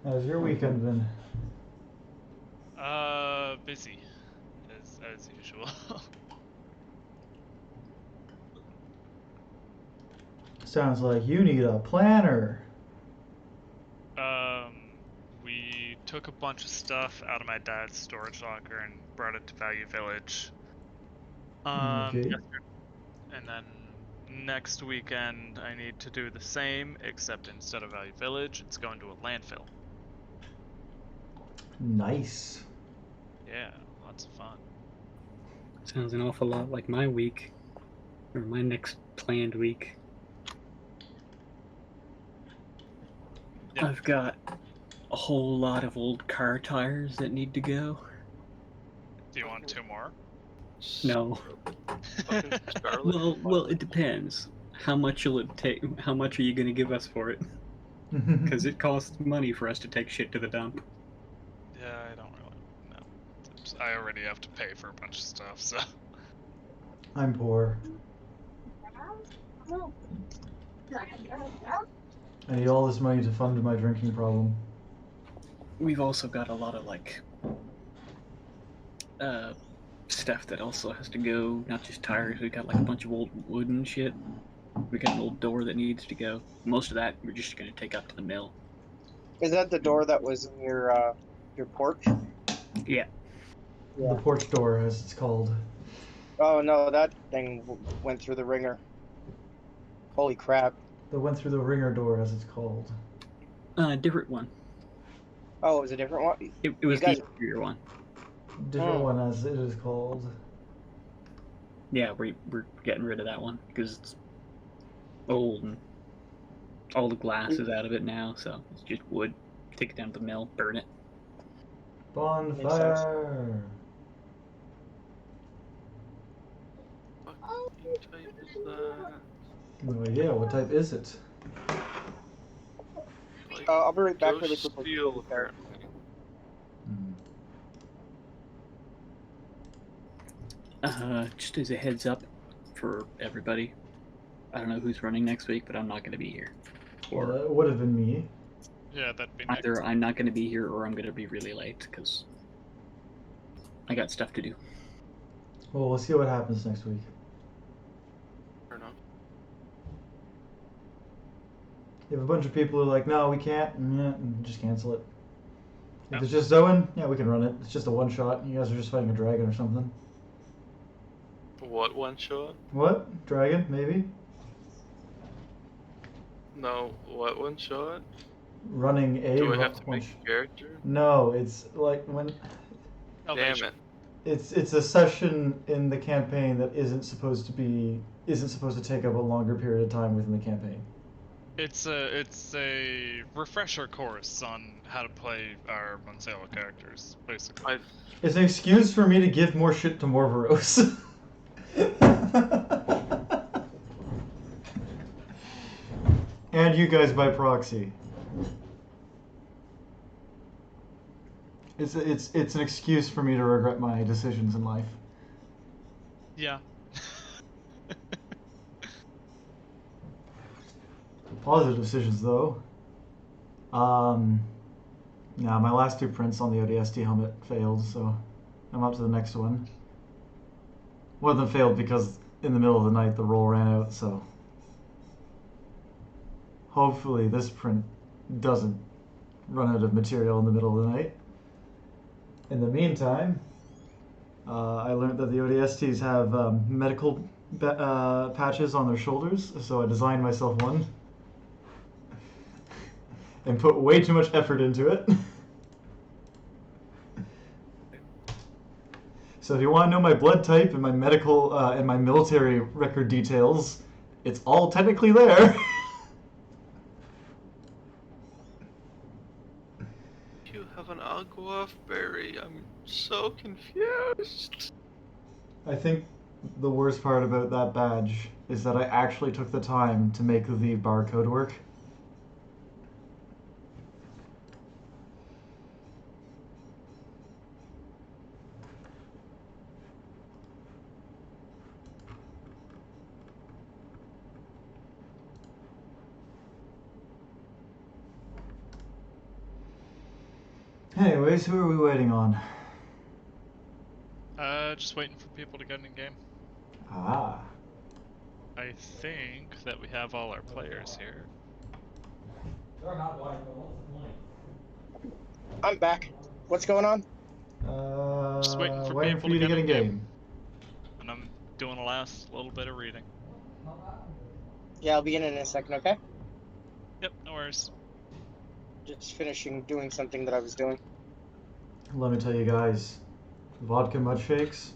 How's your weekend been? Busy, as usual. Sounds like you need a planner. We took a bunch of stuff out of my dad's storage locker and brought it to Value Village. Okay. Yesterday. And then next weekend I need to do the same, except instead of Value Village, it's going to a landfill. Nice. Yeah, lots of fun. Sounds an awful lot like my week, or my next planned week. Yeah. I've got a whole lot of old car tires that need to go. Do you want 2 more? No. Well, it depends. How much will it take? How much are you going to give us for it? Because it costs money for us to take shit to the dump. Yeah, I don't really know. I already have to pay for a bunch of stuff, so. I'm poor. I need all this money to fund my drinking problem. We've also got a lot of stuff that also has to go, not just tires. We got like a bunch of old wood and shit. We got an old door that needs to go. Most of that we're just gonna take up to the mill. Is that the door that was in your porch? Yeah. The porch door, as it's called. Oh no, that thing went through the ringer. Holy crap. That went through the ringer door, as it's called. Different one. Oh, it was a different one? It was the interior one. Different one, as it is called. Yeah, we're getting rid of that one because it's old and all the glass is out of it now, so it's just wood. Take it down to the mill, burn it. Bonfire! What type is that? No idea. What type is it? Like, I'll be right back really ghost quickly. steel, apparently. Just as a heads up for everybody, I don't know who's running next week, but I'm not going to be here. Well, that would have been me. Yeah, that'd be nice. Either I'm not going to be here or I'm going to be really late because I got stuff to do. Well, we'll see what happens next week. Fair enough. If a bunch of people are like, no, we can't, just cancel it. If Yeah. it's just Zowan, yeah, we can run it. It's just a one shot. You guys are just fighting a dragon or something. What one shot? What? Dragon, maybe? No, what one shot? Running a Do I have to one make a character? No, it's like when Damn it. it's a session in the campaign that isn't supposed to take up a longer period of time within the campaign. It's a refresher course on how to play our Monsella characters, basically. It's an excuse for me to give more shit to Morvaros. And you guys by proxy. It's an excuse for me to regret my decisions in life. Yeah. Positive decisions though. Yeah, my last 2 prints on the ODST helmet failed, so I'm up to the next one. One of them failed because in the middle of the night the roll ran out, so hopefully this print doesn't run out of material in the middle of the night. In the meantime, I learned that the ODSTs have medical patches on their shoulders, so I designed myself one and put way too much effort into it. So if you want to know my blood type and my medical and my military record details, it's all technically there. You have an Aguaf berry. I'm so confused. I think the worst part about that badge is that I actually took the time to make the barcode work. Anyways, who are we waiting on? Just waiting for people to get in game. Ah. I think that we have all our players here. I'm back. What's going on? Just waiting for waiting people for you to to get get in in game. game. And I'm doing the last little bit of reading. Yeah, I'll be in a second, okay? Yep, no worries. Just finishing doing something that I was doing. Let me tell you guys, vodka milkshakes,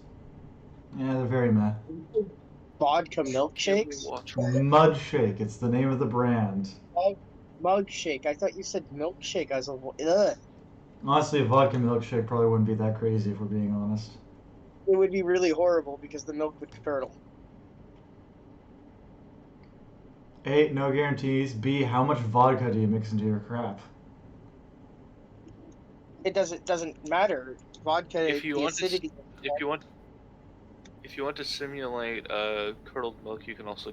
yeah, they're very meh. Vodka Can't milkshakes? watch. Mud Shake, it's the name of the brand. Mug shake. I thought you said milkshake. I was like, ugh. Honestly, a vodka milkshake probably wouldn't be that crazy if we're being honest. It would be really horrible because the milk would curdle. A, no guarantees. B, how much vodka do you mix into your crap? It doesn't matter. Vodka, If you the want to, acidity. if you want to simulate curdled milk, you can also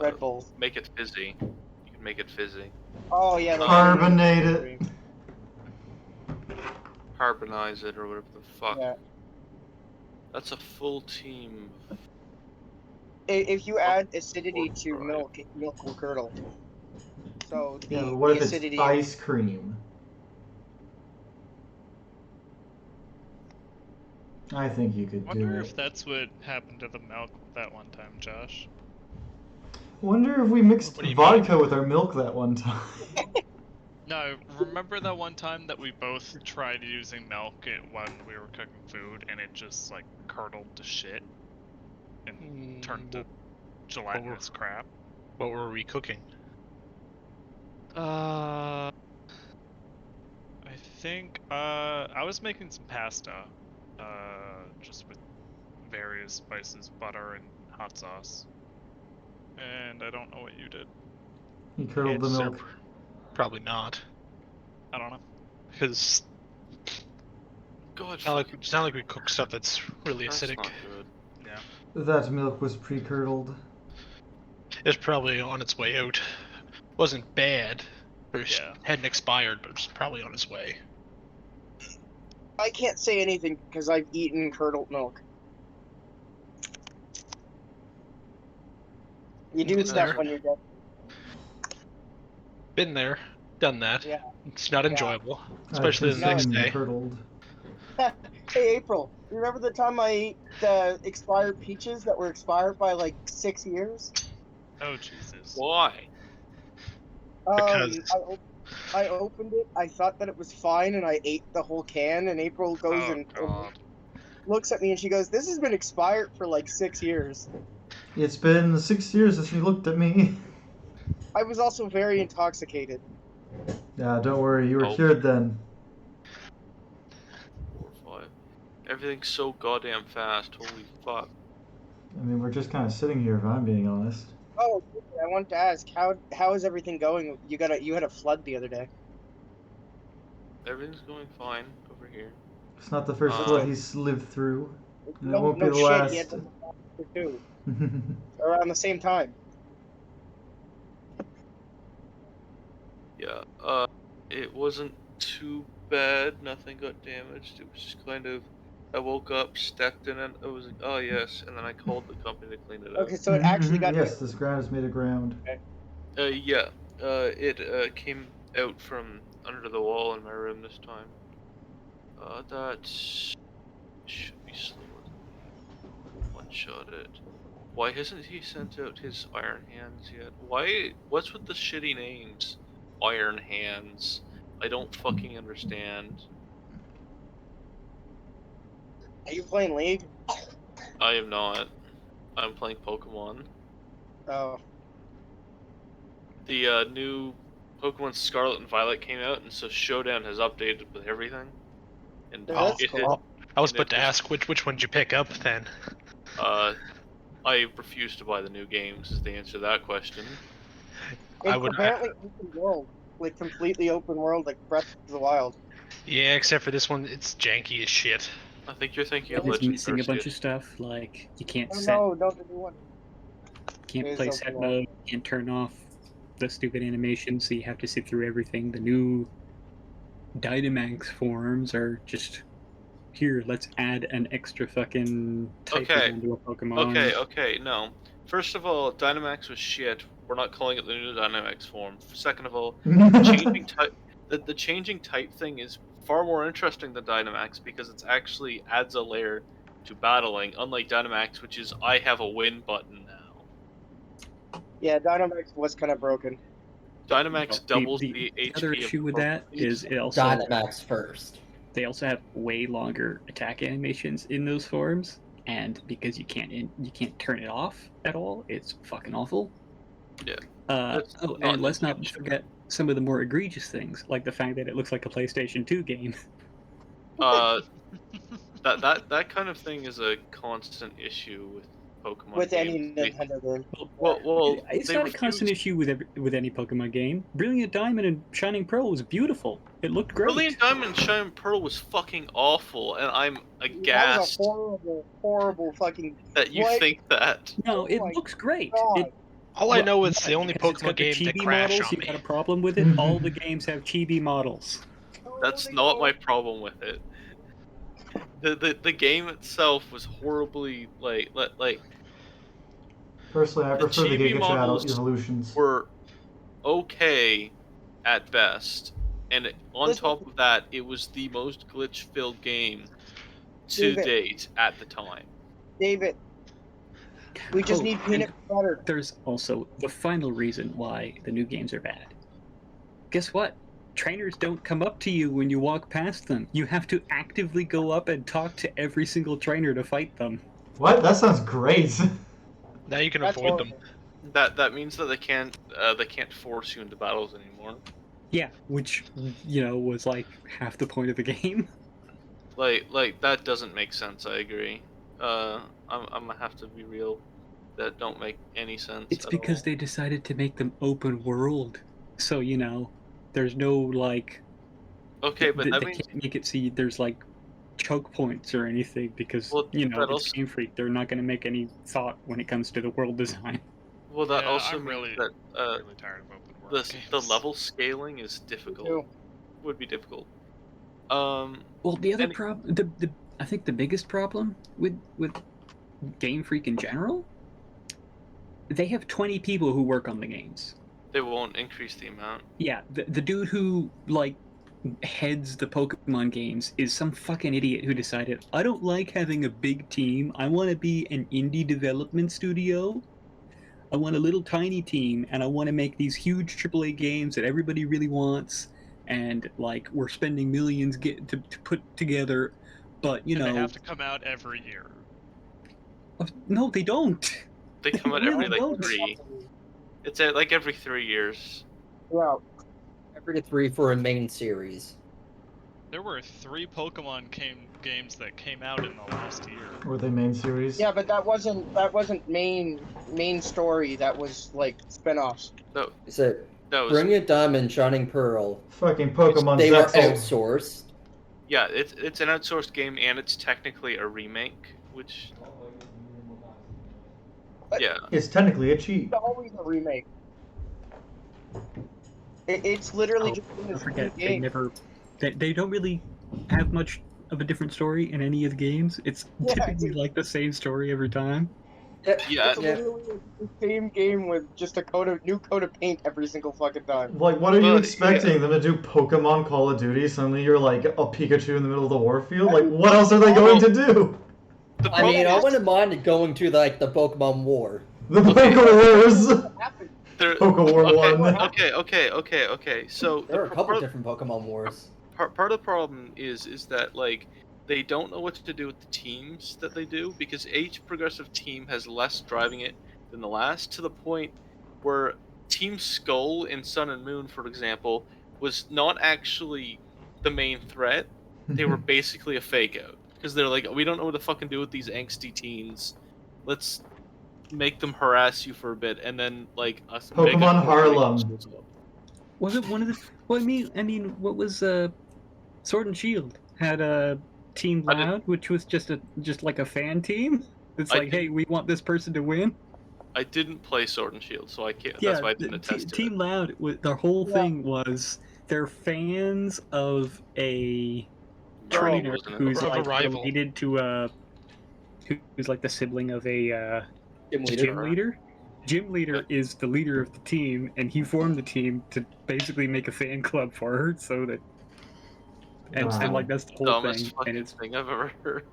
Red Bull. make it fizzy. You can make it fizzy. Oh yeah. the Carbonate it. Carbonize it or whatever the fuck. Yeah. That's a full team. If you add acidity to Right. milk, milk will curdle. So the, Yeah, but what the if acidity. it's ice cream? I think you could do Wonder it. if that's what happened to the milk that one time, Josh. Wonder if we mixed What do you vodka with our milk that one time. No, remember that one time that we both tried using milk when we were cooking food and it just like curdled to shit and turned to gelatinous crap? What were we cooking? I think I was making some pasta, just with various spices, butter, and hot sauce. And I don't know what you did. He curdled the milk. Probably not, I don't know. because God, it's not like we cook stuff that's really that's acidic. not good. Yeah. That milk was pre-curdled. It's probably on its way out. Wasn't bad. Or Yeah. hadn't expired, but it's probably on its way. I can't say anything because I've eaten curdled milk. You do Been stuff there. when you're dead. Been there, done that. Yeah. It's not Yeah. enjoyable, especially I've the next consumed day. Curdled. Hey April, you remember the time I ate the expired peaches that were expired by like 6 years? Oh Jesus. Why? Because- I opened it, I thought that it was fine, and I ate the whole can, and April goes Oh and God. looks at me and she goes, "This has been expired for like 6 years." It's been 6 years since you looked at me. I was also very intoxicated. Yeah, don't worry, you were Oh. cured then. 4 or 5. Everything's so goddamn fast. Holy fuck. I mean, we're just kind of sitting here, if I'm being honest. Oh, I wanted to ask, how is everything going? You had a flood the other day. Everything's going fine over here. It's not the first flood he's lived through. And it won't be the shit, last. he had one too. Around the same time. Yeah, it wasn't too bad. Nothing got damaged. It was just kind of, I woke up, stepped in it. I was like, oh yes, and then I called the company to clean it up. Okay, so it actually got Yes, this ground is made of ground. Yeah. It came out from under the wall in my room this time. That should be slower. One-shot it. Why hasn't he sent out his Iron Hands yet? What's with the shitty names? Iron Hands. I don't fucking understand. Are you playing League? I am not. I'm playing Pokemon. Oh. The new Pokemon Scarlet and Violet came out, and so Showdown has updated with everything. And Oh, that's it cool. I was and about it to was- ask which one did you pick up then. I refuse to buy the new games is the answer to that question. I It's would- apparently open world. Like completely open world, like Breath of the Wild. Yeah, except for this one, it's janky as shit. I think you're thinking of It's Legend missing a bunch Arceus. of stuff, like you can't Oh set, no, don't do one. can't it play is set open world. mode, can't turn off the stupid animation, so you have to sit through everything. The new Dynamax forms are just here. Let's add an extra fucking type Okay. into a Pokemon. Okay, no. First of all, Dynamax was shit. We're not calling it the new Dynamax form. Second of all, changing type, the changing type thing is far more interesting than Dynamax because it actually adds a layer to battling, unlike Dynamax, which is I have a win button now. Yeah, Dynamax was kind of broken. Dynamax doubles the the HP. other issue with that is it also Dynamax first. they also have way longer attack animations in those forms, and because you can't turn it off at all, it's fucking awful. Yeah. And let's not forget some of the more egregious things, like the fact that it looks like a PlayStation 2 game. That kind of thing is a constant issue with Pokemon With any games. Nintendo game. Well, It's they not a constant refuse- issue with any Pokemon game. Brilliant Diamond and Shining Pearl was beautiful. It looked great. Brilliant Diamond and Shining Pearl was fucking awful, and I'm That was aghast a horrible, horrible fucking. that you What? think that. No, it Oh my looks great. God. All I know is the only because it's Pokemon got the game that chibi crashed models, on you me. got a problem with it. All the games have chibi models. That's not my problem with it. The game itself was horribly like Personally, I The prefer the chibi Giga Chad models evolutions. were okay at best, and on Listen. top of that, it was the most glitch-filled game to David. date at the time. David, we just Oh, need peanut butter. There's also the final reason why the new games are bad. Guess what? Trainers don't come up to you when you walk past them. You have to actively go up and talk to every single trainer to fight them. What? That sounds great. Now you can That's avoid them. horrible. That means that they can't force you into battles anymore. Yeah, which, was like half the point of the game. Like that doesn't make sense. I agree. I'm gonna have to be real. That don't make any sense. It's at because all. they decided to make them open world. So, there's no, like... Okay, but they that means can't make it see there's, like, choke points or anything because, Well, that it's also- Game Freak. They're not going to make any thought when it comes to the world design. well that Yeah, also I'm means really, that really tired of open world the games. level scaling is difficult. too. Would be difficult. Well, the other And- problem... I think the biggest problem with Game Freak in general, they have 20 people who work on the games. They won't increase the amount. Yeah, the dude who, like, heads the Pokemon games is some fucking idiot who decided, I don't like having a big team. I want to be an indie development studio. I want a little tiny team, and I want to make these huge AAA games that everybody really wants. And, like, we're spending millions to put together. But, And they have to come out every year. No, they don't. They come out Really every like don't. 3. It's like every 3 years. Yeah. Every 3 for a main series. There were 3 Pokemon games that came out in the last year. Were they main series? Yeah, but that wasn't main story. That was like spin-offs. So, That was Brilliant Diamond, Shining Pearl, Fucking Pokemon they were Zexal. outsourced. yeah. It's an outsourced game and it's technically a remake, which yeah. It's technically a cheat. It's always a remake. It's literally Oh, just in Don't the forget, same game. they don't really have much of a different story in any of the games. It's Yeah, typically it's- like the same story every time. Yeah. It's literally the same game with just a new coat of paint every single fucking time. Like, what are you Well, expecting? Them to do Pokemon Call of Duty? Suddenly you're like a Pikachu in the middle of the warfield? Like, what else are they going to do? The I mean, problem I is wouldn't mind going to, like, the Pokemon War. The Okay. Poke Wars! What happened? there- Pokewar okay, 1. okay. So There are a couple part, different Pokemon Wars. part of the problem is that like they don't know what to do with the teams that they do because each progressive team has less driving it than the last, to the point where Team Skull in Sun and Moon, for example, was not actually the main threat. They were basically a fake out because they're like, we don't know what to fucking do with these angsty teens. Let's make them harass you for a bit, and then like a Pokemon mega Harlem. shows up. Was it one of the? Well, I mean, what was Sword and Shield had a Team I did- Loud, which was just like a fan team. It's I like, did- hey, we want this person to win. I didn't play Sword and Shield, so I can't. Yeah, That's why I didn't attest to Team it. Loud. Their whole Yeah. thing was they're fans of a Girl, trainer wasn't it? who's Or of a like rival. related to who's like the sibling of a Gym leader. gym leader. Gym leader is the leader of the team, and he formed the team to basically make a fan club for her, so that and Wow. like that's the whole Dumbest thing, fucking and it's. thing I've ever heard.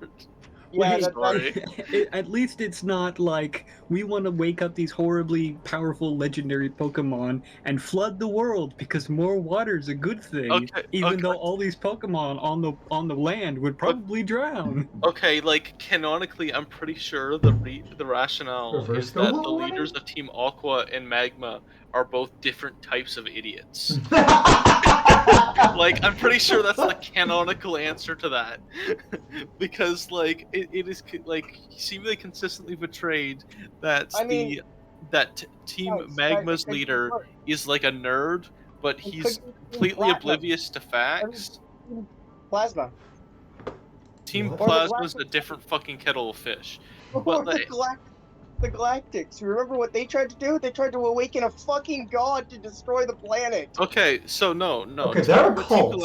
Yeah, Wait, Sorry. at least it's not like we want to wake up these horribly powerful legendary Pokemon and flood the world because more water is a good thing, Okay, even okay. though all these Pokemon on the land would probably drown. Okay, like canonically, I'm pretty sure the rationale Reverse is that the global warming? leaders of Team Aqua and Magma are both different types of idiots. Like, I'm pretty sure that's the canonical answer to that, because like it is like seemingly consistently portrayed that Team Guys, Magma's guys, leader is like a nerd, but it he's could be Team completely Platinum. oblivious to facts. Plasma. Team What? Or the Plasma's Galactic- a different fucking kettle of fish. Or But the Galactics. Remember what they tried to do? They tried to awaken a fucking god to destroy the planet. Okay, so no. Okay, they're a What cult.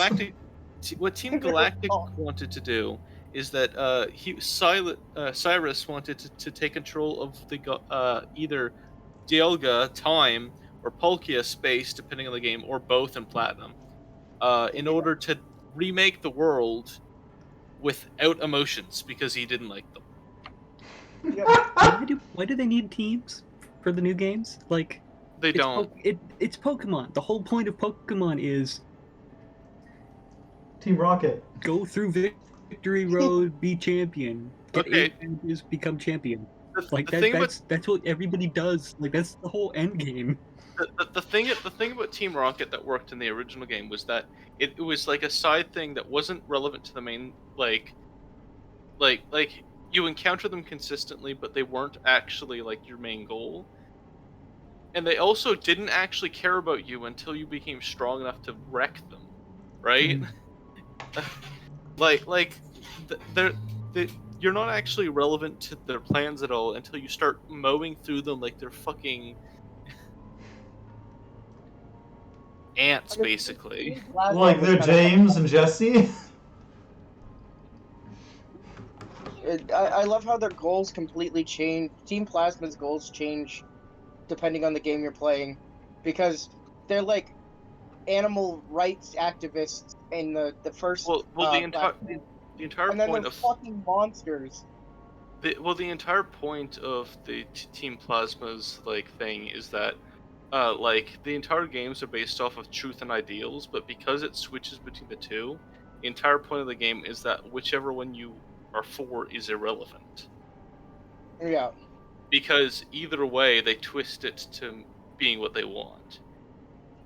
what Team They're a Galactic cult. wanted to do is that Cyrus wanted to take control of the either Dialga, Time, or Palkia, Space, depending on the game, or both in Platinum, in order to remake the world without emotions because he didn't like them. Why do they need teams for the new games? Like They don't. It's Pokemon. The whole point of Pokemon is Team Rocket. go through victory road, be champion, get Okay. 8 matches, become champion. Like the thing that's what everybody does. Like that's the whole end game. the thing about Team Rocket that worked in the original game was that it was like a side thing that wasn't relevant to the main like you encounter them consistently, but they weren't actually like your main goal. And they also didn't actually care about you until you became strong enough to wreck them, right? You're not actually relevant to their plans at all until you start mowing through them like they're fucking ants, basically. Like they're James and Jesse. I love how their goals completely change. Team Plasma's goals change depending on the game you're playing, because they're like animal rights activists in the first. The entire and then point they're of fucking monsters. the entire point of the Team Plasma's like thing is that like the entire games are based off of truth and ideals, but because it switches between the two, the entire point of the game is that whichever one you are for is irrelevant. Yeah. Because either way, they twist it to being what they want.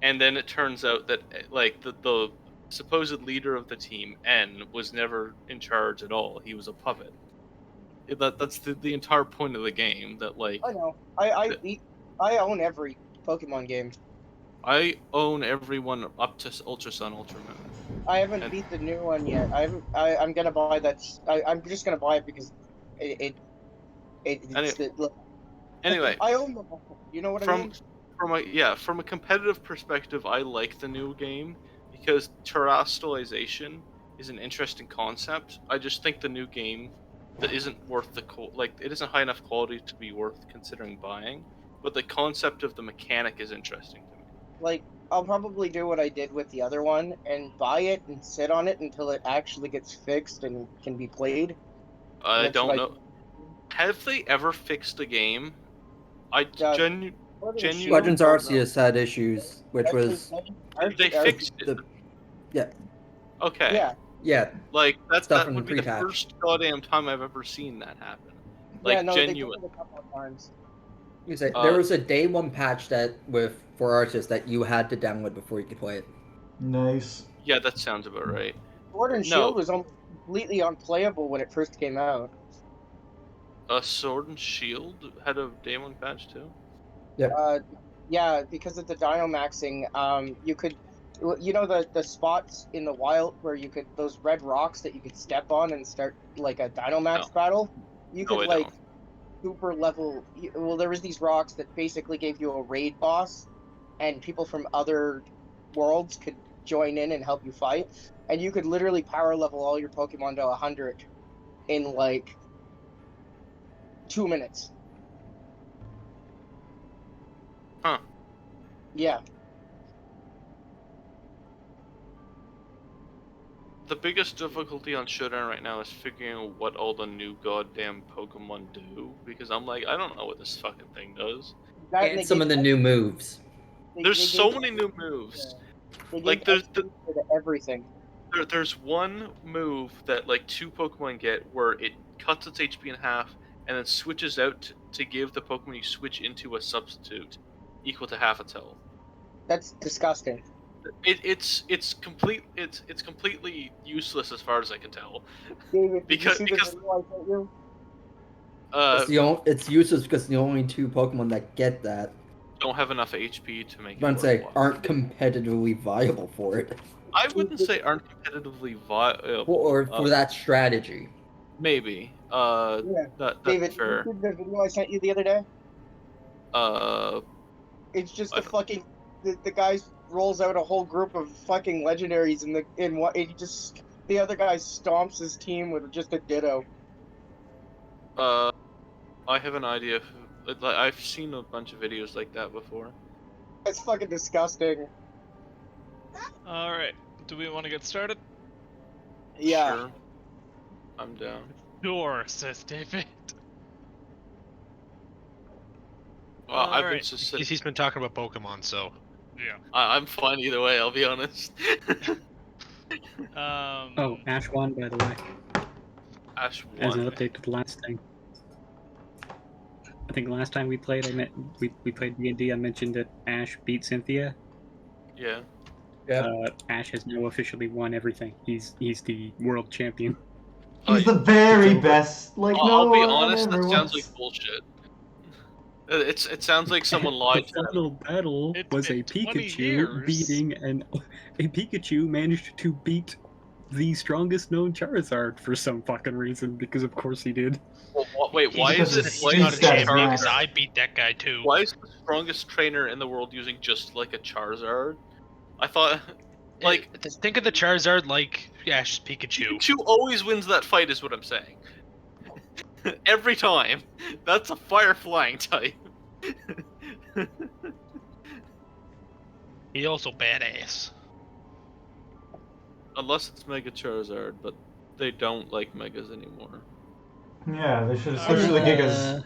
And then it turns out that like the supposed leader of the team, N, was never in charge at all. He was a puppet. That's the entire point of the game. That like I know. I own every Pokemon game. I own everyone up to Ultra Sun, Ultra Moon. I haven't beat the new one yet. I'm gonna buy that. I'm just gonna buy it because it's Anyway, I own them all. You know what I mean? From a competitive perspective, I like the new game because terrestrialization is an interesting concept. I just think the new game that isn't worth it isn't high enough quality to be worth considering buying. But the concept of the mechanic is interesting to me. Like, I'll probably do what I did with the other one and buy it and sit on it until it actually gets fixed and can be played. I don't know. Have they ever fixed a game? Genuinely. Legends Arceus had issues, which was They fixed it. Yeah. Okay. Yeah. Like that Stuff in would be the pre-patch. first goddamn time I've ever seen that happen. Yeah, Like no, they genuine. did it a couple of times. You say there was a day one patch for Arceus that you had to download before you could play it. Nice. Yeah, that sounds about right. Sword and Shield was almost completely unplayable when it first came out. Sword and Shield had a day one patch too. Yeah, because of the Dynamaxing, you could, you know, the spots in the wild where you could, those red rocks that you could step on and start like a Dynamax battle. You could I like don't. super level. Well, there was these rocks that basically gave you a raid boss, and people from other worlds could join in and help you fight, and you could literally power level all your Pokemon to 100 in like 2 minutes. Huh. Yeah. The biggest difficulty on Showdown right now is figuring out what all the new goddamn Pokemon do, because I'm like, I don't know what this fucking thing does. That, And some of the new moves. There's so many new moves. They Like, gave there's XP to everything. there's one move that like 2 Pokemon get where it cuts its HP in half and then switches out to give the Pokemon you switch into a substitute equal to half its health. That's disgusting. It's completely useless as far as I can tell. David, Because- did you see because- the video I sent you? It's useless because the only 2 Pokemon that get that, Don't have enough HP to make it I'm say, worthwhile. aren't competitively viable for it. I wouldn't say aren't competitively viable. Or for that strategy. Maybe. Yeah. That's David, fair. did you see the video I sent you the other day? It's just I a fucking the guy rolls out a whole group of fucking legendaries in what he just the other guy stomps his team with just a ditto. I have an idea. Like, I've seen a bunch of videos like that before. It's fucking disgusting. Alright, do we want to get started? Yeah. Sure. I'm down. Sure, says David. Well, I've been Alright. just He's been talking about Pokemon, so Yeah. I'm fine either way, I'll be honest. Oh, Ash won, by the way, Ash as an won. update to the last thing. I think last time we played, we played D&D. I mentioned that Ash beat Cynthia. Yeah. Yeah. Ash has now officially won everything. He's the world champion. He's the very over. best. Like no I'll be one honest, that ever sounds was. like bullshit. It sounds like someone lied The to me. final battle It's was a been 20 Pikachu years. beating a Pikachu managed to beat the strongest known Charizard for some fucking reason, because of course he did. Well, wait, why Because is it? it's Why Steve's is he's not a stats it champion max. because I beat that guy too. Why is the strongest trainer in the world using just like a Charizard? I thought, like, Think of the Charizard like Ash's Pikachu. Pikachu always wins that fight, is what I'm saying. Every time. That's a fire flying type. He also badass. Unless it's Mega Charizard, but they don't like Megas anymore. Yeah, they should switch to the Gigas.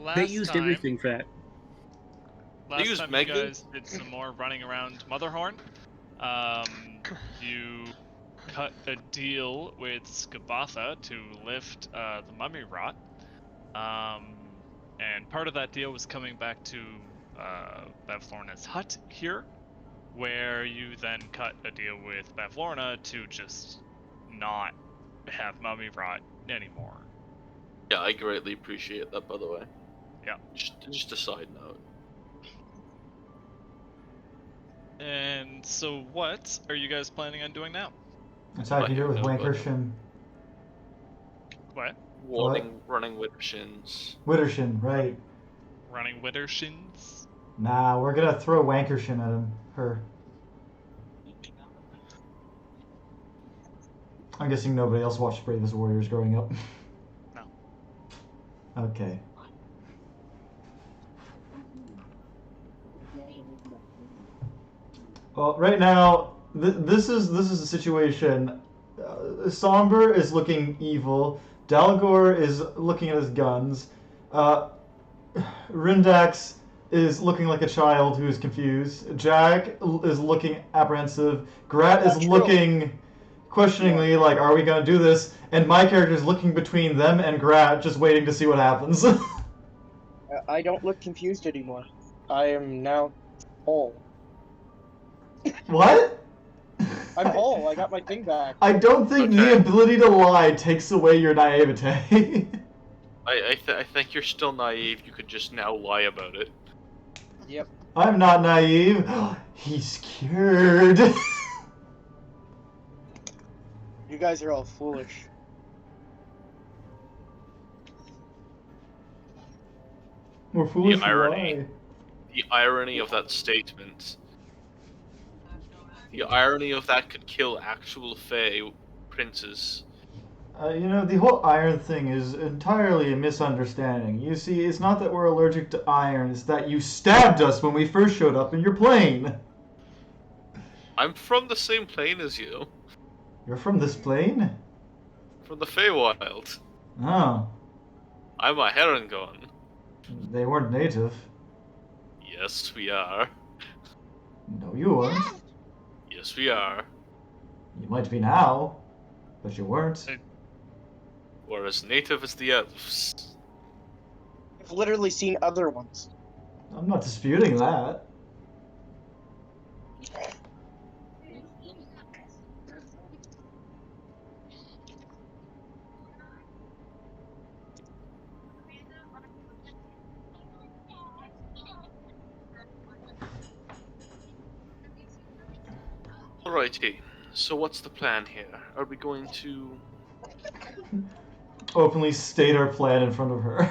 Last They used time, everything for that. Last used time Mega? you guys did some more running around Motherhorn. You cut a deal with Skabatha to lift the mummy rot. And part of that deal was coming back to Bavlorna's hut here, where you then cut a deal with Bavlorna to just not have mummy rot anymore. Yeah, I greatly appreciate that, by the way. Yeah. Just a side note. And so what are you guys planning on doing now? Attacking her with No, but- Wankershin. What? Running Wittershins. Wittershin, right. Running Wittershins? Nah, we're gonna throw Wankershin at him. Her. I'm guessing nobody else watched Bravest Warriors growing up. No. Okay. Well, right now, this is a situation. Somber is looking evil. Dalgor is looking at his guns. Rindax is looking like a child who is confused. Jack is looking apprehensive. Grat is Not true. looking questioningly like, are we going to do this? And my character is looking between them and Grat, just waiting to see what happens. I don't look confused anymore. I am now whole. What? I'm whole. I got my thing back. I don't think the Okay. ability to lie takes away your naivete. I think you're still naive. You could just now lie about it. Yep. I'm not naive. He's cured. You guys are all foolish. We're foolish. irony. Why? The irony of that statement. The irony of that could kill actual Fey princes. You know, the whole iron thing is entirely a misunderstanding. You see, it's not that we're allergic to iron, it's that you stabbed us when we first showed up in your plane. I'm from the same plane as you. You're from this plane? From the Feywild. Oh, I'm a Herringon. they weren't native. Yes, we are. No, you weren't. Yes, we are. You might be now, but you weren't. We're as native as the elves. I've literally seen other ones. I'm not disputing that. Alrighty, so what's the plan here? Are we going to... Openly state our plan in front of her.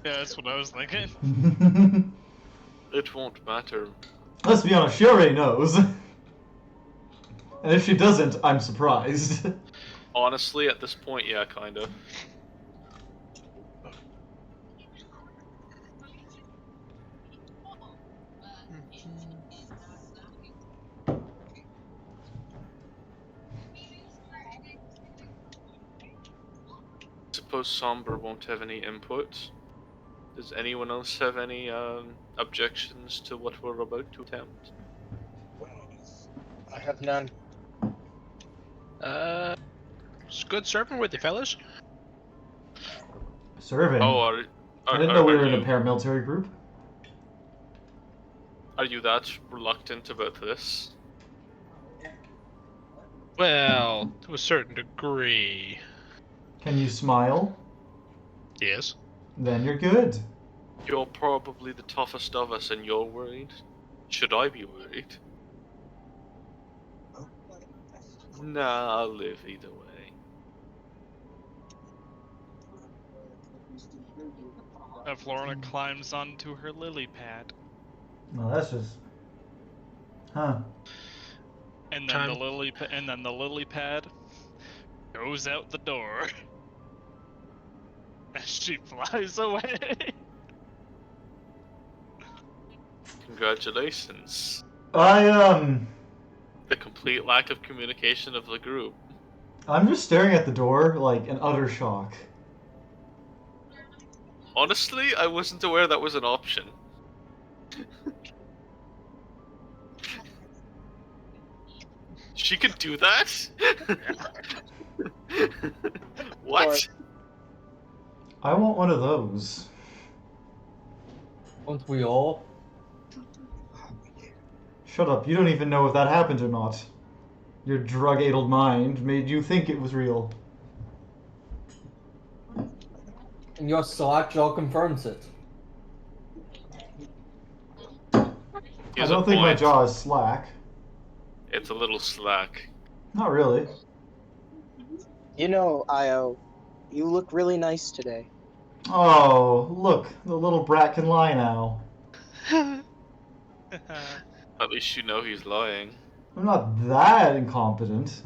Yeah, that's what I was thinking. It won't matter. Let's be honest, she already knows. And if she doesn't, I'm surprised. Honestly, at this point, yeah, kind of. Suppose Somber won't have any input. Does anyone else have any objections to what we're about to attempt? I have none. It's good serving with you fellas. Serving? Oh, I didn't know we were in you, a paramilitary group. Are you that reluctant about this? Well, to a certain degree. Can you smile? Yes. Then you're good. You're probably the toughest of us and you're worried. Should I be worried? Nah, I'll live either way. Florina climbs onto her lily pad, No, that's just... Huh. and then the lily pad goes out the door as she flies away. Congratulations. The complete lack of communication of the group. I'm just staring at the door, like, in utter shock. Honestly, I wasn't aware that was an option. She could do that? What? I want one of those. Won't we all? Shut up, you don't even know if that happened or not. Your drug-addled mind made you think it was real. And your slack jaw confirms it. I don't think my jaw is slack. It's a little slack. Not really. You know, Io, you look really nice today. Oh, look, the little brat can lie now. At least you know he's lying. I'm not that incompetent.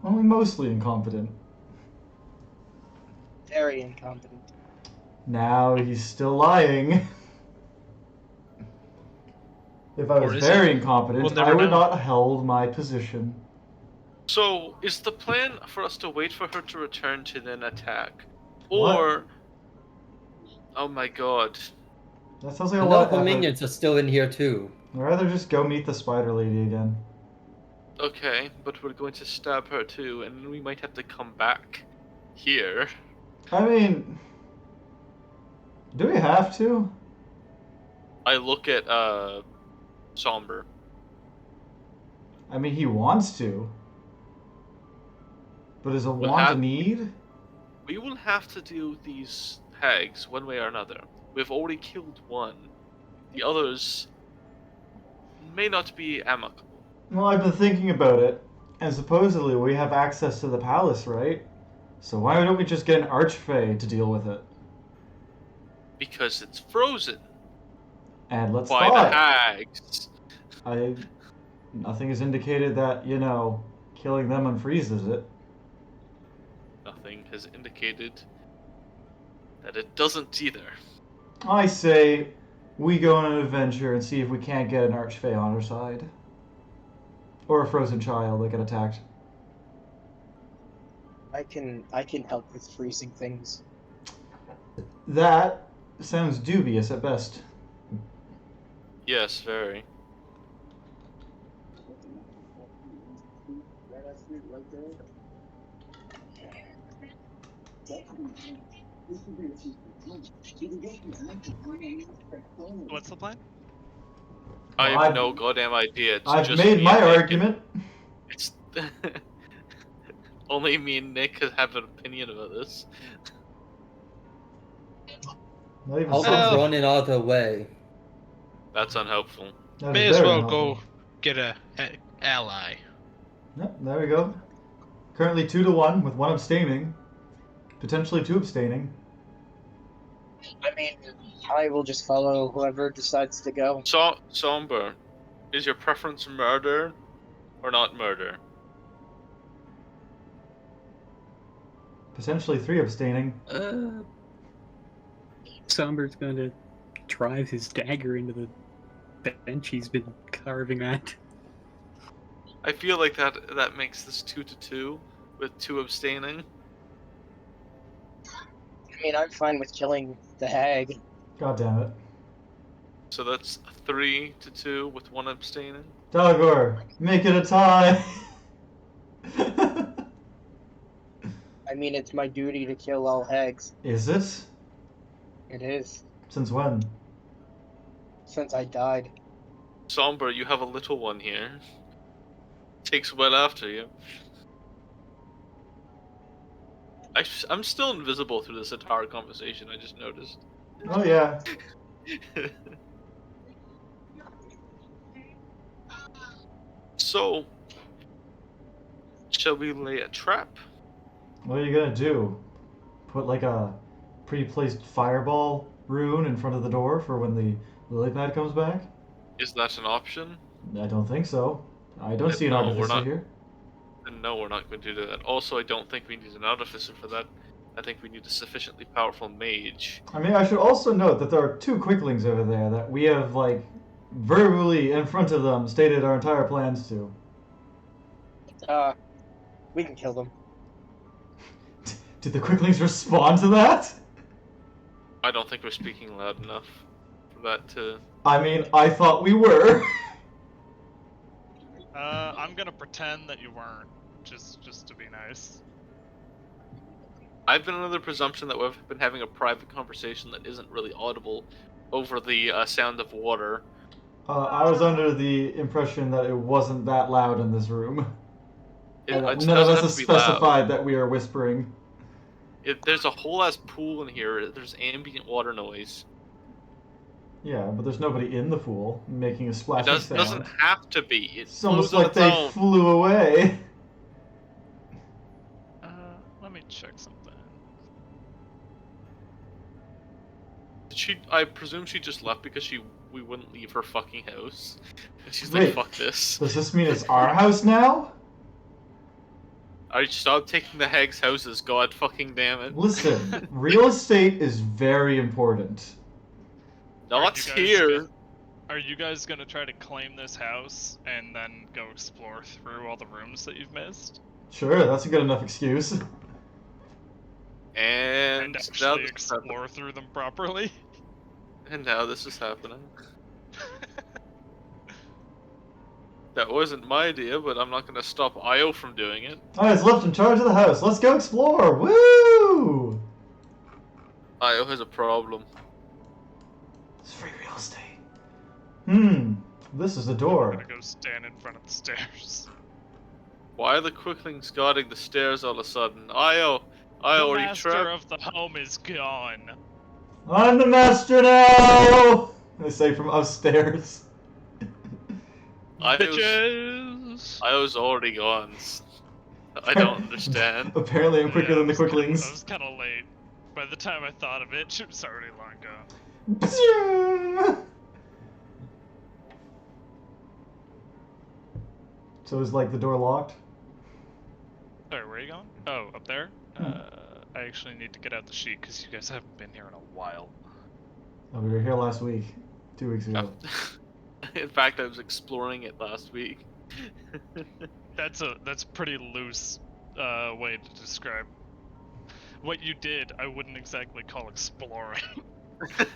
Only mostly incompetent. Very incompetent. Now he's still lying. If I Or was is very he? incompetent, We'll never I would know. not have held my position. So, is the plan for us to wait for her to return to then attack? What? Or... Oh my god. That sounds like a The lot of local effort. minions are still in here too. I'd rather just go meet the spider lady again. Okay, but we're going to stab her too, and we might have to come back here. I mean... Do we have to? I look at, Somber. I mean, he wants to. But is a We'll want a have- need? We will have to do these hags one way or another. We've already killed one. The others may not be amicable. Well, I've been thinking about it, and supposedly we have access to the palace, right? So why don't we just get an archfey to deal with it? Because it's frozen And let's by thaw the it. hags. Nothing has indicated that, you know, killing them unfreezes it. Nothing has indicated that it doesn't either. I say we go on an adventure and see if we can't get an Archfey on our side. Or a frozen child that got attacked. I can help with freezing things. That sounds dubious at best. Yes, very. What's the plan? I Well, have no goddamn idea. It's I've just made me my and Nick argument. It's only me and Nick could have an opinion about this. Not even I'll so. be running out of the way. That's unhelpful. That is May as very well unhelpful. go get a ally. Yep, there we go. Currently 2-1 with 1 abstaining. Potentially 2 abstaining. I mean, I will just follow whoever decides to go. So, Somber, is your preference murder or not murder? Potentially 3 abstaining. Somber's gonna drive his dagger into the bench he's been carving at. I feel like that makes this 2-2 with 2 abstaining. I mean, I'm fine with killing the hag. God damn it. So that's 3-2 with 1 abstaining. Dalgor, make it a tie! I mean, it's my duty to kill all hags. Is it? It is. Since when? Since I died. Somber, you have a little one here. Takes well after you. I'm still invisible through this entire conversation, I just noticed. Oh yeah. So, shall we lay a trap? What are you gonna do? Put like a pre-placed fireball rune in front of the door for when the lily pad comes back? Is that an option? I don't think so. I don't see an No, we're artificer not. here. No, we're not going to do that. Also, I don't think we need an artificer for that. I think we need a sufficiently powerful mage. I mean, I should also note that there are 2 quicklings over there that we have, like, verbally in front of them stated our entire plans to. We can kill them. Did the quicklings respond to that? I don't think we're speaking loud enough for that to... I mean, I thought we were. I'm gonna pretend that you weren't, just to be nice. I've been under the presumption that we've been having a private conversation that isn't really audible over the sound of water. I was under the impression that it wasn't that loud in this room. It And doesn't none of us have has to be loud. specified that we are whispering. There's a whole ass pool in here. There's ambient water noise. Yeah, but there's nobody in the pool making a It splashing sound. doesn't have to be. It's almost flows on like its they own. flew away. Let me check something. I presume she just left because we wouldn't leave her fucking house. And she's Wait. like, fuck this. Does this mean it's our house now? I stopped taking the hag's houses, god fucking damn it. Listen, real estate is very important. Not you guys here. Are you guys gonna try to claim this house and then go explore through all the rooms that you've missed? Sure, that's a good enough excuse. And And now actually this is happening. explore through them properly? And now this is happening. That wasn't my idea, but I'm not gonna stop Io from doing it. Alright, it's left in charge of the house. Let's go explore! Woo! Io has a problem. It's free real estate. This is the I'm door. gonna go stand in front of the stairs. Why are the quicklings guarding the stairs all of a sudden? Io, The are you master trapped? of the home is gone. I'm the master now! They say from upstairs. Bitches! Io's already gone. I don't understand. Apparently I'm quicker Yeah, than the I was quicklings. kind of late. By the time I thought of it, she was already long gone. So is like the door locked? Sorry, where are you going? Oh, up there? I actually need to get out the sheet because you guys haven't been here in a while. Oh, we were here last week. 2 weeks ago. In fact, I was exploring it last week. That's a pretty loose way to describe what you did. I wouldn't exactly call exploring.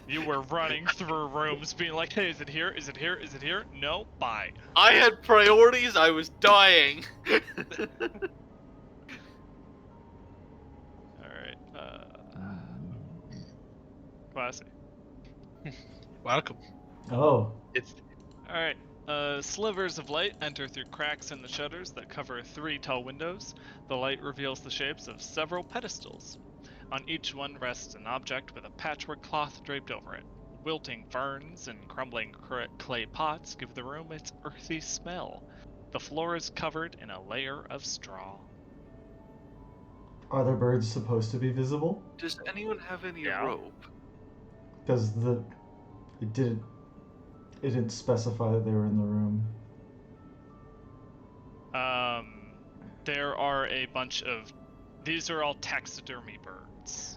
You were running through rooms, being like, "Hey, is it here? Is it here? Is it here? No, bye." I had priorities. I was dying. All right. Classy. Welcome. Oh. It's All right. Slivers of light enter through cracks in the shutters that cover 3 tall windows. The light reveals the shapes of several pedestals. On each one rests an object with a patchwork cloth draped over it. Wilting ferns and crumbling clay pots give the room its earthy smell. The floor is covered in a layer of straw. Are the birds supposed to be visible? Does anyone have any Yeah. rope? Because it didn't specify that they were in the room. There are a bunch of... These are all taxidermy birds.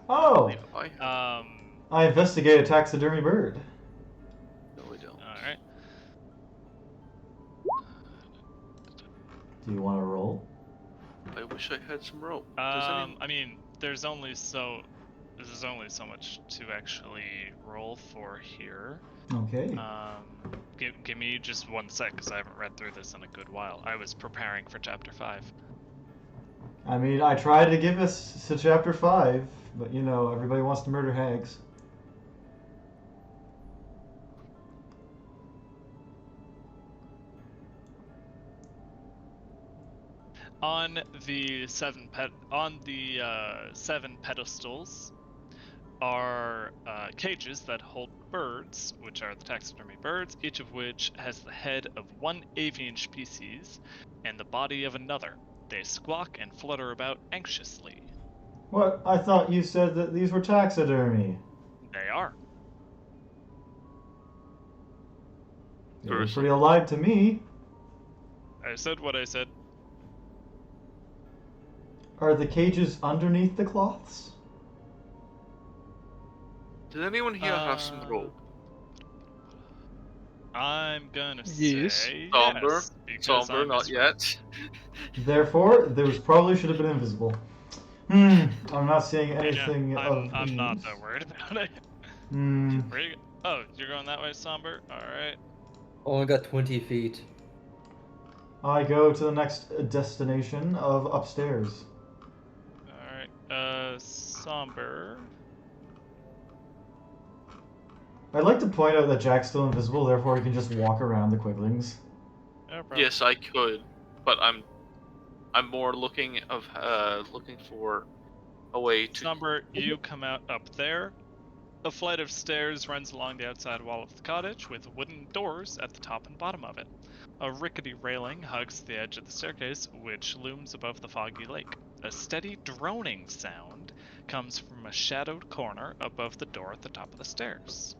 Oh! I have. I investigate a taxidermy bird. No, I don't. Alright. Do you want to roll? I wish I had some rope. Does anyone... I mean, there's only so much to actually roll for here. Okay. Give me just 1 sec, because I haven't read through this in a good while. I was preparing for chapter 5. I mean, I tried to give us to chapter 5, but you know, everybody wants to murder hags. On the 7 pedestals are cages that hold birds, which are the taxidermy birds, each of which has the head of one avian species and the body of another. They squawk and flutter about anxiously. What? I thought you said that these were taxidermy. They are. They were pretty alive to me. I said what I said. Are the cages underneath the cloths? Does anyone here have some rope? I'm gonna Yes. say Somber. yes, because Somber, I'm not as- yet. Therefore, those probably should have been invisible. I'm not seeing Yeah, anything of I'm not these. that worried about it. Where you? Oh, you're going that way, Somber? Alright. Only got 20 feet. I go to the next destination of upstairs. Alright, Somber. I'd like to point out that Jack's still invisible, therefore he can just walk around the Quiglings. No problem. Yes, I could, but I'm more looking for a way to. Somber, you come out up there. A flight of stairs runs along the outside wall of the cottage with wooden doors at the top and bottom of it. A rickety railing hugs the edge of the staircase, which looms above the foggy lake. A steady droning sound comes from a shadowed corner above the door at the top of the stairs.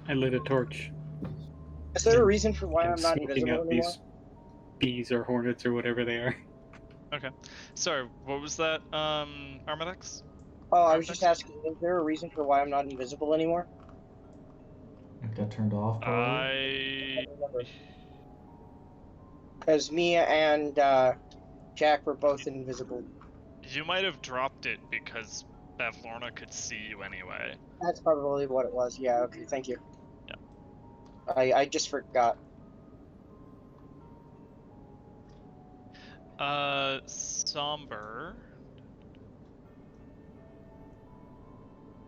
I lit a torch. Is there a reason for why I'm I'm not smoking invisible out anymore? these bees or hornets or whatever they are. Okay. Sorry, what was that, Arimdex? Oh, I was just asking, is there a reason for why I'm not invisible anymore? It got turned off, probably. Because Mia and Jack were both invisible. You might have dropped it because Bavlorna could see you anyway. That's probably what it was. Yeah, okay, thank you. Yeah. I just forgot. Somber.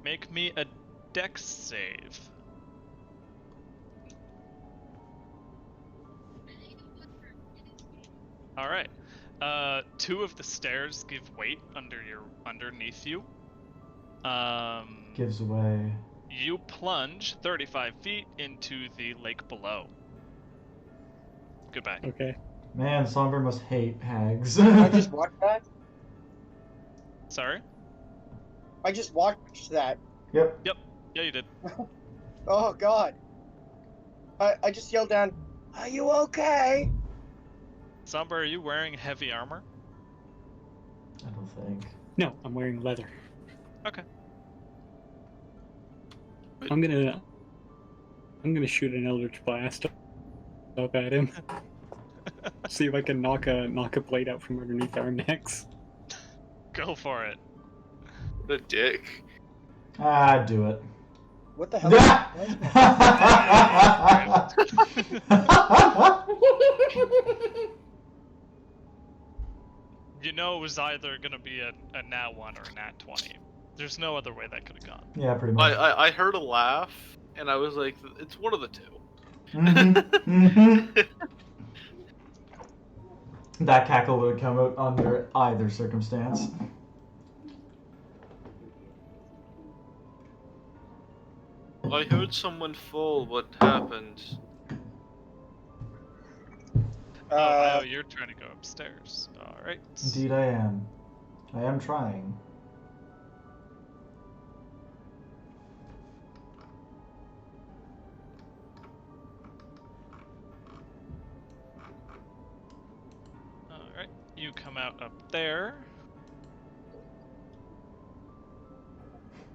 Make me a dex save. Alright. 2 of the stairs give weight underneath you. Gives away. You plunge 35 feet into the lake below. Goodbye. Okay. Man, Somber must hate hags. I just watched that. Sorry? I just watched that. Yep. Yeah, you did. Oh God. I just yelled down, "Are you okay?" Somber, are you wearing heavy armor? I don't think. No, I'm wearing leather. Okay. I'm gonna shoot an Eldritch Blast up at him. See if I can knock a blade out from underneath Arimdex. Go for it. What a dick. Ah, do it. What the hell? You know it was either gonna be a nat 1 or a nat 20. There's no other way that could have gone. Yeah, pretty much. I heard a laugh, and I was like, it's one of the two. That cackle would come out under either circumstance. I heard someone fall. What happened? Oh, you're trying to go upstairs. Alright. Indeed I am. I am trying. Alright. You come out up there.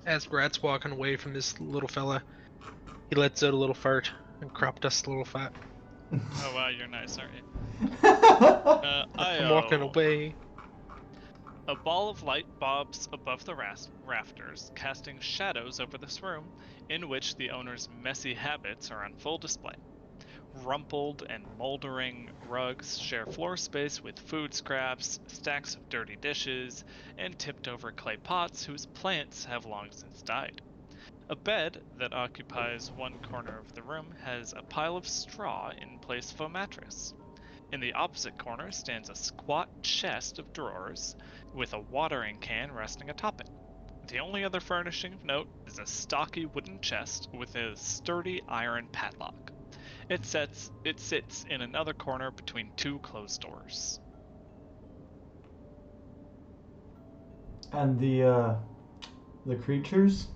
As Grat's walking away from this little fella, he lets out a little fart and crop dusts a little fat. Oh wow, you're nice, aren't you? I'm walking away. A ball of light bobs above the rafters, casting shadows over this room, in which the owner's messy habits are on full display. Rumpled and moldering rugs share floor space with food scraps, stacks of dirty dishes, and tipped-over clay pots whose plants have long since died. A bed that occupies one corner of the room has a pile of straw in place of a mattress. In the opposite corner stands a squat chest of drawers, with a watering can resting atop it. The only other furnishing of note is a stocky wooden chest with a sturdy iron padlock. It sits in another corner between two closed doors. And the creatures?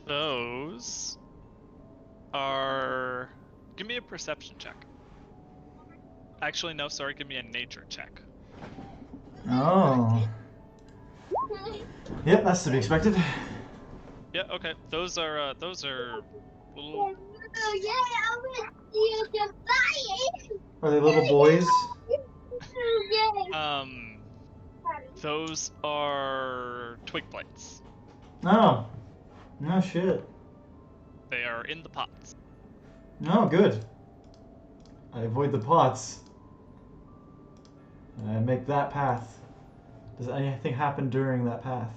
Those are... Give me a perception check. Actually, no, sorry, give me a nature check. Oh. Yep, that's to be expected. Yeah, okay. Those are little... Are they little boys? Those are twig blights. No. No shit. They are in the pots. No, good. I avoid the pots. I make that path. Does anything happen during that path?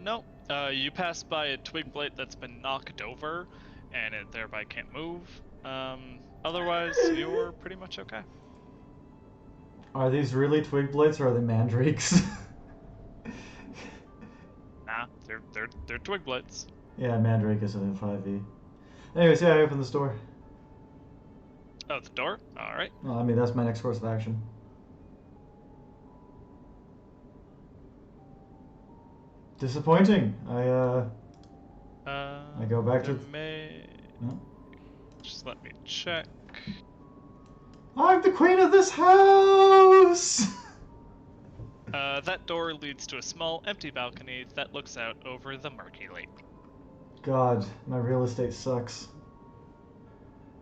No. You pass by a twig blight that's been knocked over, and it thereby can't move. Otherwise, you're pretty much okay. Are these really twig blights or are they mandrakes? Nah, they're twig blights. Yeah, mandrake is in 5e. Anyways, yeah, I open this door. Oh, the door? Alright. Well, I mean, that's my next course of action. Disappointing. I go back to... No? Just let me check. I'm the queen of this house! That door leads to a small, empty balcony that looks out over the murky lake. God, my real estate sucks.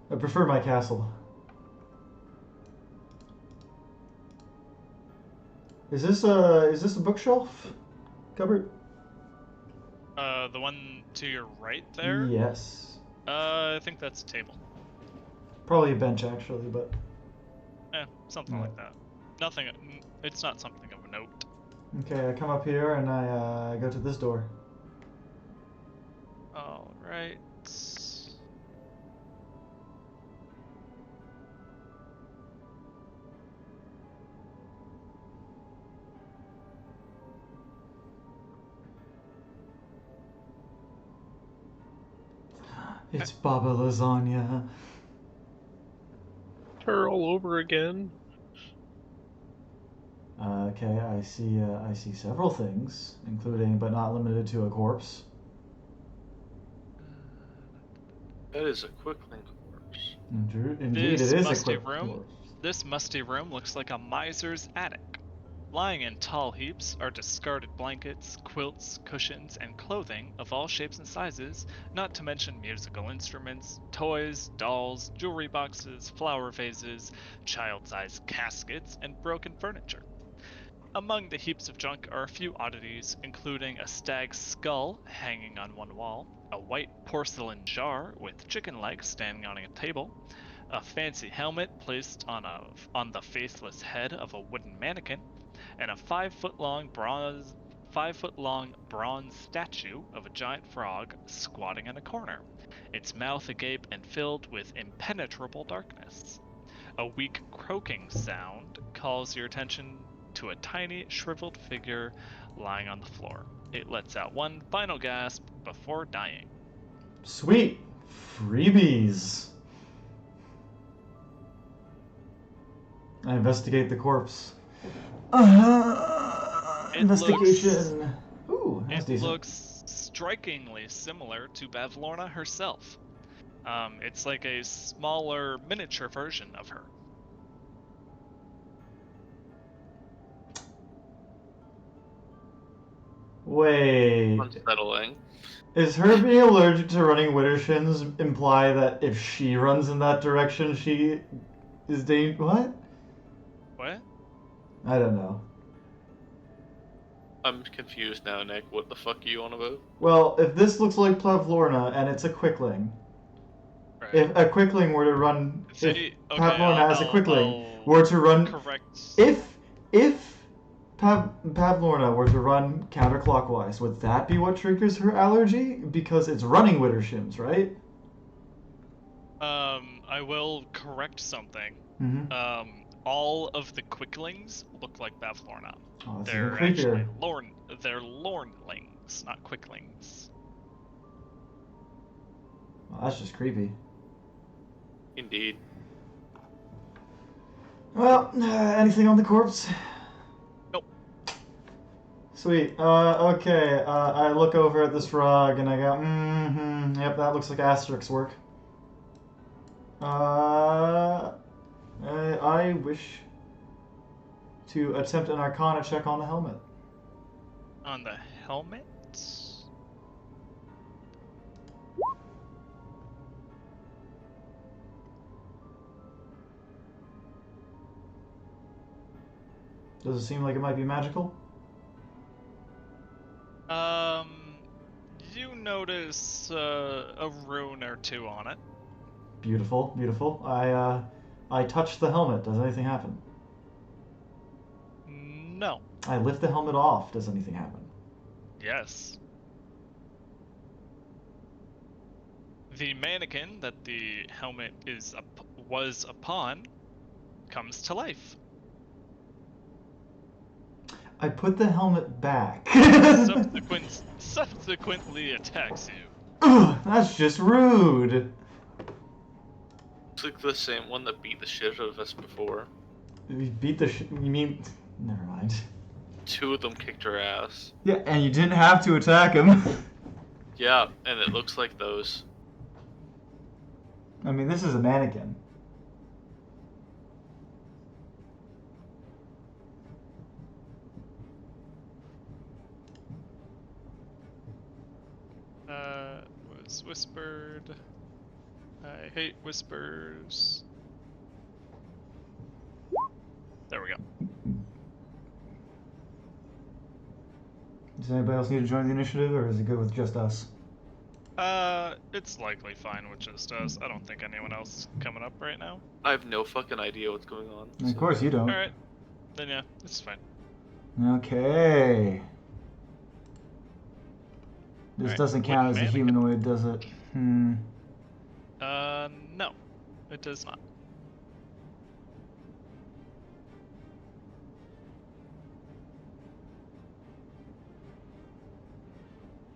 I prefer my castle. Is this a bookshelf cupboard? The one to your right there? Yes. I think that's a table. Probably a bench, actually, but... Something like that. Nothing, it's not something of note. Okay, I come up here and I go to this door. Alright. It's Baba Lasagna. Her all over again. Okay, I see several things, including but not limited to a corpse. That is a quickling corpse. Indeed, This it is a musty quick room. corpse. This musty room looks like a miser's attic. Lying in tall heaps are discarded blankets, quilts, cushions, and clothing of all shapes and sizes, not to mention musical instruments, toys, dolls, jewelry boxes, flower vases, child-sized caskets, and broken furniture. Among the heaps of junk are a few oddities, including a stag's skull hanging on one wall, a white porcelain jar with chicken legs standing on a table, a fancy helmet placed on the faceless head of a wooden mannequin, and a 5-foot-long bronze statue of a giant frog squatting in a corner, its mouth agape and filled with impenetrable darkness. A weak croaking sound calls your attention to a tiny, shriveled figure lying on the floor. It lets out one final gasp before dying. Sweet! Freebies! I investigate the corpse. Investigation! Ooh, that's It decent. looks strikingly similar to Bavlorna herself. It's like a smaller, miniature version of her. Wait. Unsettling. Is her being allergic to running Widdershins imply that if she runs in that direction, she is What? What? I don't know. I'm confused now, Nick. What the fuck are you on about? Well, if this looks like Pavlorna and it's a Quickling, Right. if a Quickling were to run, See, if okay, Pavlorna as a Quickling I'll were to run, correct. if Pavlorna were to run counterclockwise, would that be what triggers her allergy? Because it's running Widdershims, right? I will correct something. Mm-hmm. All of the Quicklings look like Bavlorna. Oh, that's They're even creepier. actually they're Lornlings, not Quicklings. Well, that's just creepy. Indeed. Well, anything on the corpse? Nope. Sweet. Okay. I look over at this frog and I go, yep, that looks like Asterix work. I wish to attempt an Arcana check on the helmet. On the helmet? Does it seem like it might be magical? You notice a rune or two on it. Beautiful, beautiful. I touch the helmet. Does anything happen? No. I lift the helmet off. Does anything happen? Yes. The mannequin that the helmet was upon comes to life. I put the helmet back. Subsequently attacks you. Ugh, that's just rude. It's like the same one that beat the shit out of us before. We beat the You mean? Never mind. 2 of them kicked her ass. Yeah, and you didn't have to attack him. Yeah, and it looks like those. I mean, this is a mannequin. Was whispered. I hate whispers. There we go. Does anybody else need to join the initiative, or is it good with just us? It's likely fine with just us. I don't think anyone else is coming up right now. I have no fucking idea what's going on. Of course you don't. Alright. Then yeah, it's fine. Okay. This Alright, doesn't count as a mannequin. humanoid, does it? No. It does not.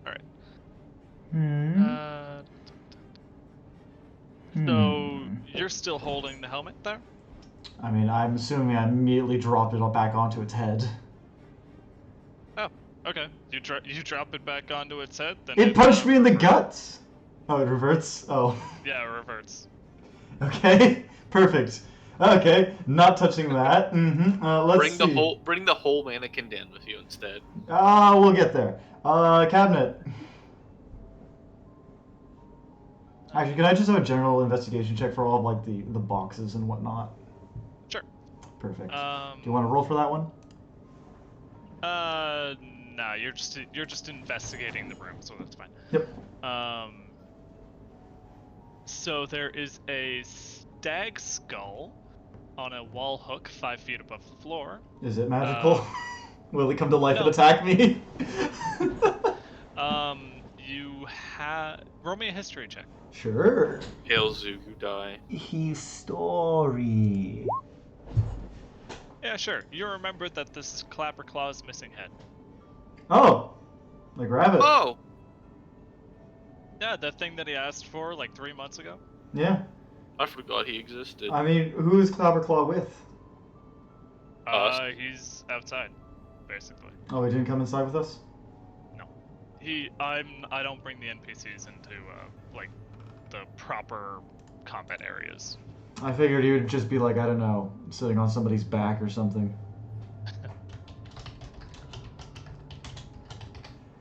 Alright. You're still holding the helmet there? I mean, I'm assuming I immediately dropped it back onto its head. Oh, okay. You drop it back onto its head, then It punched me in the reverts. guts! Oh, it reverts? Oh. Yeah, it reverts. Okay, perfect. Okay, not touching that. Let's see. Bring the whole mannequin down with you instead. We'll get there. Cabinet. Actually, can I just have a general investigation check for all of like the boxes and whatnot? Sure. Perfect. Do you want to roll for that one? No, you're just investigating the room, so that's fine. Yep. So there is a stag skull on a wall hook 5 feet above the floor. Is it magical? Will it come to life no. and attack me? Roll me a history check. Sure. Hail Zugu die. History. Yeah, sure. You remember that this is Clapperclaw's missing head. Oh, like rabbit. Oh! Yeah, that thing that he asked for like 3 months ago. Yeah. I forgot he existed. I mean, who is Clapperclaw with? He's outside, basically. Oh, he didn't come inside with us? No. I don't bring the NPCs into like the proper combat areas. I figured he would just be like, I don't know, sitting on somebody's back or something.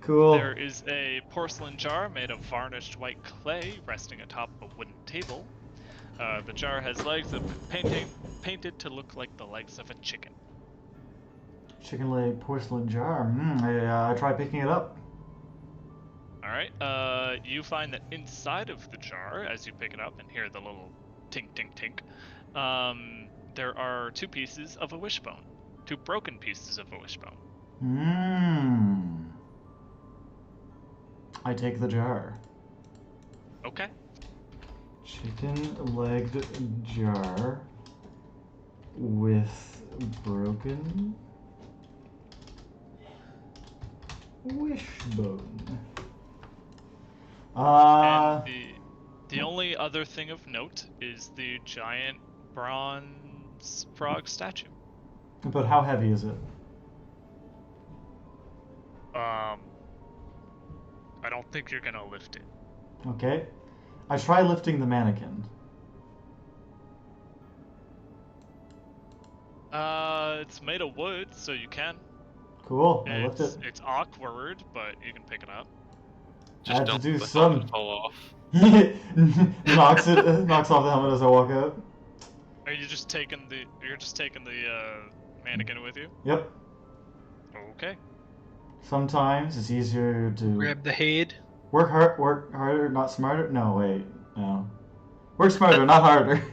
Cool. There is a porcelain jar made of varnished white clay resting atop a wooden table. The jar has legs that have been painted to look like the legs of a chicken. Chicken leg porcelain jar. I try picking it up. Alright, you find that inside of the jar, as you pick it up and hear the little tink tink tink, there are 2 pieces of a wishbone. 2 broken pieces of a wishbone. I take the jar. Okay. Chicken-legged jar with broken wishbone. And the only other thing of note is the giant bronze frog statue. But how heavy is it? I don't think you're gonna lift it. Okay. I try lifting the mannequin. It's made of wood, so you can. Cool. I lift it. It's awkward, but you can pick it up. I have to don't do let the some. helmet fall off. knocks off the helmet as I walk out. Are you just taking the mannequin with you? Yep. Okay. Sometimes it's easier to Grab the head. work harder, not smarter. No, wait, no. Work smarter, not harder.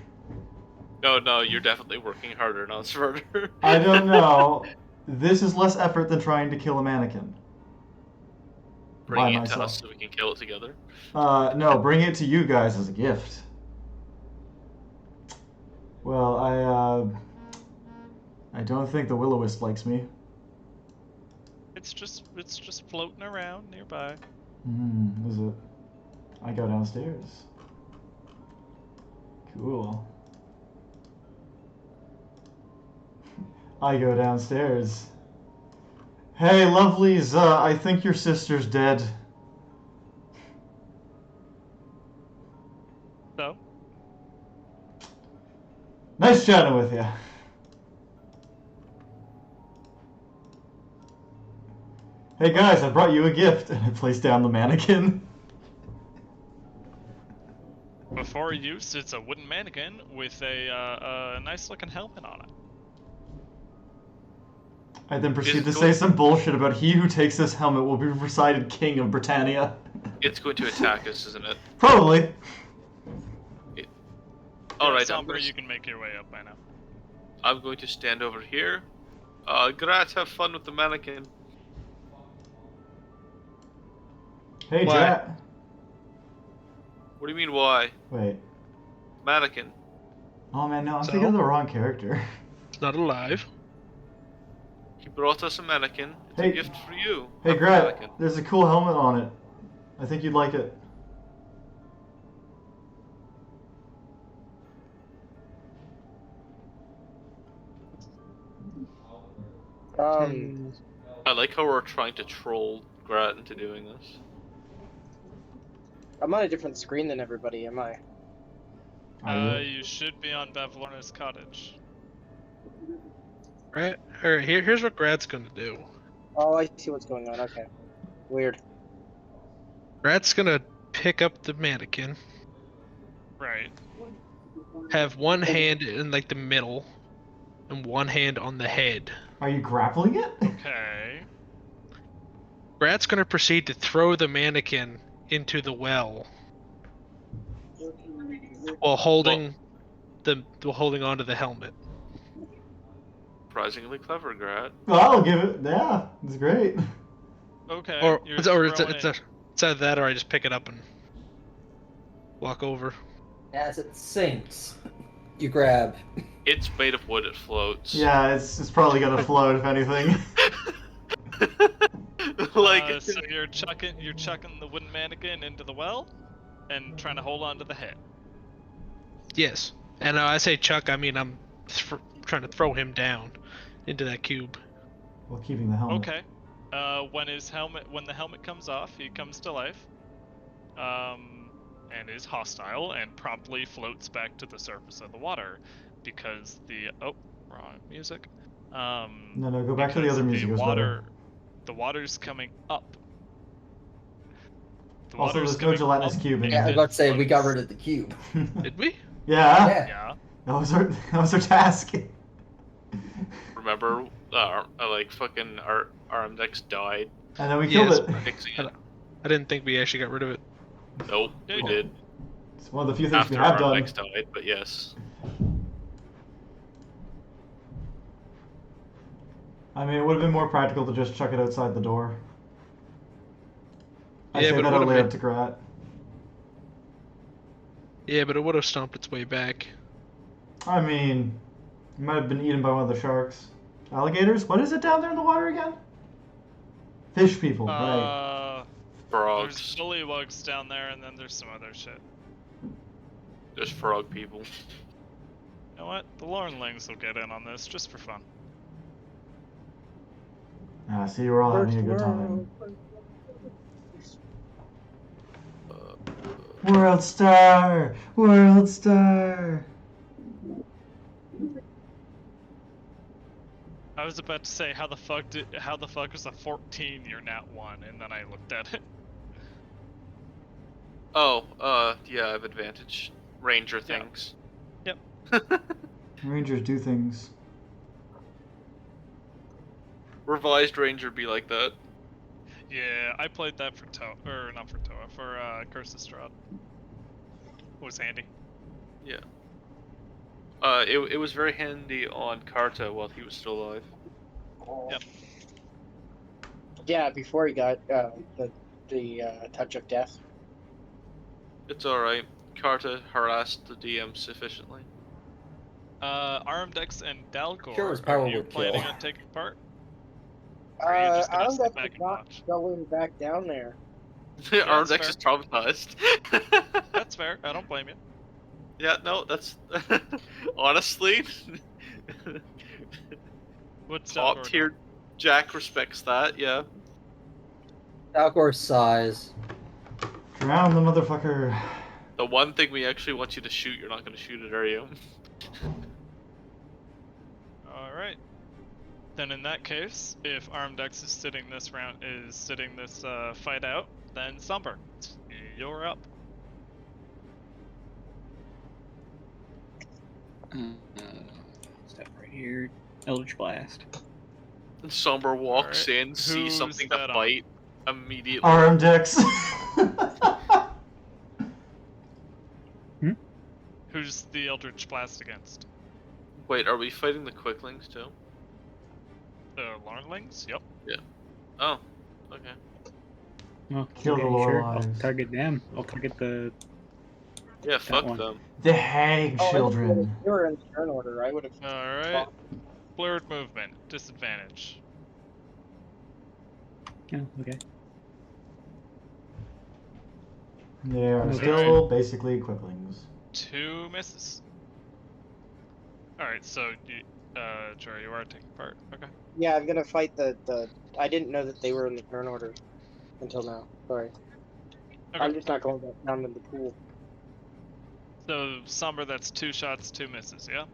No, you're definitely working harder, not smarter. I don't know. This is less effort than trying to kill a mannequin. Bring by it to myself. us so we can kill it together. No, bring it to you guys as a gift. Well, I don't think the will-o-wisp likes me. It's just floating around nearby. Is it? I go downstairs. Cool. I go downstairs. Hey, lovelies, I think your sister's dead. So? Nice chatting with you. Hey guys, I brought you a gift, and I place down the mannequin. Before use, it's a wooden mannequin with a nice looking helmet on it. I then proceed to say some bullshit about he who takes this helmet will be recited king of Britannia. It's going to attack us, isn't it? Probably. Alright, Somber, you can make your way up by now. I'm going to stand over here. Grat, have fun with the mannequin. Hey, Why? Drat. What do you mean, why? Wait. Mannequin. Oh man, no, I'm So? thinking of the wrong character. It's not alive. He brought us a mannequin. It's Hey. a gift for you. Hey, Have the Grat, mannequin. there's a cool helmet on it. I think you'd like it. I like how we're trying to troll Grat into doing this. I'm on a different screen than everybody, am I? You should be on Bavlorna's cottage. Right. Alright, here's what Grat's gonna do. Oh, I see what's going on. Okay. Weird. Grat's gonna pick up the mannequin, Right. have one hand in like the middle, and one hand on the head. Are you grappling it? Okay. Grat's gonna proceed to throw the mannequin into the well while holding onto the helmet. Surprisingly clever, Grat. Well, I'll give it. Yeah, it's great. Okay. Or you're it's throwing it- either that or I just pick it up and walk over. As it sinks, you grab. It's made of wood, it floats. Yeah, it's probably gonna float if anything. Like, so you're chucking the wooden mannequin into the well, and trying to hold on to the head. Yes, and I say chuck, I mean I'm trying to throw him down into that cube. While keeping the helmet. Okay. When the helmet comes off, he comes to life, and is hostile and promptly floats back to the surface of the water, because wrong music. No, go back to the other music. It was better. The water's coming up. The Also, water's there's no coming gelatinous up, cube in Yeah, I here. was about to say we got rid of the cube. Did we? Yeah, Yeah. that was our task. remember, like fucking Arimdex died. And then we killed Yes. it. Fixing it. I didn't think we actually got rid of it. Nope, Yeah, we you did. It's one of the few things After we have done. Arimdex died, but yes. I mean, it would have been more practical to just chuck it outside the door. I Yeah, say but it that would've only been- up to Grat. Yeah, but it would have stomped its way back. I mean, it might have been eaten by one of the sharks. Alligators? What is it down there in the water again? Fish people, right. There's Frogs. bullywugs down there, and then there's some other shit. There's frog people. You know what? The Lornlings will get in on this just for fun. Ah, see, we're all having a good time. World Star! World Star! I was about to say how the fuck was a 14 your nat 1, and then I looked at it. Oh, yeah, I have advantage. Ranger Yeah. things. Yep. Rangers do things. Revised Ranger be like that. Yeah, I played that for Curse's Strahd. It was handy. Yeah. It was very handy on Karta while he was still alive. Yep. Yeah, before he got the touch of death. It's alright. Karta harassed the DM sufficiently. Arimdex and Dalgor, Sure, his power are you would planning kill. on taking part? Or are you just gonna I'm sit definitely back and not watch? going back down there. Arimdex fair. is traumatized. That's fair. I don't blame you. Yeah, no, that's honestly What's top Dalgor tier. Jack respects that. Yeah. Dalgor's size. Drown the motherfucker. The one thing we actually want you to shoot, you're not going to shoot it, are you? All right. Then in that case, if Arimdex is sitting this fight out, then Somber, you're up. Step right here. Eldritch Blast. And Somber walks Alright, in, sees who's something that to on? fight, immediately. Arimdex. Who's the Eldritch Blast against? Wait, are we fighting the Quicklings too? The Lornlings? Yep. Oh, okay. Oh, Kill the sure. I'll Loreley's. target them. I'll target the. Yeah, fuck one. them. The Hag Children. You were in turn order. I would have. All right. Blurred movement, disadvantage. Oh, okay. They are Okay. still basically quicklings. 2 misses. All right, so Jory, you are taking part. Okay. Yeah, I'm gonna fight the. I didn't know that they were in the turn order until now. Sorry. Okay. I'm just not going back down in the pool. So Somber, that's 2 shots, 2 misses. Yeah.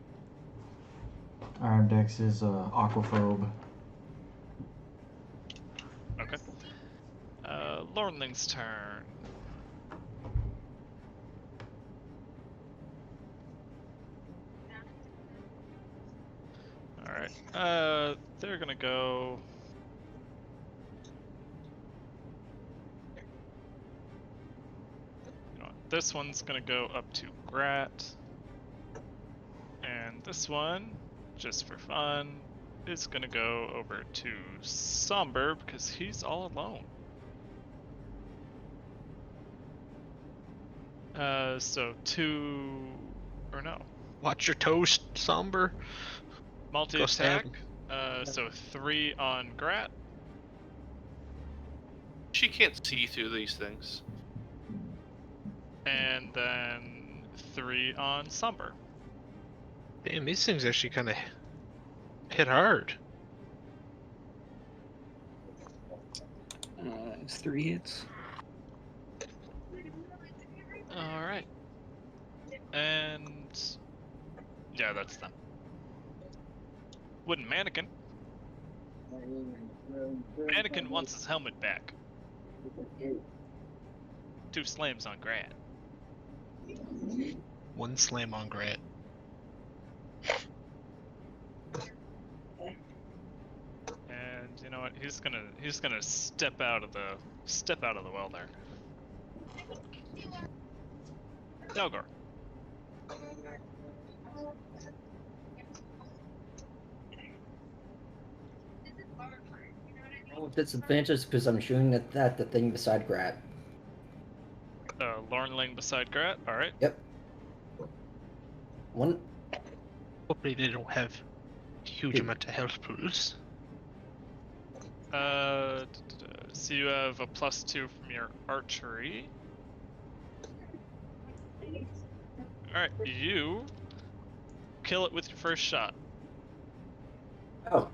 Arimdex is aquaphobe. Okay. Lornling's turn. Alright. They're gonna go. You know what? This one's gonna go up to Grat. And this one, just for fun, is gonna go over to Somber because he's all alone. So 2 or no. Watch your toes, Somber. Multi-attack. So 3 on Grat. She can't see through these things. And then 3 on Somber. Damn, these things actually kind of hit hard. It's 3 hits. Alright. And yeah, that's them. Wooden mannequin. Mannequin wants his helmet back. 2 slams on Grat. 1 slam on Grat. And you know what? He's gonna step out of the well there. Dalgor. Oh, disadvantage because I'm shooting at the thing beside Grat. Lornling beside Grat. All right. Yep. One. Hopefully they don't have huge amount of health pools. So you have a +2 from your archery. All right, you kill it with your first shot. Oh.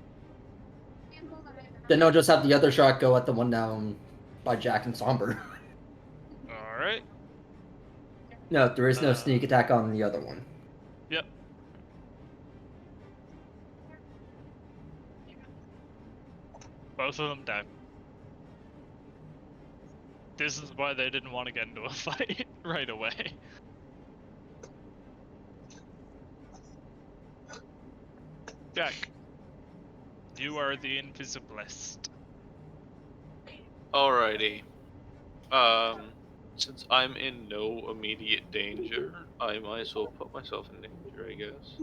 Then I'll just have the other shot go at the one down by Jack and Somber. All right. No, there is no sneak attack on the other one. Yep. Both of them die. This is why they didn't want to get into a fight right away. Jack, you are the invisiblest. Alrighty. Since I'm in no immediate danger, I might as well put myself in danger, I guess.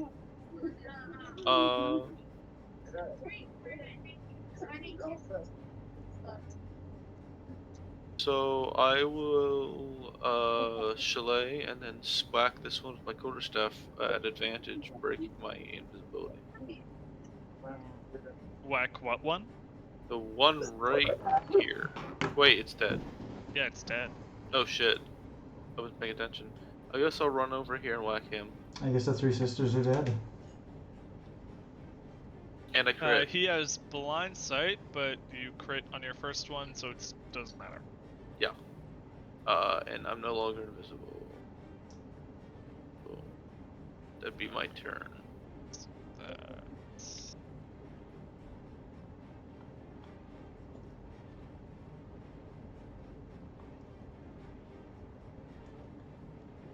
So I will chalet and then swack this one with my quarterstaff at advantage, breaking my invisibility. Whack what one? The one right here. Wait, it's dead. Yeah, it's dead. Oh shit. I wasn't paying attention. I guess I'll run over here and whack him. I guess the 3 sisters are dead. And I crit. He has blind sight, but you crit on your first one, so it doesn't matter. Yeah. And I'm no longer invisible. So that'd be my turn.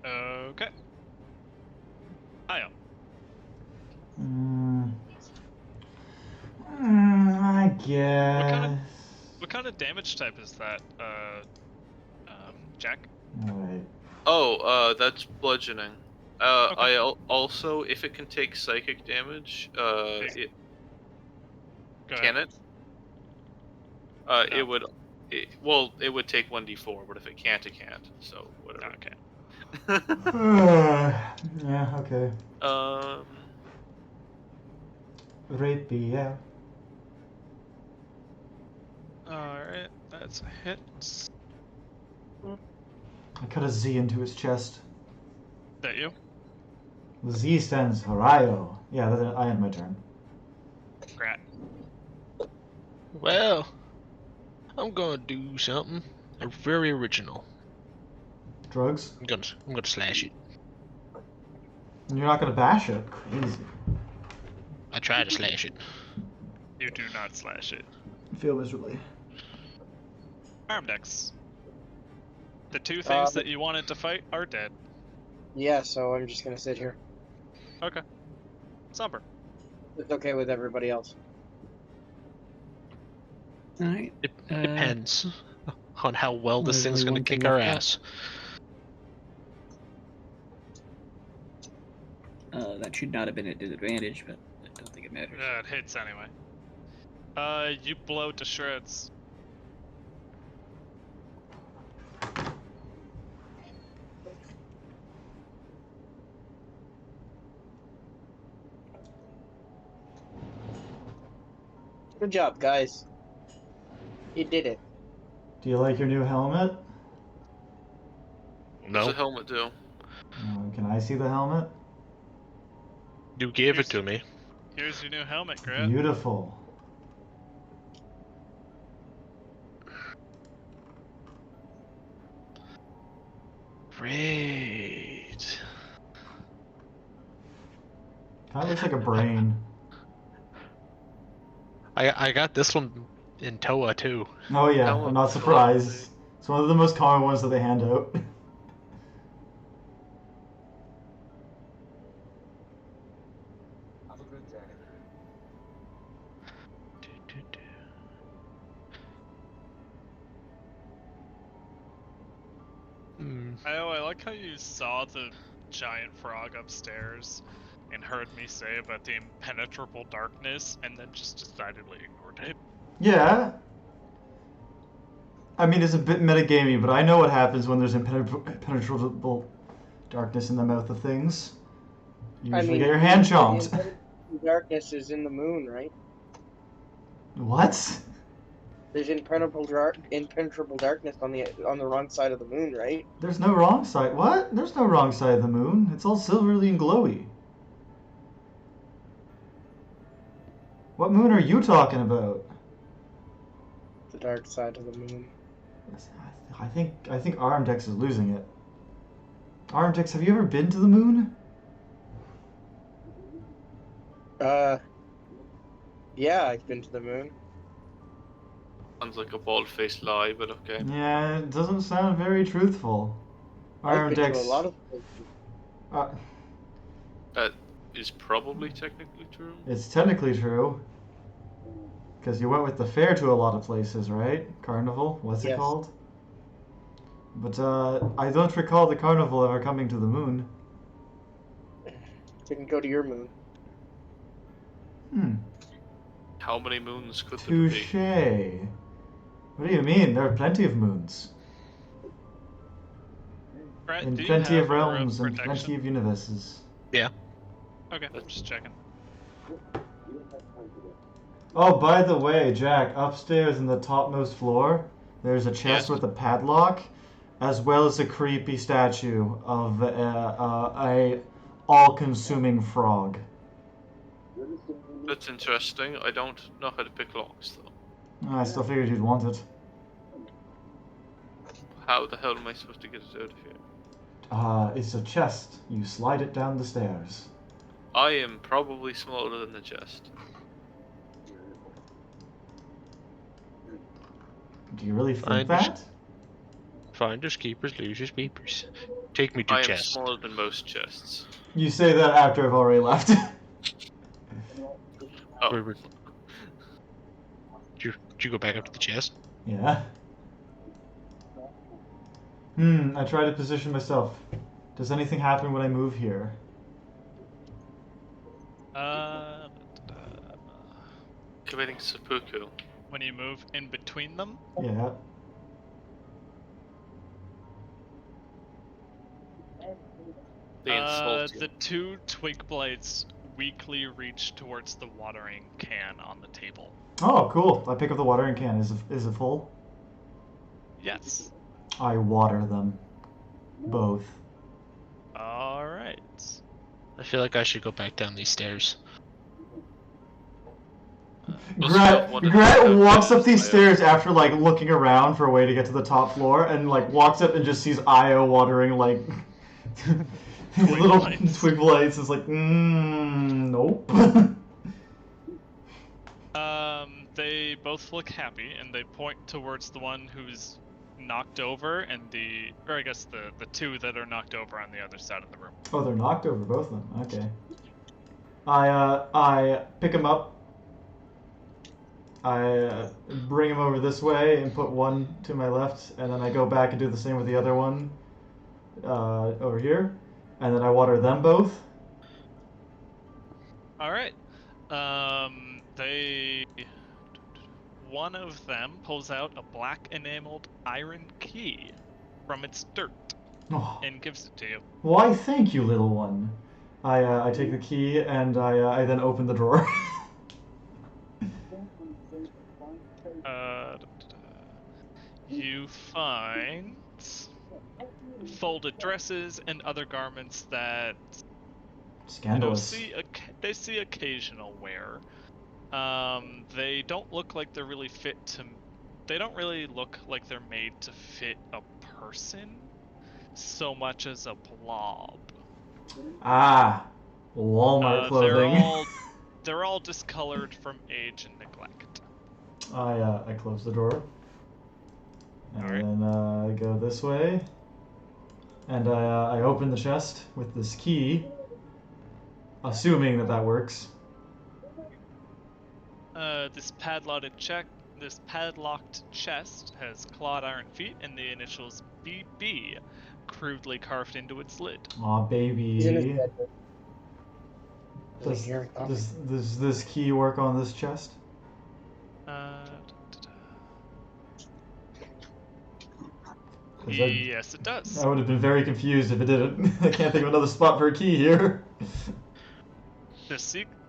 Okay. Io. I guess. What kind of damage type is that, Jack? Alright. Oh, that's bludgeoning. I also, if it can take psychic damage, it Go can ahead. it? No. It would take 1d4, but if it can't, it can't. So whatever. Okay. Yeah, okay. Rapier. Alright, that's a hit. I cut a Z into his chest. That you? The Z stands for Io. Yeah, I end my turn. Grat. Well, I'm gonna do something very original. Drugs? I'm gonna slash it. And you're not gonna bash it? Crazy. I try to slash it. You do not slash it. Feel miserably. Arimdex. The two things that you wanted to fight are dead. Yeah, so I'm just gonna sit here. Okay. Somber. It's okay with everybody else. Alright. It depends on how well this there's thing's only gonna one thing kick our left ass. That should not have been a disadvantage, but I don't think it matters. It hits anyway. You blow to shreds. Good job, guys. You did it. Do you like your new helmet? What's No, the helmet do? Can I see the helmet? you gave it to me. Here's your new helmet, Grat. Beautiful. Great. Kind of looks like a brain. I got this one in Toa too. Oh yeah, Helmet I'm not is surprised. lovely. It's one of the most common ones that they hand out. I like how you saw the giant frog upstairs and heard me say about the impenetrable darkness and then just decidedly ignored it. Yeah. I mean, it's a bit metagamey, but I know what happens when there's impenetrable darkness in the mouth of things. You usually get your hand chomped. The darkness is in the moon, right? What? There's impenetrable darkness on the wrong side of the moon, right? There's no wrong side. What? There's no wrong side of the moon. It's all silvery and glowy. What moon are you talking about? The dark side of the moon. I think Arimdex is losing it. Arimdex, have you ever been to the moon? Yeah, I've been to the moon. Sounds like a bald-faced lie, but okay. Yeah, it doesn't sound very truthful. I've been to a Arimdex. lot of places. That is probably technically true. It's technically true. Because you went with the fair to a lot of places, right? Carnival? What's it Yes. called? But I don't recall the carnival ever coming to the moon. Didn't go to your moon. How many moons could there be? Touche. What do you mean? There are plenty of moons. Grat, And do you plenty have of aura realms and protection? plenty of universes. Okay, I'm just checking. Oh, by the way, Jack, upstairs in the topmost floor, there's a chest Yes. with a padlock, as well as a creepy statue of a all-consuming frog. That's interesting. I don't know how to pick locks, though. I still figured you'd want it. How the hell am I supposed to get it out of here? It's a chest. You slide it down the stairs. I am probably smaller than the chest. Do you really think Fine. that? Finders keepers, losers keepers. Take me to I am chest. smaller than most chests. You say that after I've already left. Oh, Did you go back up to the chest? Yeah. I try to position myself. Does anything happen when I move here? committing seppuku. When you move in between them, Yeah. They insult you. the two twig blades weakly reach towards the watering can on the table. Oh, cool. I pick up the watering can. Is it full? Yes. I water them. Both. All right. I feel like I should go back down these stairs. Grat walks up these stairs after like looking around for a way to get to the top floor, and like walks up and just sees Io watering like these little twig lights. It's like, nope. They both look happy, and they point towards the one who's knocked over, and the two that are knocked over on the other side of the room. Oh, they're knocked over, both of them. Okay. I pick him up. I bring him over this way and put one to my left, and then I go back and do the same with the other one over here, and then I water them both. All right. One of them pulls out a black enameled iron key from its dirt and gives it to you. Why, thank you, little one. I take the key and I then open the drawer. You find folded dresses and other garments that Scandalous. they see occasional wear. They don't look like they're really they don't really look like they're made to fit a person so much as a blob. Ah, Walmart clothing. They're all discolored from age and neglect. I close the drawer. And Alright. then I go this way. And I open the chest with this key. Assuming that works. This padlocked chest has clawed iron feet and the initials BB crudely carved into its lid. Aw, He's in his baby. bedroom. Does this key work on this chest? Yes, it does. I would have been very confused if it didn't. I can't think of another spot for a key here.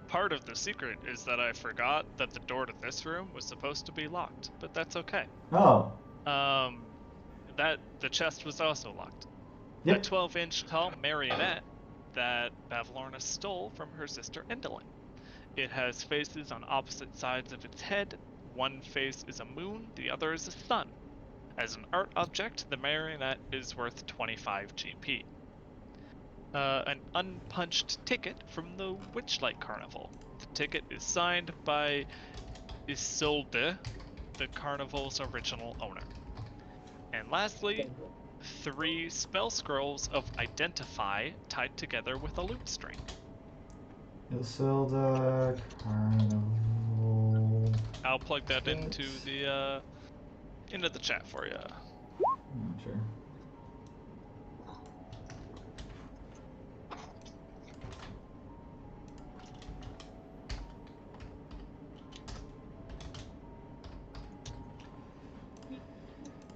Part of the secret is that I forgot that the door to this room was supposed to be locked, but that's okay. Oh. The chest was also locked. Yep. A 12-inch tall marionette that Bavlorna stole from her sister Endolin. It has faces on opposite sides of its head. One face is a moon, the other is a sun. As an art object, the marionette is worth 25 GP. An unpunched ticket from the Witchlight Carnival. The ticket is signed by Isolde, the carnival's original owner. And lastly, 3 spell scrolls of Identify tied together with a loot string. Isolde Carnival. I'll plug that into the chat for you. Sure.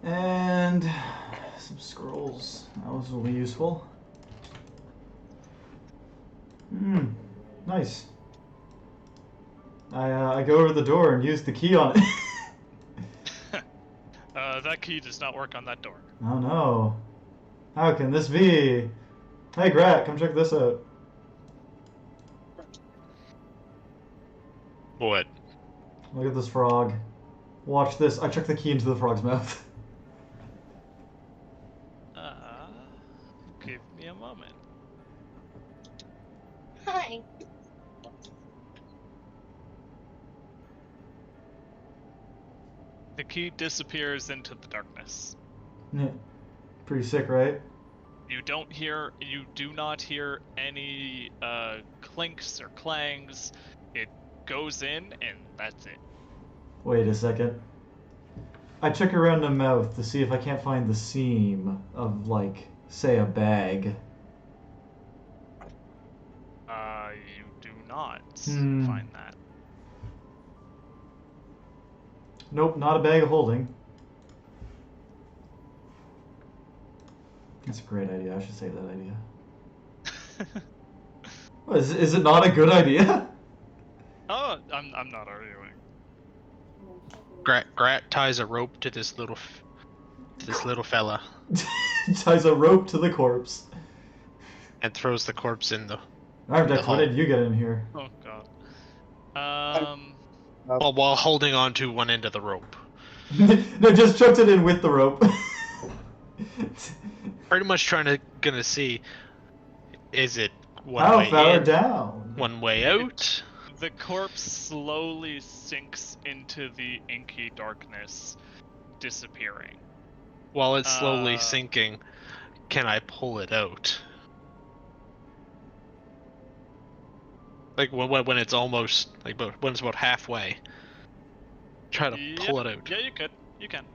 And some scrolls. That was really useful. Nice. I go over the door and use the key on it. That key does not work on that door. Oh no. How can this be? Hey Grat, come check this out. What? Look at this frog. Watch this. I chuck the key into the frog's mouth. Give me a moment. Hi. The key disappears into the darkness. Yeah. Pretty sick, right? You do not hear any clinks or clangs. It goes in and that's it. Wait a second. I check around the mouth to see if I can't find the seam of, like, say a bag. You do not Hmm. find that. Nope, not a bag of holding. That's a great idea. I should save that idea. What, is it not a good idea? Oh, I'm not arguing. Grat ties a rope to this little fella Ties a rope to the corpse. and throws the corpse in the. Arimdex, when did you get in here? Oh god. Well, while holding on to one end of the rope. No, just chucked it in with the rope. Pretty much gonna see, is it one How way far in, down? one way out? The corpse slowly sinks into the inky darkness, disappearing. While it's slowly Uh, sinking, can I pull it out? Like when it's almost when it's about halfway. Try to pull it out. Yeah, you could. You can.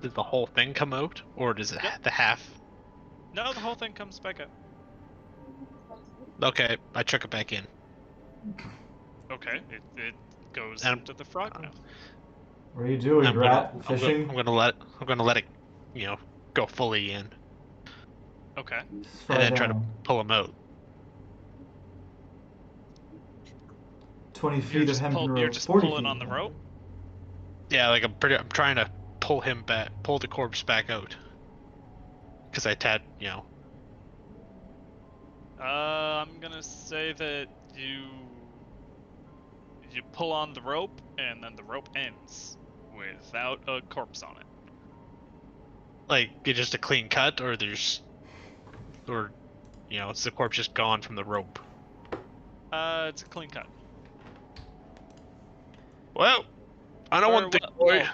Does the whole thing come out, or does it Yep. the half? No, the whole thing comes back up. Okay, I chuck it back in. Okay, it goes And- into the frog mouth. What are you doing, I'm Grat? gonna, Fishing? I'm gonna let it, go fully in, Okay. Just far and then try to down. pull him out. 20 You're feet of just, hempen rope. you're just 40 pulling feet on the of rope? Yeah, like I'm trying to pull the corpse back out. Cause I'm gonna say that you pull on the rope, and then the rope ends without a corpse on it. like it's just a clean cut, or is the corpse just gone from the rope? It's a clean cut. Well, I know one thing, boy.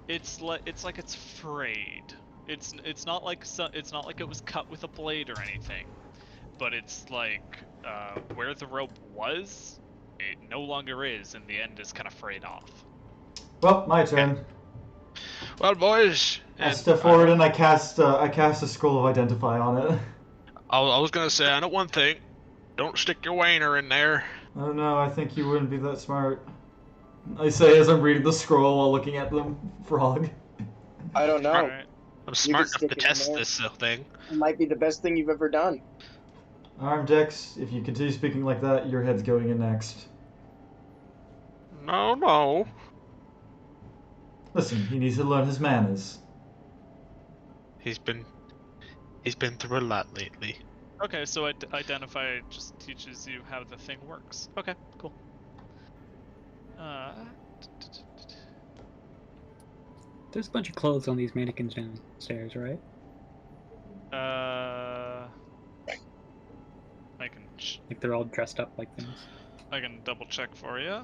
It's like it's frayed. It's not like it was cut with a blade or anything, but it's like where the rope was, it no longer is, and the end is kind of frayed off. Well, my turn. Well, boys, I step forward and I cast a scroll of identify on it. I was gonna say, I know one thing. Don't stick your wainer in there. Oh no, I think you wouldn't be that smart. I say as I'm reading the scroll while looking at the frog. I don't know. Alright. I'm smart stick enough to it in test there. this thing. It might be the best thing you've ever done. Arimdex, if you continue speaking like that, your head's going in next. No. Listen, he needs to learn his manners. He's been through a lot lately. Okay, so identify just teaches you how the thing works. Okay, cool. There's a bunch of clothes on these mannequins downstairs, right? I can Like they're all dressed up like things. I can double check for you.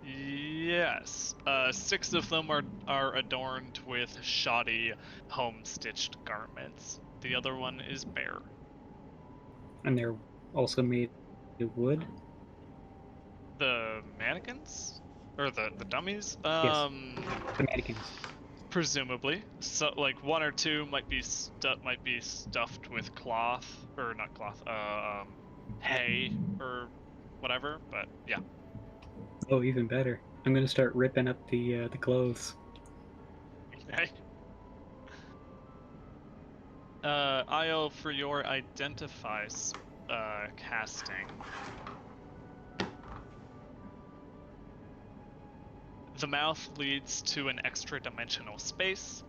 Yes, 6 of them are adorned with shoddy, home-stitched garments. The other one is bare. And they're also made of wood? The mannequins? Or the dummies? Yes. The mannequins. Presumably. So, like, 1 or 2 might be stuffed with cloth, or not cloth, hay, or whatever, but yeah. Oh, even better. I'm gonna start ripping up the clothes. Okay. Io, for your identify casting, the mouth leads to an extra-dimensional space.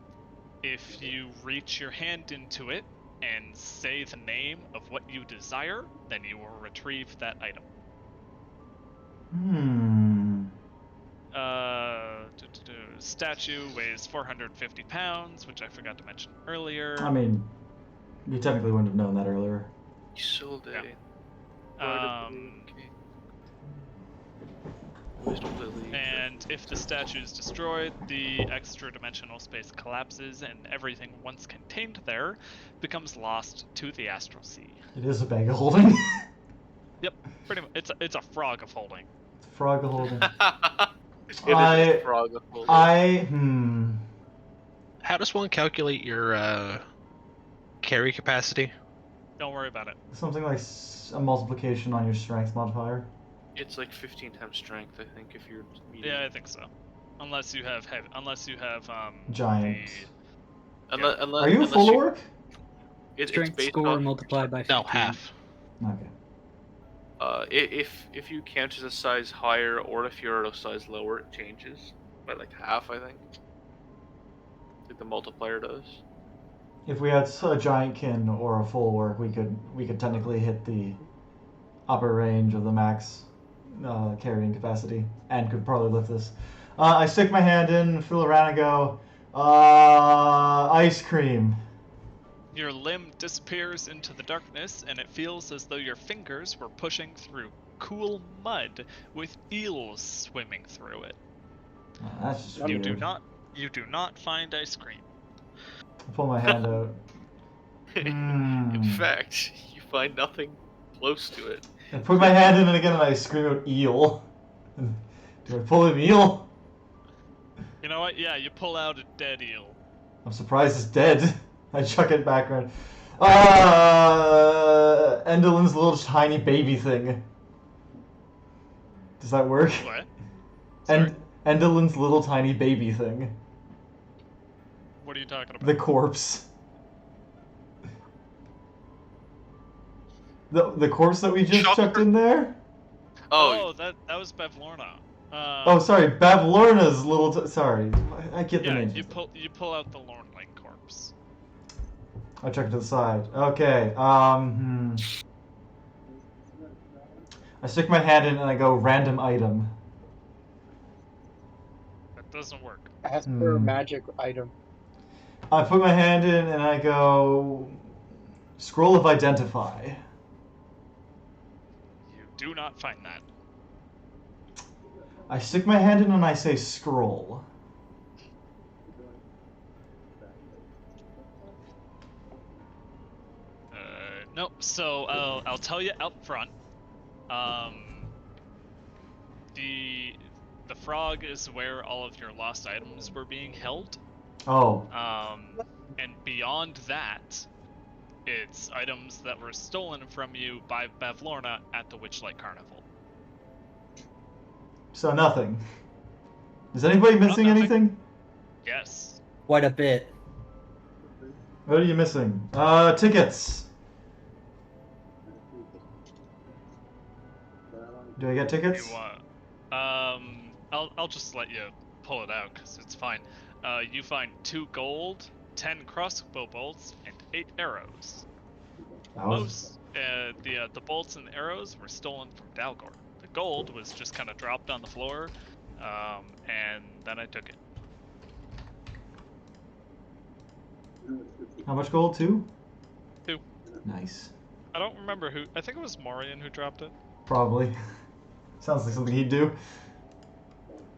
If you reach your hand into it and say the name of what you desire, then you will retrieve that item. Statue weighs 450 pounds, which I forgot to mention earlier. I mean, you technically wouldn't have known that earlier. You sold it. And if the statue is destroyed, the extra-dimensional space collapses, and everything once contained there becomes lost to the astral sea. It is a bag of holding. Yep, pretty much. It's a frog of holding. Frog of holding. It is a frog of holding. How does one calculate your carry capacity? Don't worry about it. Something like a multiplication on your strength modifier. It's like 15 times strength, I think, if you're medium. Yeah, I think so. Unless you have Giant. Unless, Are you full orc? It's Strength based score off multiplied by 15. No, half. Okay. If you count as a size higher or if you're at a size lower, it changes by like half, I think. Like the multiplier does. If we had a giant kin or a full work, we could technically hit the upper range of the max carrying capacity and could probably lift this. I stick my hand in, feel around, and go, ice cream. Your limb disappears into the darkness, and it feels as though your fingers were pushing through cool mud with eels swimming through it. Oh, that's just You weird. you do not find ice cream. I pull my hand out. In fact, you find nothing close to it. I put my hand in, and again, and I scream out eel. Do I pull an eel? You know what? Yeah, you pull out a dead eel. I'm surprised it's dead. I chuck it back around. Endelin's little tiny baby thing. Does that work? What? Endelin's little tiny baby thing. What are you talking about? The corpse. The corpse that we just chucked in there? Oh, that was Bevlorna. Oh, sorry, Bavlorna's little. Sorry, I get the Yeah, name. you pull out the Lornling corpse. I check it to the side. Okay. I stick my hand in and I go random item. That doesn't work. Ask for a magic item. I put my hand in and I go scroll of identify. You do not find that. I stick my hand in and I say scroll. No. So I'll tell you up front. The frog is where all of your lost items were being held. Oh. And beyond that, it's items that were stolen from you by Bavlorna at the Witchlight Carnival. So nothing. Is anybody missing nothing. anything? Yes. Quite a bit. What are you missing? Tickets. Do I get tickets? You want? I'll just let you pull it out because it's fine. You find 2 gold, 10 crossbow bolts, and 8 arrows. Most the bolts and the arrows were stolen from Dalgor. The gold was just kind of dropped on the floor, and then I took it. How much gold? 2? 2. Nice. I don't remember who. I think it was Morian who dropped it. Probably. Sounds like something he'd do.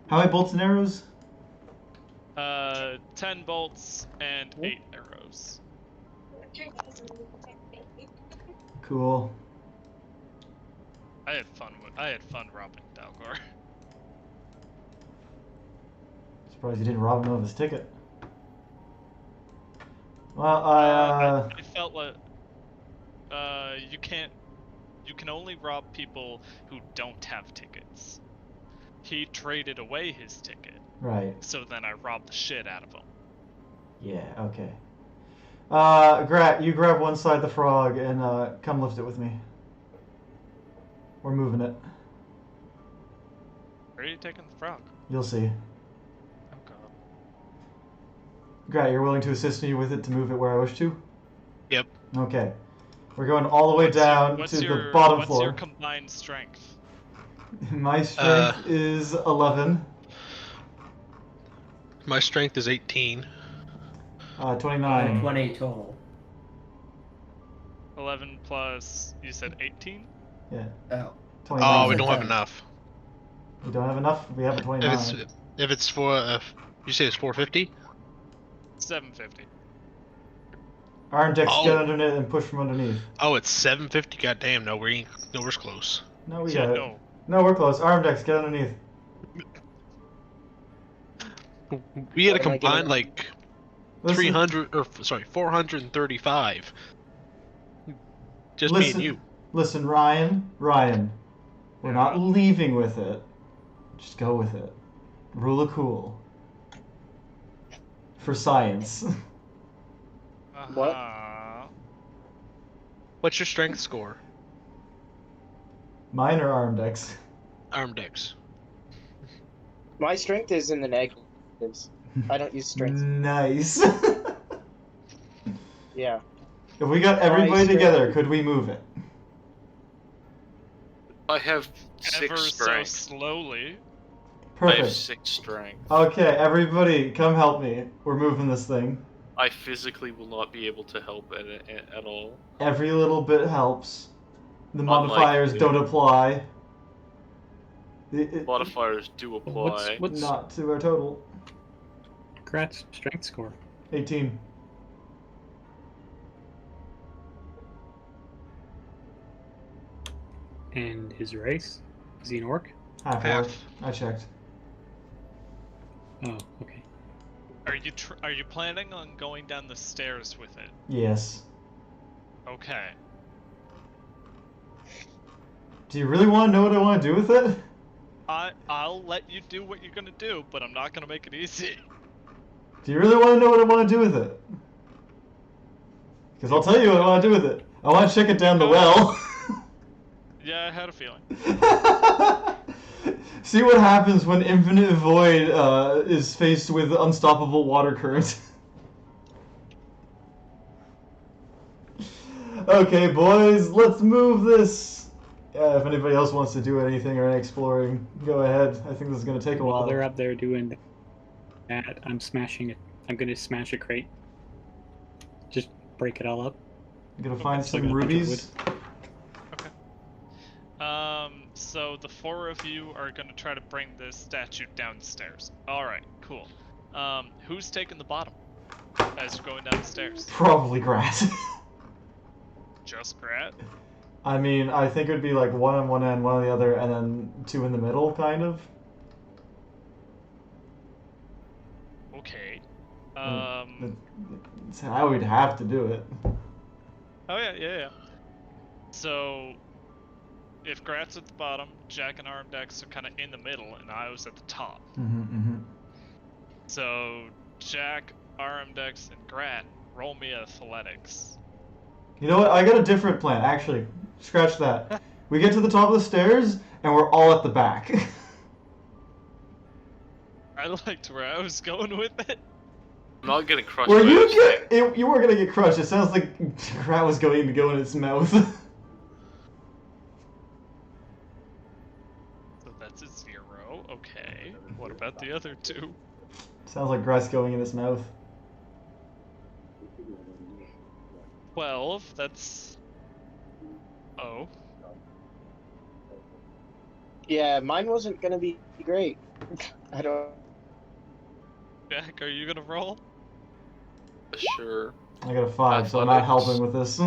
How many bolts and arrows? 10 bolts and 8 arrows. Cool. I had fun robbing Dalgor. Surprised you didn't rob him of his ticket. Well, I felt like you can only rob people who don't have tickets. He traded away his ticket. Right. So then I robbed the shit out of him. Yeah, okay. Grat, you grab one side of the frog and come lift it with me. We're moving it. Where are you taking the frog? You'll see. Oh god. Grat, you're willing to assist me with it to move it where I wish to? Yep. Okay. We're going all the way down to the bottom floor. What's your combined strength? My strength is 11. My strength is 18. 29. 20 total. 11 plus, you said 18? Yeah. Oh. 29. Oh, we don't have enough. We don't have enough? We have a 29. If it's for, you say it's 450? 750. Arimdex, get underneath and push from underneath. Oh, it's 750. Goddamn, nowhere's close. No, we Yeah, got it. no. No, we're close. Arimdex, get underneath. We had a What am I combined getting? like Listen, 435. Just me Listen. and you. Listen, Ryan. We're not leaving with it. Just go with it. Rule of cool. For science. What? What's your strength score? Mine or Arimdex? Arimdex. My strength is in the negatives. I don't use strength. Nice. Yeah. If we got everybody Nice. together, could we move it? I have Ever 6 so strength. slowly. I have Perfect. 6 strength. Okay, everybody, come help me. We're moving this thing. I physically will not be able to help at all. Every little bit helps. The Unlike modifiers you. don't apply. Modifiers do apply. What's Not to our total. Grat's strength score? 18. And his race? Is he an orc? Half. Half. I checked. Oh, okay. Are you planning on going down the stairs with it? Yes. Okay. Do you really want to know what I want to do with it? I'll let you do what you're gonna do, but I'm not gonna make it easy. Do you really want to know what I want to do with it? Because I'll tell you what I want to do with it. I want to check it down the well. Yeah, I had a feeling. See what happens when Infinite Void is faced with unstoppable water current. Okay, boys, let's move this. If anybody else wants to do anything or any exploring, go ahead. I think this is going to take a While while. they're up there doing that, I'm smashing it. I'm gonna smash a crate. Just break it all up. I'm going to find It's like some a bunch of rubies. So the 4 of you are gonna try to bring this statue downstairs. Alright, cool. Who's taking the bottom as you're going down the stairs? Probably Grat. Just Grat? I mean, I think it would be like one on one end, one on the other, and then 2 in the middle, kind of. Okay. It's how we'd have to do it. Oh yeah. So, if Grat's at the bottom, Jack and Arimdex are kind of in the middle, and I was at the top. So, Jack, Arimdex, and Grat, roll me athletics. You know what? I got a different plan. Actually, scratch that. We get to the top of the stairs, and we're all at the back. I liked where I was going with it. I'm not getting crushed Were by you this thing. you were gonna get crushed. It sounds like Grat was going to go in its mouth. So that's a 0. Okay. What about the other 2? Sounds like Grat's going in its mouth. 12. That's. Oh. Yeah, mine wasn't gonna be great. I don't. Jack, are you gonna roll? Sure. I got a 5, so I'm not Athletics. helping with this.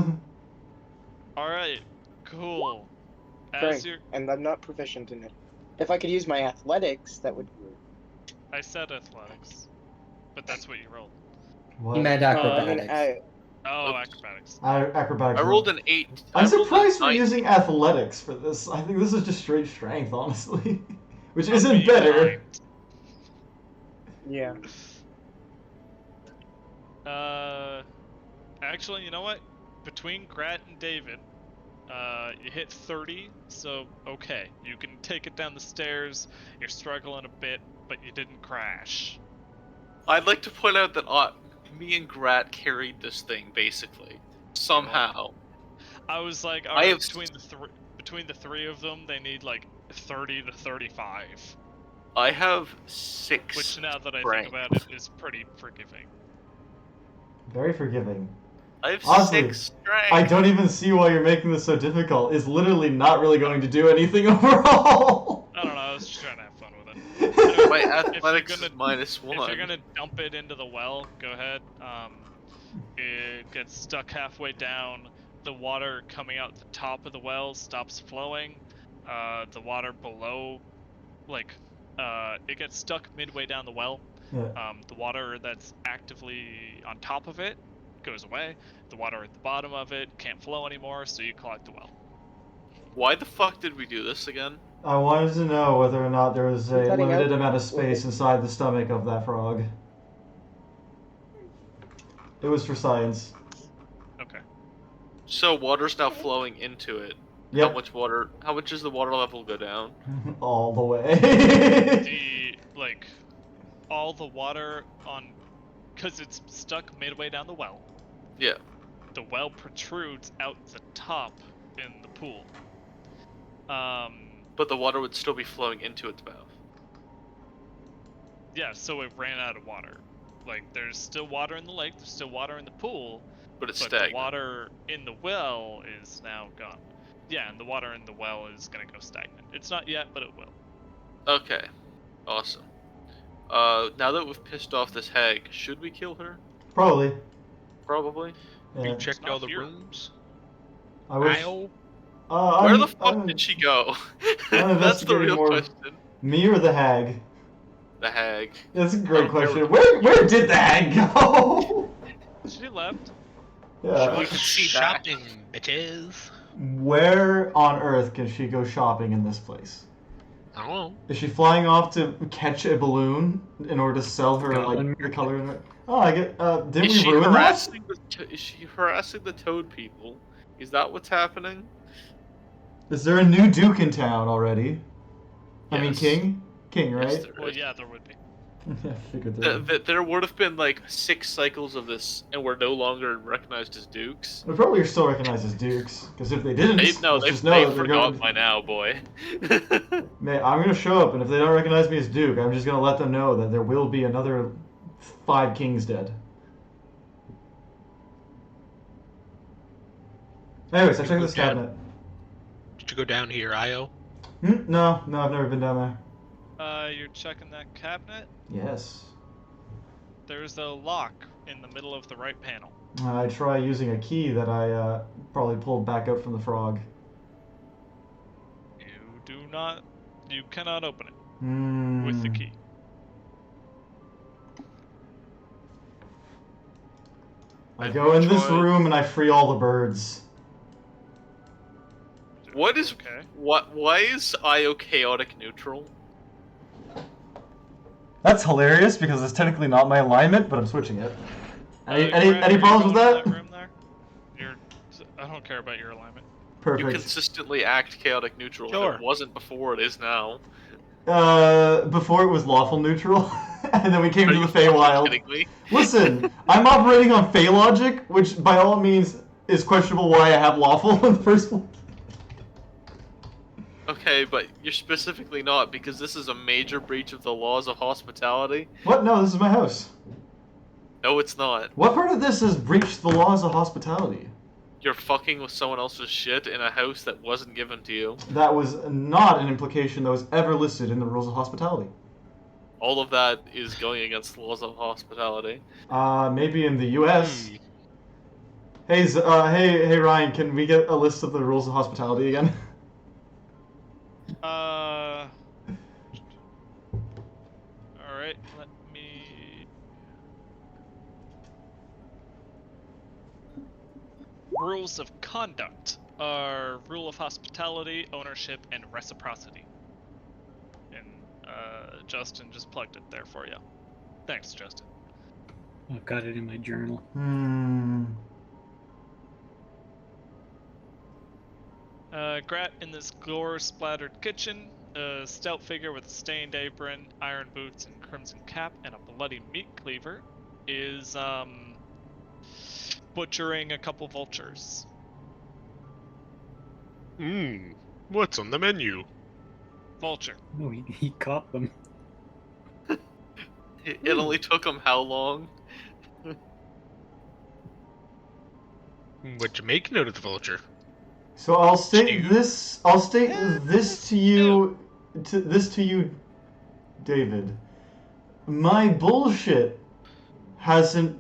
Alright, cool. As Great. you're. And I'm not proficient in it. If I could use my athletics, that would. I said athletics. But that's what you rolled. What? He meant I acrobatics. mean, I, Oh, Oops. acrobatics. Acrobatics. I rolled an 8. I'm I rolled a surprised we're 9. using athletics for this. I think this is just straight strength, honestly. Which I'm isn't being better. kind. yeah. Actually, you know what? Between Grat and David, you hit 30, so okay. You can take it down the stairs. You're struggling a bit, but you didn't crash. I'd like to point out that me and Grat carried this thing, basically. Somehow. I was like, I alright, have between the 3 of them, they need like 30 to 35. I have 6 Which, now that I strength. think about it, is pretty forgiving. Very forgiving. I have Honestly, 6 strength. I don't even see why you're making this so difficult. It's literally not really going to do anything overall. I don't know, I was just trying to have fun with it. My If you're athletics gonna- is -1. If you're gonna dump it into the well, go ahead. It gets stuck halfway down. The water coming out the top of the well stops flowing. The water below, it gets stuck midway down the well. Yeah. The water that's actively on top of it goes away. The water at the bottom of it can't flow anymore, so you clog the well. Why the fuck did we do this again? I wanted to know whether or not there was a Cutting limited out- amount of space inside the stomach of that frog. It was for science. Okay. So water's now flowing into it. Yep. How much does the water level go down? All the way. All the water on, because it's stuck midway down the well. Yeah. the well protrudes out the top in the pool. But the water would still be flowing into its mouth. Yeah, so it ran out of water. Like, there's still water in the lake, there's still water in the pool, But it's but stagnant. the water in the well is now gone. Yeah, and the water in the well is gonna go stagnant. It's not yet, but it will. Okay. Awesome. Now that we've pissed off this hag, should we kill her? Probably. Probably. You Yeah. checked not all the here. rooms? I wish. Io? Where the fuck did she go? I'm That's the investigating real more. question. Me or the hag? The hag. That's a I great don't care question. what- Where did the hag go? She left. Yeah. We can see that. Shopping, bitches. Where on earth can she go shopping in this place? I don't know. Is she flying off to catch a balloon in order to sell her Goblin like the color in it? Oh, I get. Didn't Is we she ruin that? harassing is she harassing the toad people? Is that what's happening? Is there a new duke in town already? I mean, Yes. king. King, Yes, right? there Well, is. yeah, there would be. Yeah, I figured there. There would have been like 6 cycles of this, and we're no longer recognized as dukes. They probably are still recognized as dukes, because if they didn't, They've let's just know they've that they're forgotten going. by now, boy. Man, I'm gonna show up, and if they don't recognize me as duke, I'm just gonna let them know that there will be another 5 kings dead. Anyways, I checked this Down. cabinet. Did you go down here, Io? No, I've never been down there. You're checking that cabinet? Yes. There's a lock in the middle of the right panel. I try using a key that I probably pulled back out from the frog. You cannot open it Hmm. with the key. I go in this Try- room and I free all the birds. What is Okay. why is IO chaotic neutral? That's hilarious because it's technically not my alignment, but I'm switching it. Any Brad, are you problems with going that? to room there? I don't care about your alignment. You Perfect. consistently act chaotic neutral. Sure. It wasn't before, it is now. Before it was lawful neutral, and then we came Are to you the fucking Feywild. kidding me? Listen, I'm operating on Fey logic, which by all means is questionable why I have lawful in the first place. Okay, but you're specifically not, because this is a major breach of the laws of hospitality. What? No, this is my house. No, it's not. What part of this has breached the laws of hospitality? You're fucking with someone else's shit in a house that wasn't given to you. That was not an implication that was ever listed in the rules of hospitality. All of that is going against the laws of hospitality. Maybe in the U.S. Hey Ryan, can we get a list of the rules of hospitality again? Alright, let me... Rules of conduct are rule of hospitality, ownership, and reciprocity. And, Justin just plugged it there for you. Thanks, Justin. I've got it in my journal. Grat in this gore-splattered kitchen, a stout figure with a stained apron, iron boots, and crimson cap, and a bloody meat cleaver, is, butchering a couple vultures. What's on the menu? Vulture. Oh, he caught them. It only took him how long? What'd you make note of the vulture? So I'll state Stew? this. I'll state this to you. To you, David. My bullshit hasn't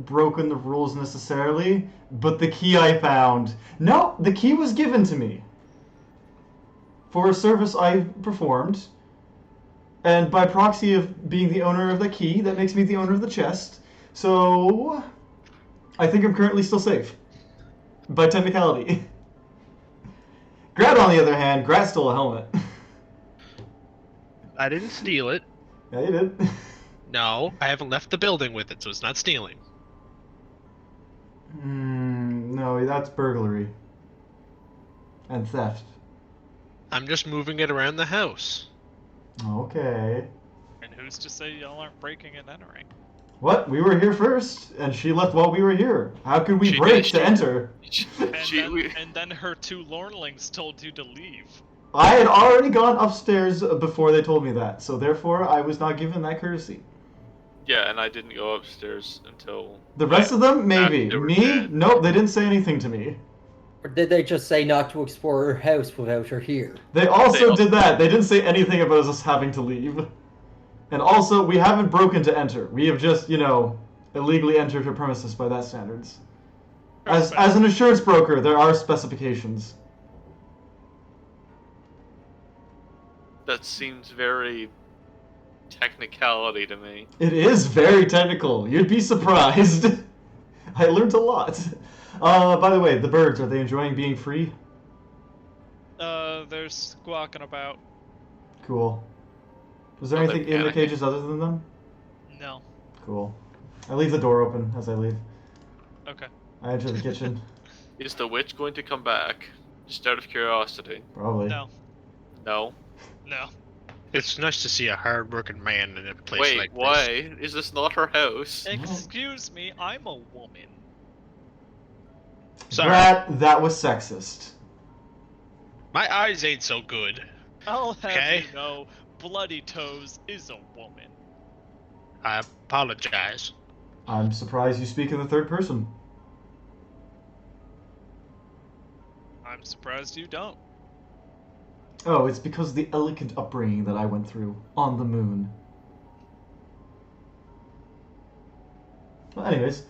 broken the rules necessarily, but the key I found. No, the key was given to me for a service I performed, and by proxy of being the owner of the key, that makes me the owner of the chest. So I think I'm currently still safe by technicality. Grat, on the other hand, Grat stole a helmet. I didn't steal it. Yeah, you did. No, I haven't left the building with it, so it's not stealing. No, that's burglary. And theft. I'm just moving it around the house. Okay. And who's to say y'all aren't breaking and entering? What? We were here first, and she left while we were here. How could we She break did, to enter? And then her 2 Lornlings told you to leave. I had already gone upstairs before they told me that, so therefore I was not given that courtesy. Yeah, and I didn't go upstairs until... The rest of them, maybe. After they were Me? dead. Nope, they didn't say anything to me. Or did they just say not to explore her house without her here? They also They- did that. They didn't say anything about us having to leave. And also, we haven't broken to enter. We have just, illegally entered her premises by that standards. As an insurance broker, there are specifications. That seems very technicality to me. It is very technical. You'd be surprised. I learned a lot. By the way, the birds, are they enjoying being free? They're squawking about. Cool. Was there Oh, they're anything in the panicking. cages other than them? No. Cool. I leave the door open as I leave. Okay. I enter the kitchen. Is the witch going to come back? Just out of curiosity. Probably. No. No. No. It's nice to see a hard-working man in a place Wait, like why? Is this not her house? Excuse me, I'm a woman. Sorry. Grat, that was sexist. this. My eyes ain't so good. I'll have Okay. you know, Bloody Toes is a woman. I apologize. I'm surprised you speak in the third person. I'm surprised you don't. Oh, it's because of the elegant upbringing that I went through on the moon. Well, anyways,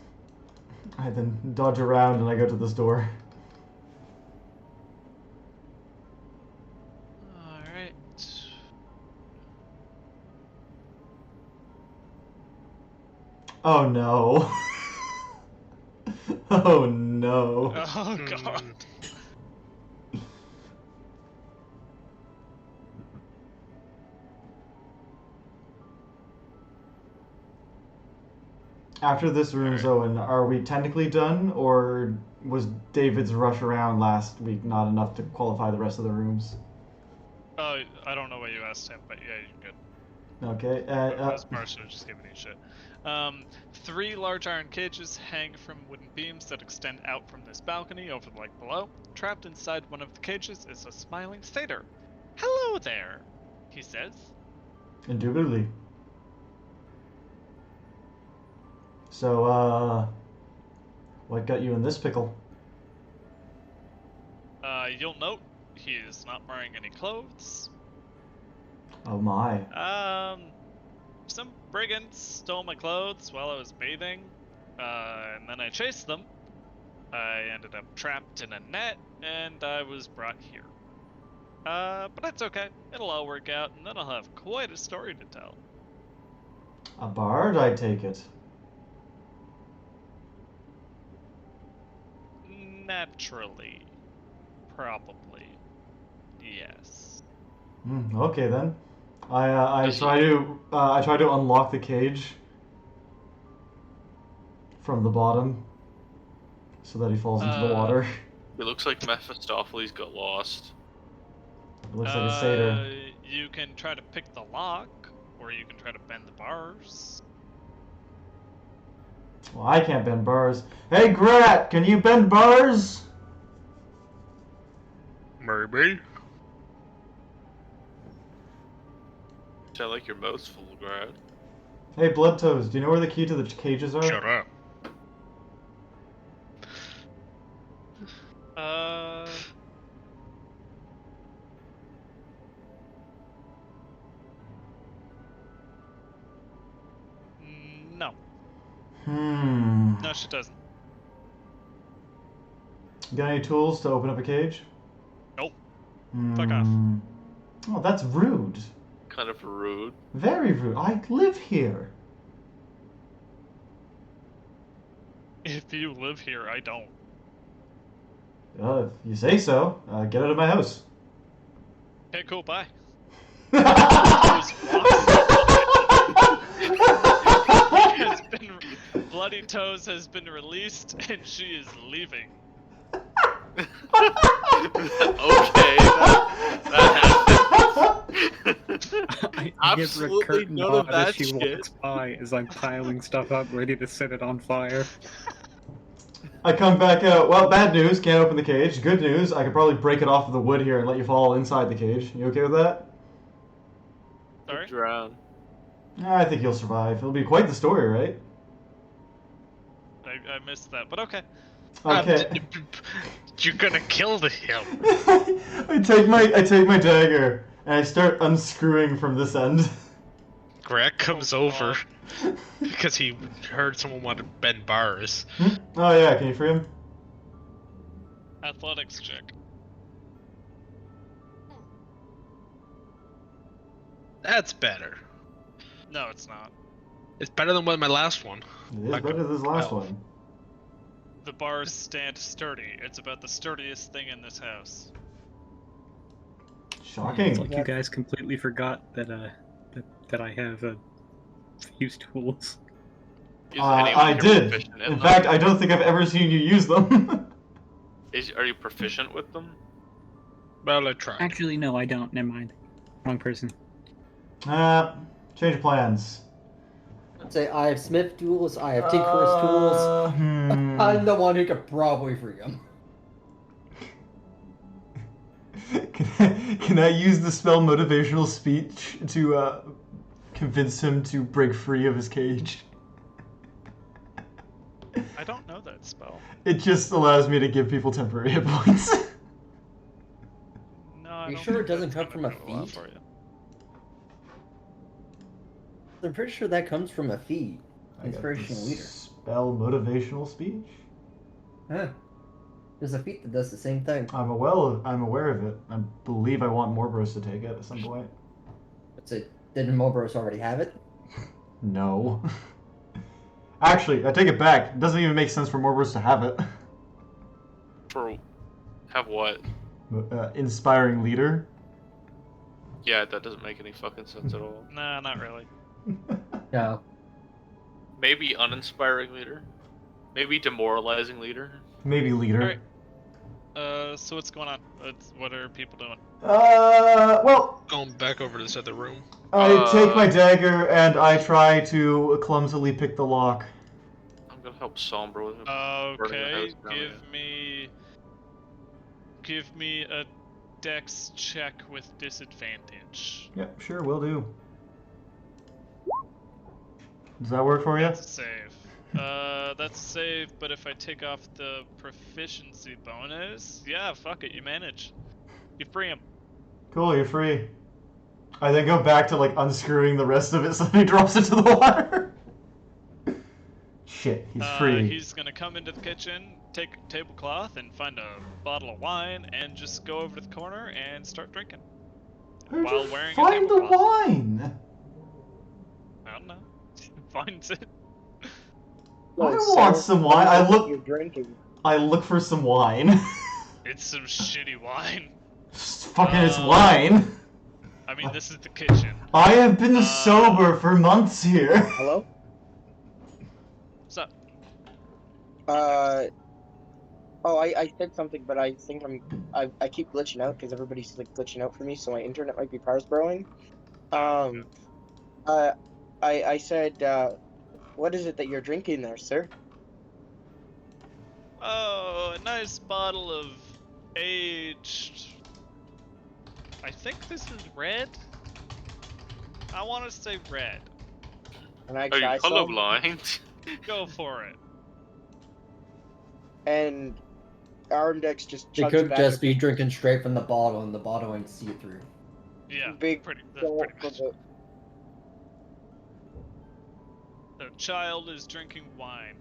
I then dodge around and I go to this door. Alright. Oh no. Oh no. Oh god. Hmm. After this room, Zowan, are we technically done, or was David's rush around last week not enough to qualify the rest of the rooms? Oh, I don't know what you asked him, but yeah, you're good. Okay. I was partially just giving you shit. 3 large iron cages hang from wooden beams that extend out from this balcony over the lake below. Trapped inside one of the cages is a smiling satyr. Hello there, he says. Indubitably. So, what got you in this pickle? You'll note he is not wearing any clothes. Oh my. Some brigands stole my clothes while I was bathing, and then I chased them. I ended up trapped in a net, and I was brought here. But that's okay. It'll all work out, and then I'll have quite a story to tell. A bard, I take it. Naturally. Probably. Yes. Okay then. I try to unlock the cage from the bottom so that he falls into the water. It looks like Mephistopheles got lost. It looks like a satyr. You can try to pick the lock, or you can try to bend the bars. Well, I can't bend bars. Hey, Grat, can you bend bars? Maybe. Sound like your mouth's full, Grat. Hey, Bloodtoes, do you know where the key to the cages are? Shut up. No. No, she doesn't. You got any tools to open up a cage? Nope. Fuck off. Oh, that's rude. Kind of rude. Very rude. I live here. If you live here, I don't. If you say so, get out of my house. Okay, cool, bye. Bloody Toes has been released, and she is leaving. Okay, that happened. I give her a Absolutely curtain none of nod as that she shit. walks by as I'm piling stuff up, ready to set it on fire. I come back out. Well, bad news, can't open the cage. Good news, I could probably break it off of the wood here and let you fall inside the cage. You okay with that? Sorry? Drown. I think you'll survive. It'll be quite the story, right? I missed that, but okay. Okay. You're gonna kill him. I take my dagger and I start unscrewing from this end. Grat comes Oh, over because he heard someone wanted to bend bars. Oh yeah, can you free him? Athletics check. That's better. No, it's not. It's better than my last one. It is Back better up. than this last Oh. one. The bars stand sturdy. It's about the sturdiest thing in this house. Shocking. It's like you guys completely forgot that that I have use tools. Is anyone I here did. proficient in In them? fact, I don't think I've ever seen you use them. Are you proficient with them? Well, I tried. Actually, no, I don't. Never mind. Wrong person. Change of plans. Say, I have smith tools, I have tinkerer's tools. I'm the one who could probably free him. Can I use the spell motivational speech to convince him to break free of his cage? I don't know that spell. It just allows me to give people temporary hit points. No, I You don't sure think it doesn't that's come gonna from a do a lot feat? for you. I'm pretty sure that comes from a feat. I got Inspirational the leader. Spell motivational speech? Huh. There's a feat that does the same thing. I'm aware of it. I believe I want Morbros to take it at some point. That's it. Didn't Morbros already have it? No. Actually, I take it back. It doesn't even make sense for Morbros to have it. For have what? Inspiring leader. Yeah, that doesn't make any fucking sense at all. Nah, not really. No. Maybe uninspiring leader. Maybe demoralizing leader. Maybe leader. Alright. So what's going on? What are people doing? Well, Going back over to this other room. I take my dagger and I try to clumsily pick the lock. I'm gonna help Sombra with him. burning the Okay, house down give me a dex check with disadvantage. Yep, sure, will do. Does that work for you? That's a save. That's a save, but if I take off the proficiency bonus, yeah, fuck it, you manage. You free him. Cool, you're free. I then go back to like unscrewing the rest of it so he drops into the water. Shit, he's free. He's gonna come into the kitchen, take a tablecloth, and find a bottle of wine, and just go over to the corner and start drinking. Where'd while you wearing a find the tablecloth. wine? I don't know. Finds it. I want some wine. You're drinking. I look for some wine. It's some shitty wine. It's wine. I mean, this is the kitchen. I have been sober for months here. Hello? What's up? Oh, I said something, but I think I keep glitching out because everybody's like glitching out for me, so my internet might be parse-broing. I said, what is it that you're drinking there, sir? Oh, a nice bottle of aged... I think this is red? I want to say red. And I Are try you some, colorblind? Go for it. and Arimdex just They chugs could back just a be drinking straight from the bottle and the bottle ain't see it through. Yeah, big that's gulp pretty of much. it. The child is drinking wine.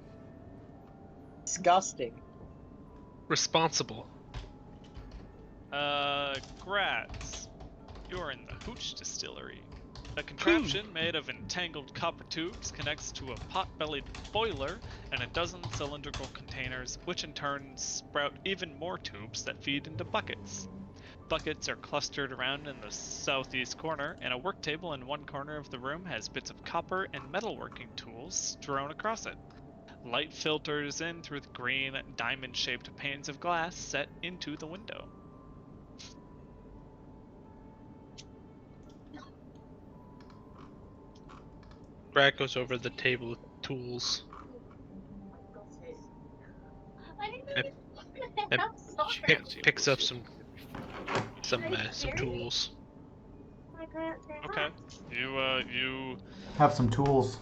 Disgusting. Responsible. Grat, you're in the Hooch Distillery. A contraption made of entangled copper tubes connects to a pot-bellied boiler and a dozen cylindrical containers, which in turn sprout even more tubes that feed into buckets. Buckets are clustered around in the southeast corner, and a work table in one corner of the room has bits of copper and metalworking tools strewn across it. Light filters in through the green, diamond-shaped panes of glass set into the window. Grat goes over the table of tools. And picks up some tools. Okay. You Have some tools.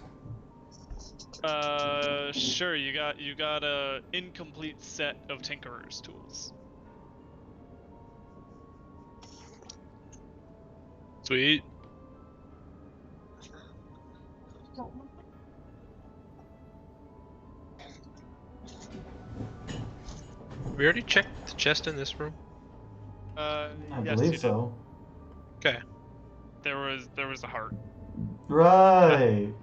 sure. You got a incomplete set of tinkerer's tools. Sweet. We already checked the chest in this room. I Yes, believe you so. Okay. did. There was a heart. Right.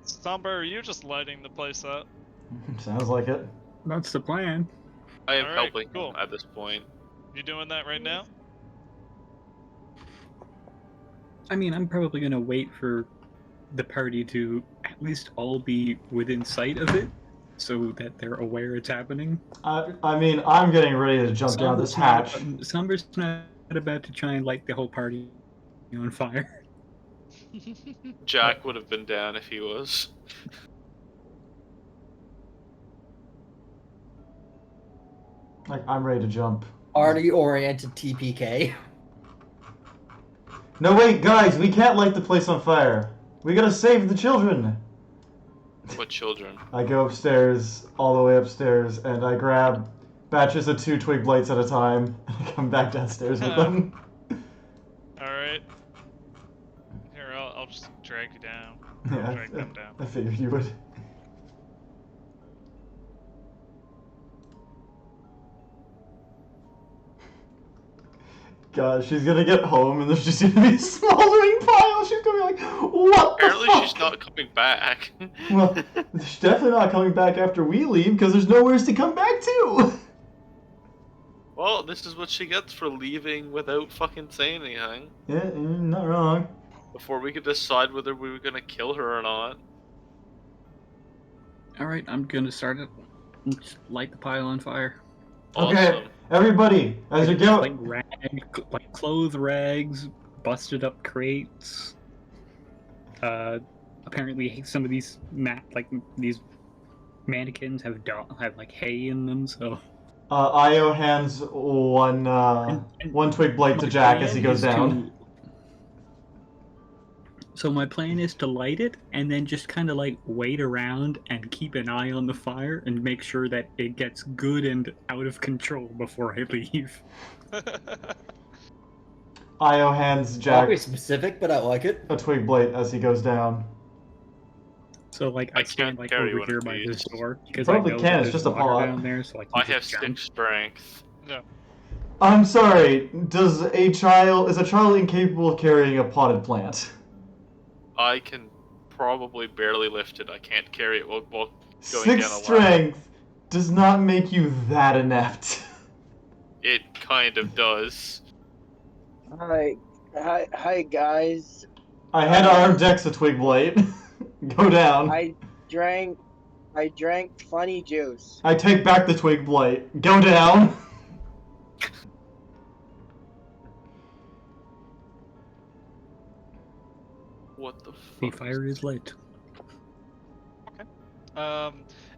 Somber, are you just lighting the place up? Sounds like it. That's the plan. I am Alright, helping cool. him at this point. You doing that right now? I mean, I'm probably gonna wait for the party to at least all be within sight of it, so that they're aware it's happening. I mean, I'm getting ready to jump down this hatch. Somber's not about to try and light the whole party on fire. Jack would have been down if he was. Like, I'm ready to jump. Party-oriented TPK. No, wait, guys, we can't light the place on fire. We gotta save the children. What children? I go upstairs, all the way upstairs, and I grab batches of 2 twig blights at a time, and I come back downstairs with them. Alright. Here, I'll just drag you down. Yeah, Drag them down. I figured you would. God, she's gonna get home and there's just gonna be a smoldering pile. She's gonna be like, what the Apparently fuck? she's not coming back. Well, she's definitely not coming back after we leave because there's nowhere to come back to. Well, this is what she gets for leaving without fucking saying anything. Yeah, you're not wrong. Before we could decide whether we were gonna kill her or not. Alright, I'm gonna start it. Just light the pile on fire. Okay, Awesome. everybody, as you go. Like clothes rags, busted up crates. Apparently some of these these mannequins have like hay in them, so. Io hands one twig blight to My Jack plan as he goes is down. So my plan is to light it and then just kind of like wait around and keep an eye on the fire and make sure that it gets good and out of control before I leave. Io hands Not Jack very specific, but I like it. a twig blight as he goes down. So like I I stand can't like carry over one here of by this these. door because Probably I know can, that it's there's just a water pot. down there, so I can I just have jump. 6 strength. No. I'm sorry, is a child incapable of carrying a potted plant? I can probably barely lift it. I can't carry it while going 6 down a ladder. strength does not make you that inept. It kind of does. Hi guys. I hand Arimdex a twig blight. Go down. I drank funny juice. I take back the twig blight. Go down. What the The fuck? fire is lit.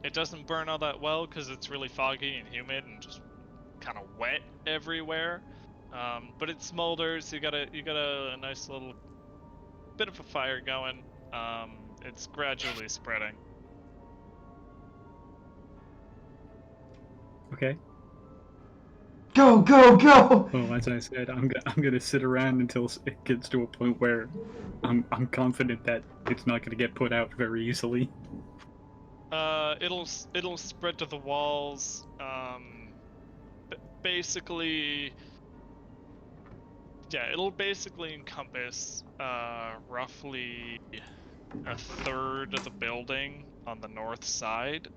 It doesn't burn all that well because it's really foggy and humid and just kind of wet everywhere. But it smolders. You got a nice little bit of a fire going. It's gradually spreading. Okay. Go, go, go! Well, as I said, I'm gonna sit around until it gets to a point where I'm confident that it's not gonna get put out very easily. It'll spread to the walls. Basically, yeah, it'll basically encompass roughly a third of the building on the north side.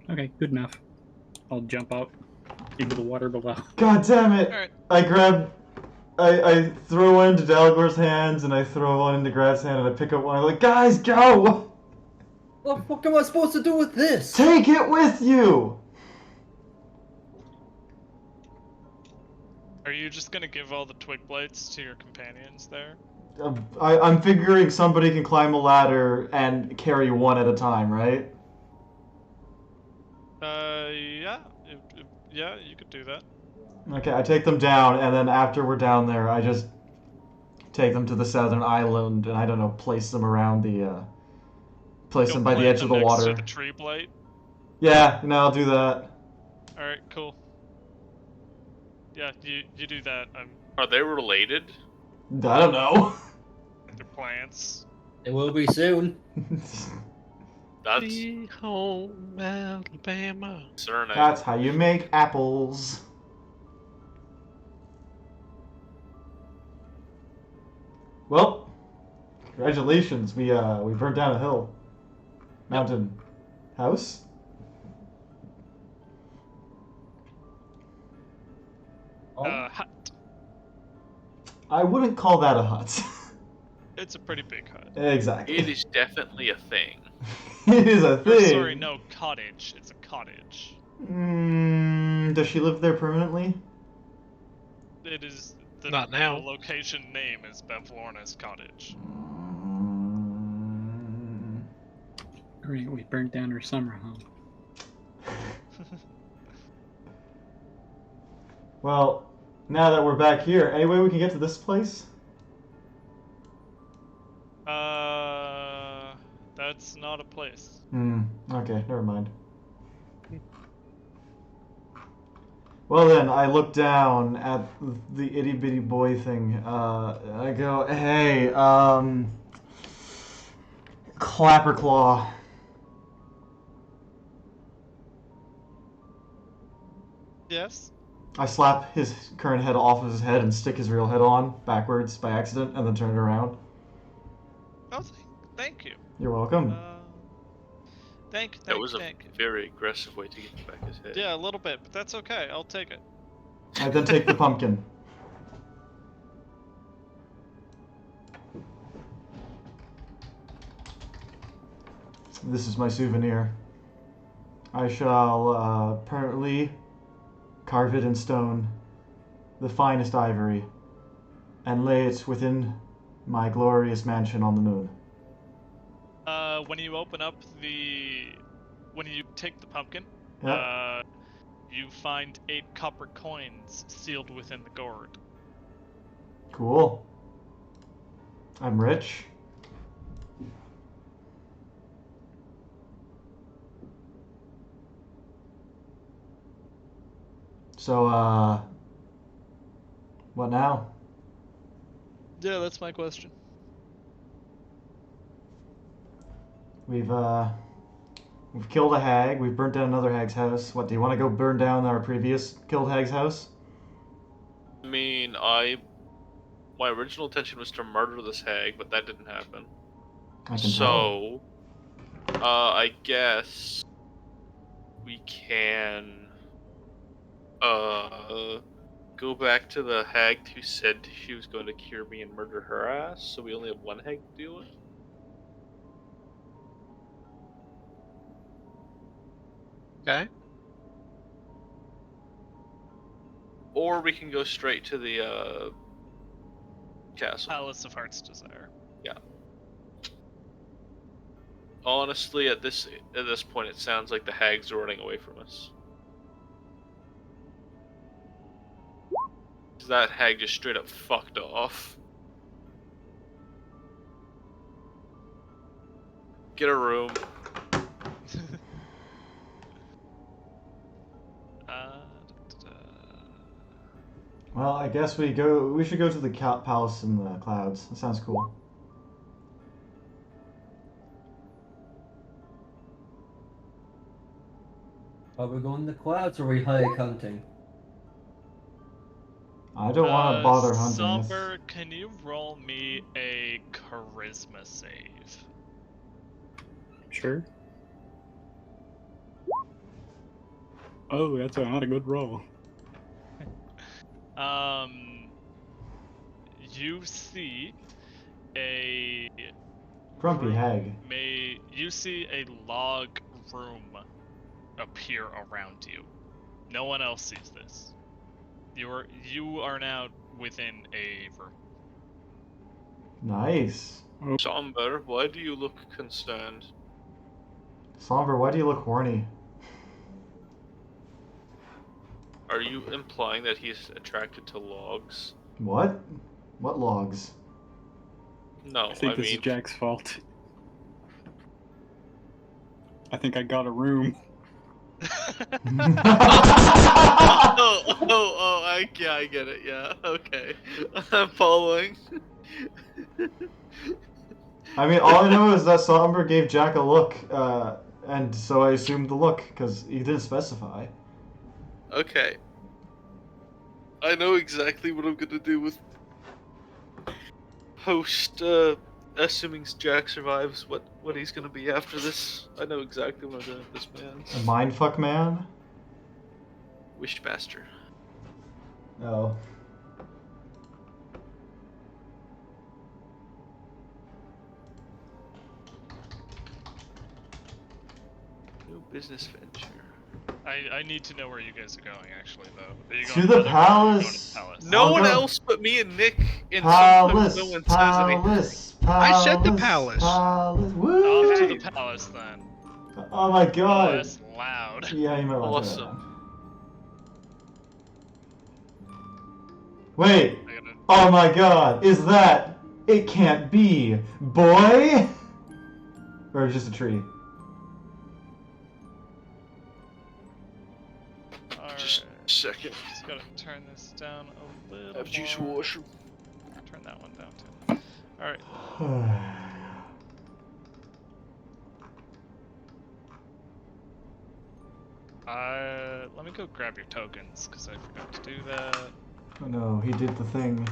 Okay, good enough. I'll jump out into the water below. God damn it! Alright. I throw one into Dalgor's hands and I throw one into Grat's hand and I pick up one. I'm like, guys, go! What am I supposed to do with this? Take it with you! Are you just gonna give all the twig blights to your companions there? I'm figuring somebody can climb a ladder and carry one at a time, right? Yeah. Yeah, you could do that. Okay, I take them down, and then after we're down there, I just take them to the southern island, and I don't know, place them around the, place You'll them by the plant edge of them the next water. to the tree blight. Yeah, no, I'll do that. Alright, cool. Yeah, you do that. Are they related? I don't know. They're plants. It will be soon. That's Be home, Alabama. concerning. That's how you make apples. Well, congratulations. We burnt down a hill. Mountain house. Hut. I wouldn't call that a hut. It's a pretty big hut. Exactly. It is definitely a thing. It is a Or, thing. sorry, no, cottage. It's a cottage. Does she live there permanently? It is the Not now. the location name is Bevlorna's cottage. Great, we burnt down her summer home. Well, now that we're back here, any way we can get to this place? That's not a place. Okay, never mind. Well then, I look down at the itty bitty boy thing. I go, hey, Clapperclaw. Yes? I slap his current head off of his head and stick his real head on backwards by accident, and then turn it around. Oh, thank you. You're welcome. That was a very aggressive way to get back his head. Yeah, a little bit, but that's okay. I'll take it. I then take the pumpkin. This is my souvenir. I shall permanently carve it in stone, the finest ivory, and lay it within my glorious mansion on the moon. When you open up when you take the pumpkin, Yep. you find 8 copper coins sealed within the gourd. Cool. I'm rich. So, what now? Yeah, that's my question. We've killed a hag. We've burnt down another hag's house. What, do you want to go burn down our previous killed hag's house? I mean, my original intention was to murder this hag, but that didn't happen. I can So, I guess we can go back to the hag who said she was going to cure me and murder her ass. So we only have one hag to deal with. Okay. Or we can go straight to the castle. Palace of Heart's Desire. Yeah. Honestly, at this point, it sounds like the hags are running away from us. That hag just straight up fucked off. Get a room. Well, I guess we should go to the palace in the clouds. That sounds cool. Are we going to the clouds or are we hike hunting? I don't want to bother hunting. Somber, can you roll me a charisma save? Sure. Oh, that's not a good roll. You see a Grumpy room hag. You see a log room appear around you. No one else sees this. You are now within a room. Nice. Somber, why do you look concerned? Somber, why do you look horny? Are you implying that he's attracted to logs? What? What logs? No, I think I this mean... is Jack's fault. I think I got a room. Yeah, I get it. Yeah, okay, I'm following. I mean, all I know is that Somber gave Jack a look, and so I assumed the look, because he didn't specify. Okay, I know exactly what I'm gonna do with host. Assuming Jack survives, what he's gonna be after this. I know exactly what I'm doing with this man. A mindfuck man? Wishmaster. No. New business venture. I need to know where you guys are going, actually, though. Are you To going the Nether or are you going palace. to the palace? No I'll one go- else but me and Nick, and sometimes no one says anything. I said the palace. Palace. Woo! Off to the palace, then. Oh my Oh, god. that's loud. Yeah, you might want to turn it Awesome. down. Wait. I gotta... Oh my god. Is that... It can't be. Boy? Or just a tree? Just Alright. a second. Just gotta turn this down a little Have juice more. washer. Turn that one down, too. Alright. Let me go grab your tokens, because I forgot to do that. Oh no, he did the thing.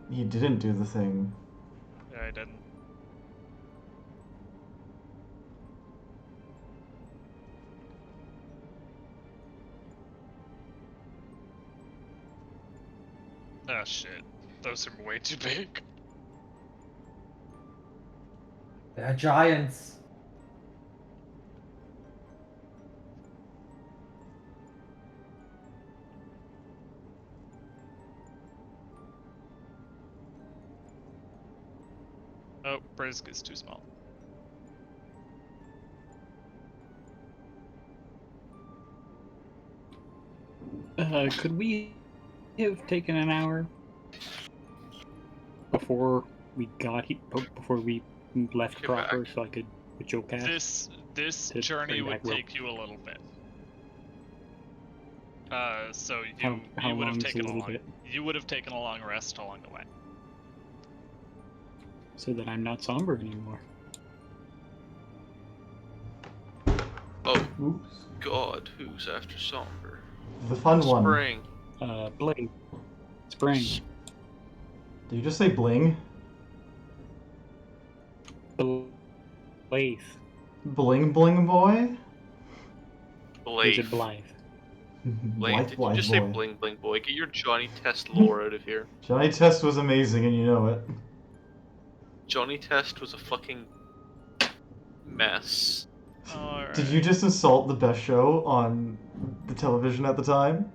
He didn't do the thing. Yeah, I didn't. Oh shit. Those are way too big. They're giants. Oh, Brisg is too small. Could we have taken an hour before we before we left Get proper, back. so I could joke cast? This To journey bring would back rope. take you a little bit. So How you would have long is a taken a little long bit? you would have taken a long rest along the way. So that I'm not somber anymore. Oh Oops. god, who's after Somber? The fun one. Spring. Blade. Spring. Did you just say bling? Blythe. Bling bling boy? Or is Blade. it Blythe? Bling. Did you just say bling bling boy? Get your Johnny Test lore out of here. Johnny Test was amazing and you know it. Johnny Test was a fucking mess. Alright. Did you just insult the best show on the television at the time?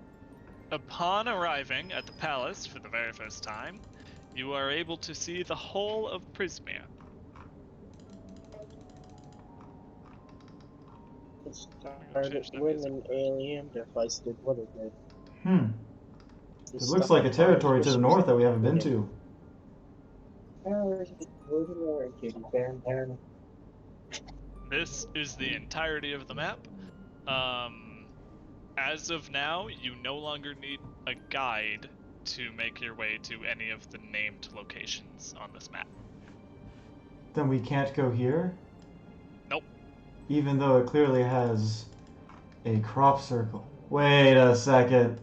Upon arriving at the palace for the very first time, you are able to see the whole of Prismia. It started when an alien device did what it did. It looks like a territory to the north that we haven't been to. This is the entirety of the map. As of now, you no longer need a guide to make your way to any of the named locations on this map. Then we can't go here? Nope. Even though it clearly has a crop circle. Wait a second.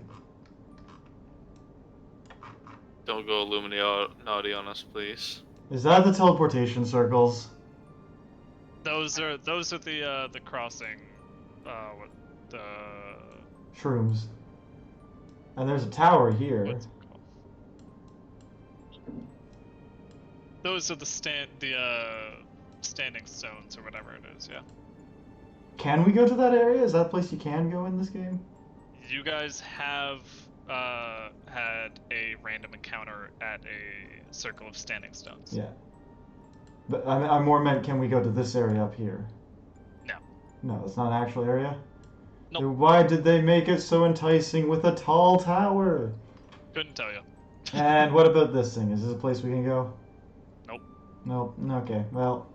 Don't go Illuminati on us, please. Is that the teleportation circles? Those are the crossing. What the Shrooms. And there's a tower here. what's it called? Those are the standing stones or whatever it is. Yeah. Can we go to that area? Is that a place you can go in this game? You guys have had a random encounter at a circle of standing stones. Yeah. But I more meant, can we go to this area up here? No. No, it's not an actual area? Nope. Then why did they make it so enticing with a tall tower? Couldn't tell you. And what about this thing? Is this a place we can go? Nope. Nope. Okay, well.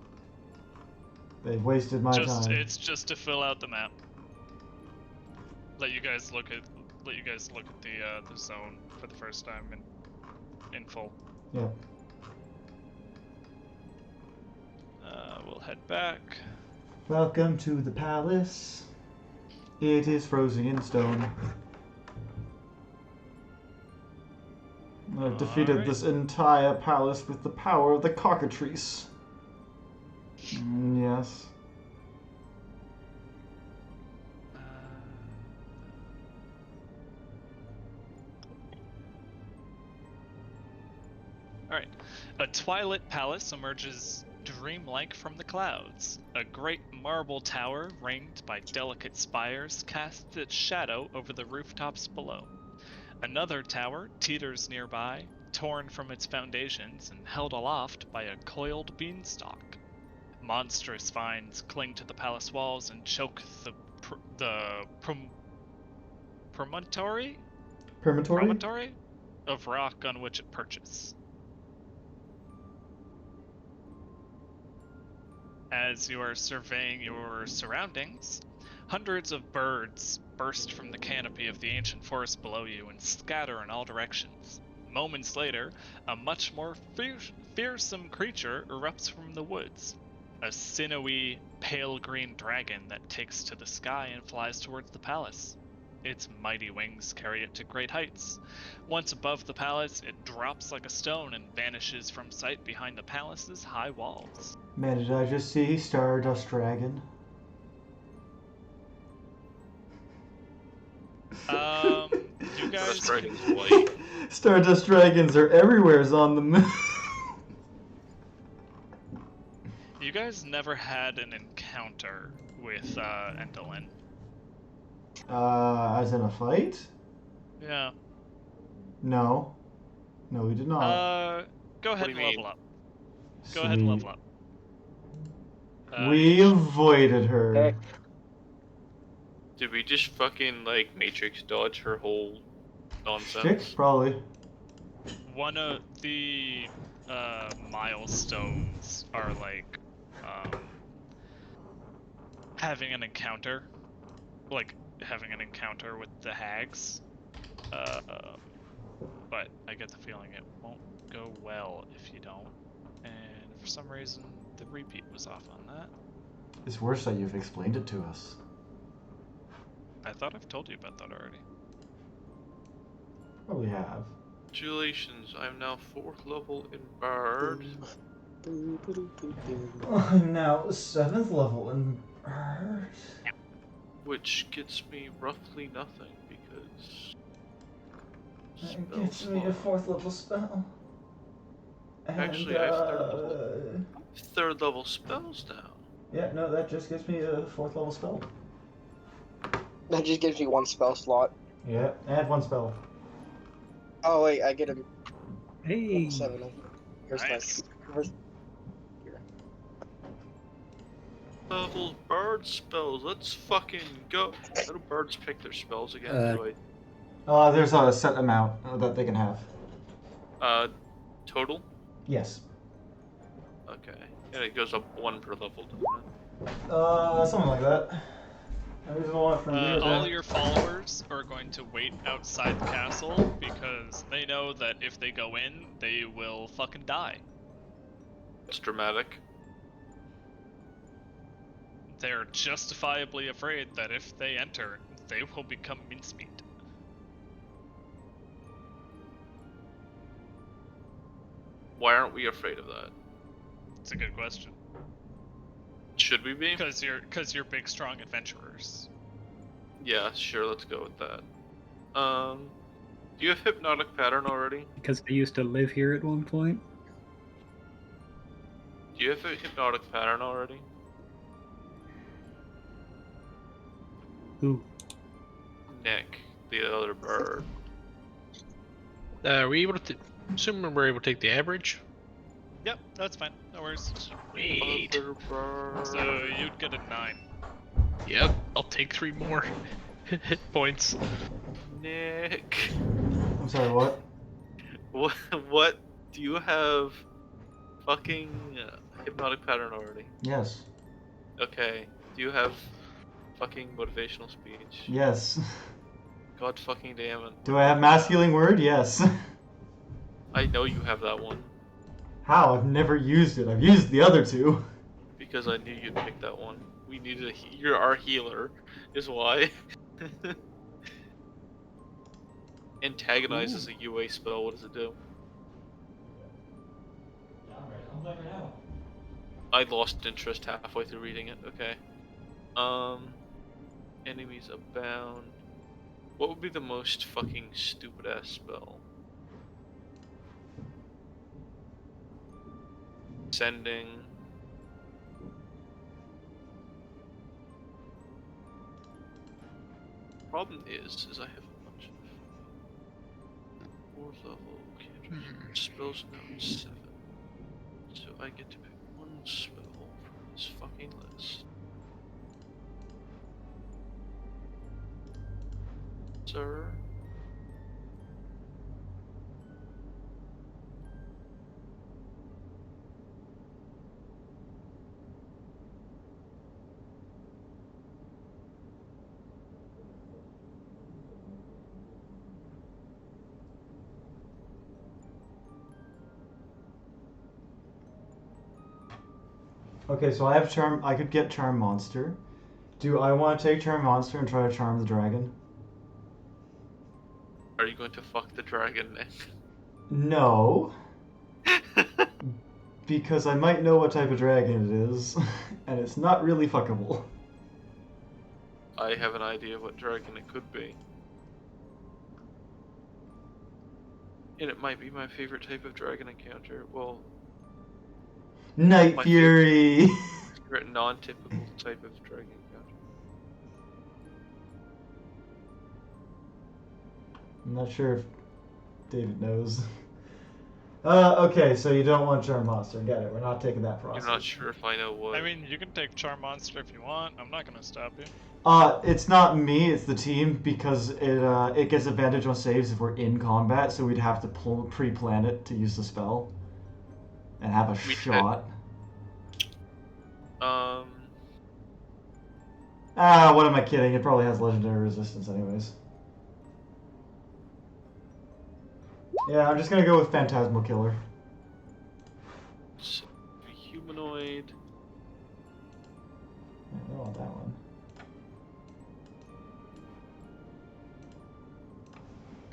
They've wasted my time. It's just to fill out the map. Let you guys look at the zone for the first time in full. Yep. We'll head back. Welcome to the palace. It is frozen in stone. I've defeated Alright. this entire palace with the power of the cockatrice. Yes. Alright. A twilit palace emerges dreamlike from the clouds. A great marble tower, ringed by delicate spires, casts its shadow over the rooftops below. Another tower teeters nearby, torn from its foundations and held aloft by a coiled beanstalk. Monstrous vines cling to the palace walls and choke the promontory of rock on which it perches. As you are surveying your surroundings, hundreds of birds burst from the canopy of the ancient forest below you and scatter in all directions. Moments later, a much more fearsome creature erupts from the woods. A sinewy, pale green dragon that takes to the sky and flies towards the palace. Its mighty wings carry it to great heights. Once above the palace, it drops like a stone and vanishes from sight behind the palace's high walls. Man, did I just see Stardust Dragon? You guys Stardust Dragon's white. Stardust Dragons are everywhere on the moon. You guys never had an encounter with Endolin. As in a fight? Yeah. No. No, we did not. Go ahead do and you level mean? up. Go ahead and Sweet. level up. We avoided her. Okay. Did we just fucking like Matrix dodge her whole nonsense? Stick? Probably. One of the milestones are like having an encounter, with the hags. But I get the feeling it won't go well if you don't. And for some reason, the repeat was off on that. It's worse that you've explained it to us. I thought I've told you about that already. Probably have. Congratulations, I'm now 4th level in Bard. I'm now 7th level in Bird. Which gets me roughly nothing because That gets me a 4th level spell. And, Actually, I have 3rd level spells now. Yeah, no, that just gives me a 4th level spell. That just gives me one spell slot. Yeah, add 1 spell. Oh wait, I get him Hey. 7. Here's Nice. here's Level bird spells, let's fucking go. How do birds pick their spells again? There's a set amount that they can have. Total? Yes. Okay. And it goes up 1 per level, doesn't it? Something like that. There's one from All your followers are going to wait outside the castle because they know that if they go in, they will fucking die. It's dramatic. They're justifiably afraid that if they enter, they will become mincemeat. Why aren't we afraid of that? It's a good question. Should we be? Because you're big, strong adventurers. Yeah, sure, let's go with that. Do you have Hypnotic Pattern already? Because I used to live here at one point. Do you have a Hypnotic Pattern already? Who? Nick, the other bird. Were you able to? Assuming we're able to take the average. Yep, that's fine. No worries. Sweet. Other bird. So you'd get a 9. Yep. I'll take 3 more hit points. Nick. I'm sorry, what? What? Do you have fucking hypnotic pattern already? Yes. Okay. Do you have fucking motivational speech? Yes. God fucking damn it. Do I have mass healing word? Yes. I know you have that one. How? I've never used it. I've used the other two. Because I knew you'd pick that one. We needed you're our healer, is why. Antagonize is a UA spell, what does it do? I lost interest halfway through reading it, okay. Enemies abound. What would be the most fucking stupid ass spell? Sending. Problem is I have a bunch of 4th level cantrips. Spells now at 7. So I get to pick one spell from this fucking list. Sir? Okay, so I have charm. I could get charm monster. Do I want to take charm monster and try to charm the dragon? Are you going to fuck the dragon, Nick? No, because I might know what type of dragon it is, and it's not really fuckable. I have an idea what dragon it could be. And it might be my favorite type of dragon encounter. Well, Night My Fury. favorite non-typical type of dragon encounter. I'm not sure if David knows. Okay, so you don't want charm monster. Get it? We're not taking that process. I'm not sure if I know what. I mean, you can take Charm Monster if you want. I'm not gonna stop you. It's not me. It's the team because it gets advantage on saves if we're in combat. So we'd have to pre-plan it to use the spell, and have a We shot. What am I kidding? It probably has legendary resistance anyways. Yeah, I'm just gonna go with Phantasmal Killer. Humanoid. I don't want that one.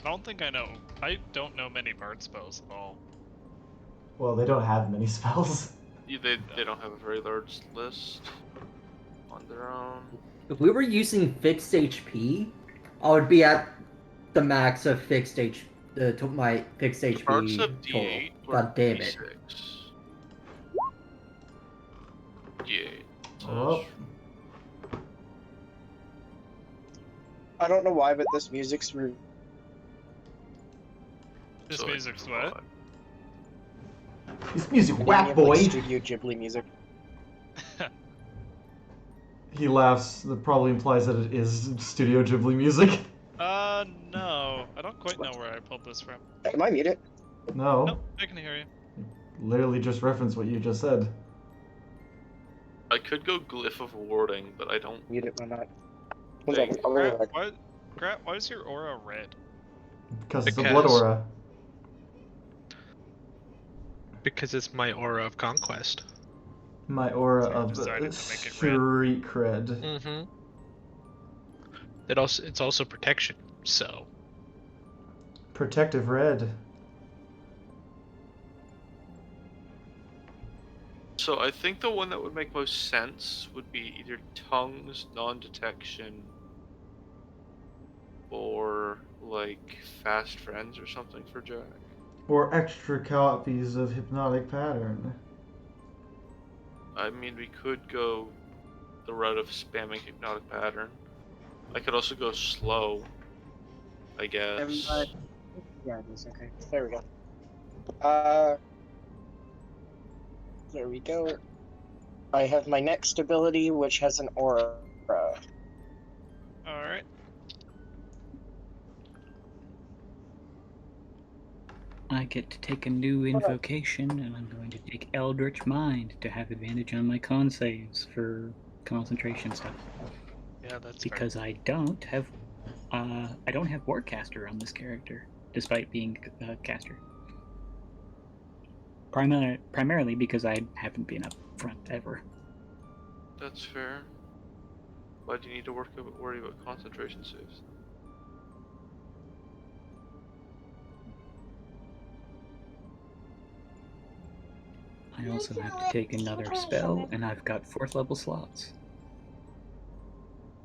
I don't think I know. I don't know many bard spells at all. Well, they don't have many spells. Yeah, they don't have a very large list on their own. If we were using fixed HP, I would be at the max of fixed my fixed HP Parts of total. D8 or God damn it. D6? D8. Oh. I don't know why, but this music's This So, music's what? This music reminding whack, me of, like, boy. Studio Ghibli music. He laughs. That probably implies that it is Studio Ghibli music. No. I don't quite know where I pulled this from. Am I muted? No. Nope, I can hear you. Literally just reference what you just said. I could go Glyph of Warding, but I don't. Mute it, why not? Thank I'll be back. Grat, why is your aura red? Because it's a blood Because- aura. Because it's my aura of conquest. My aura So you of decided to make it red. Mm. street cred. Mm-hmm. It's also protection, so Protective red. So I think the one that would make most sense would be either tongues, non-detection, or like fast friends or something for Jack. Or extra copies of Hypnotic Pattern. I mean, we could go the route of spamming hypnotic pattern. I could also go slow, I guess. Yeah, it is. Okay. There we go. There we go. I have my next ability, which has an aura. Alright. I get to take a new invocation, and I'm going to take Eldritch Mind to have advantage on my con saves for concentration stuff. Yeah, that's Because I don't have Warcaster on this character, despite being a caster. Primarily because I haven't been up front ever. That's fair. Why do you need to worry about concentration saves? I also have to take another spell, and I've got 4th level slots.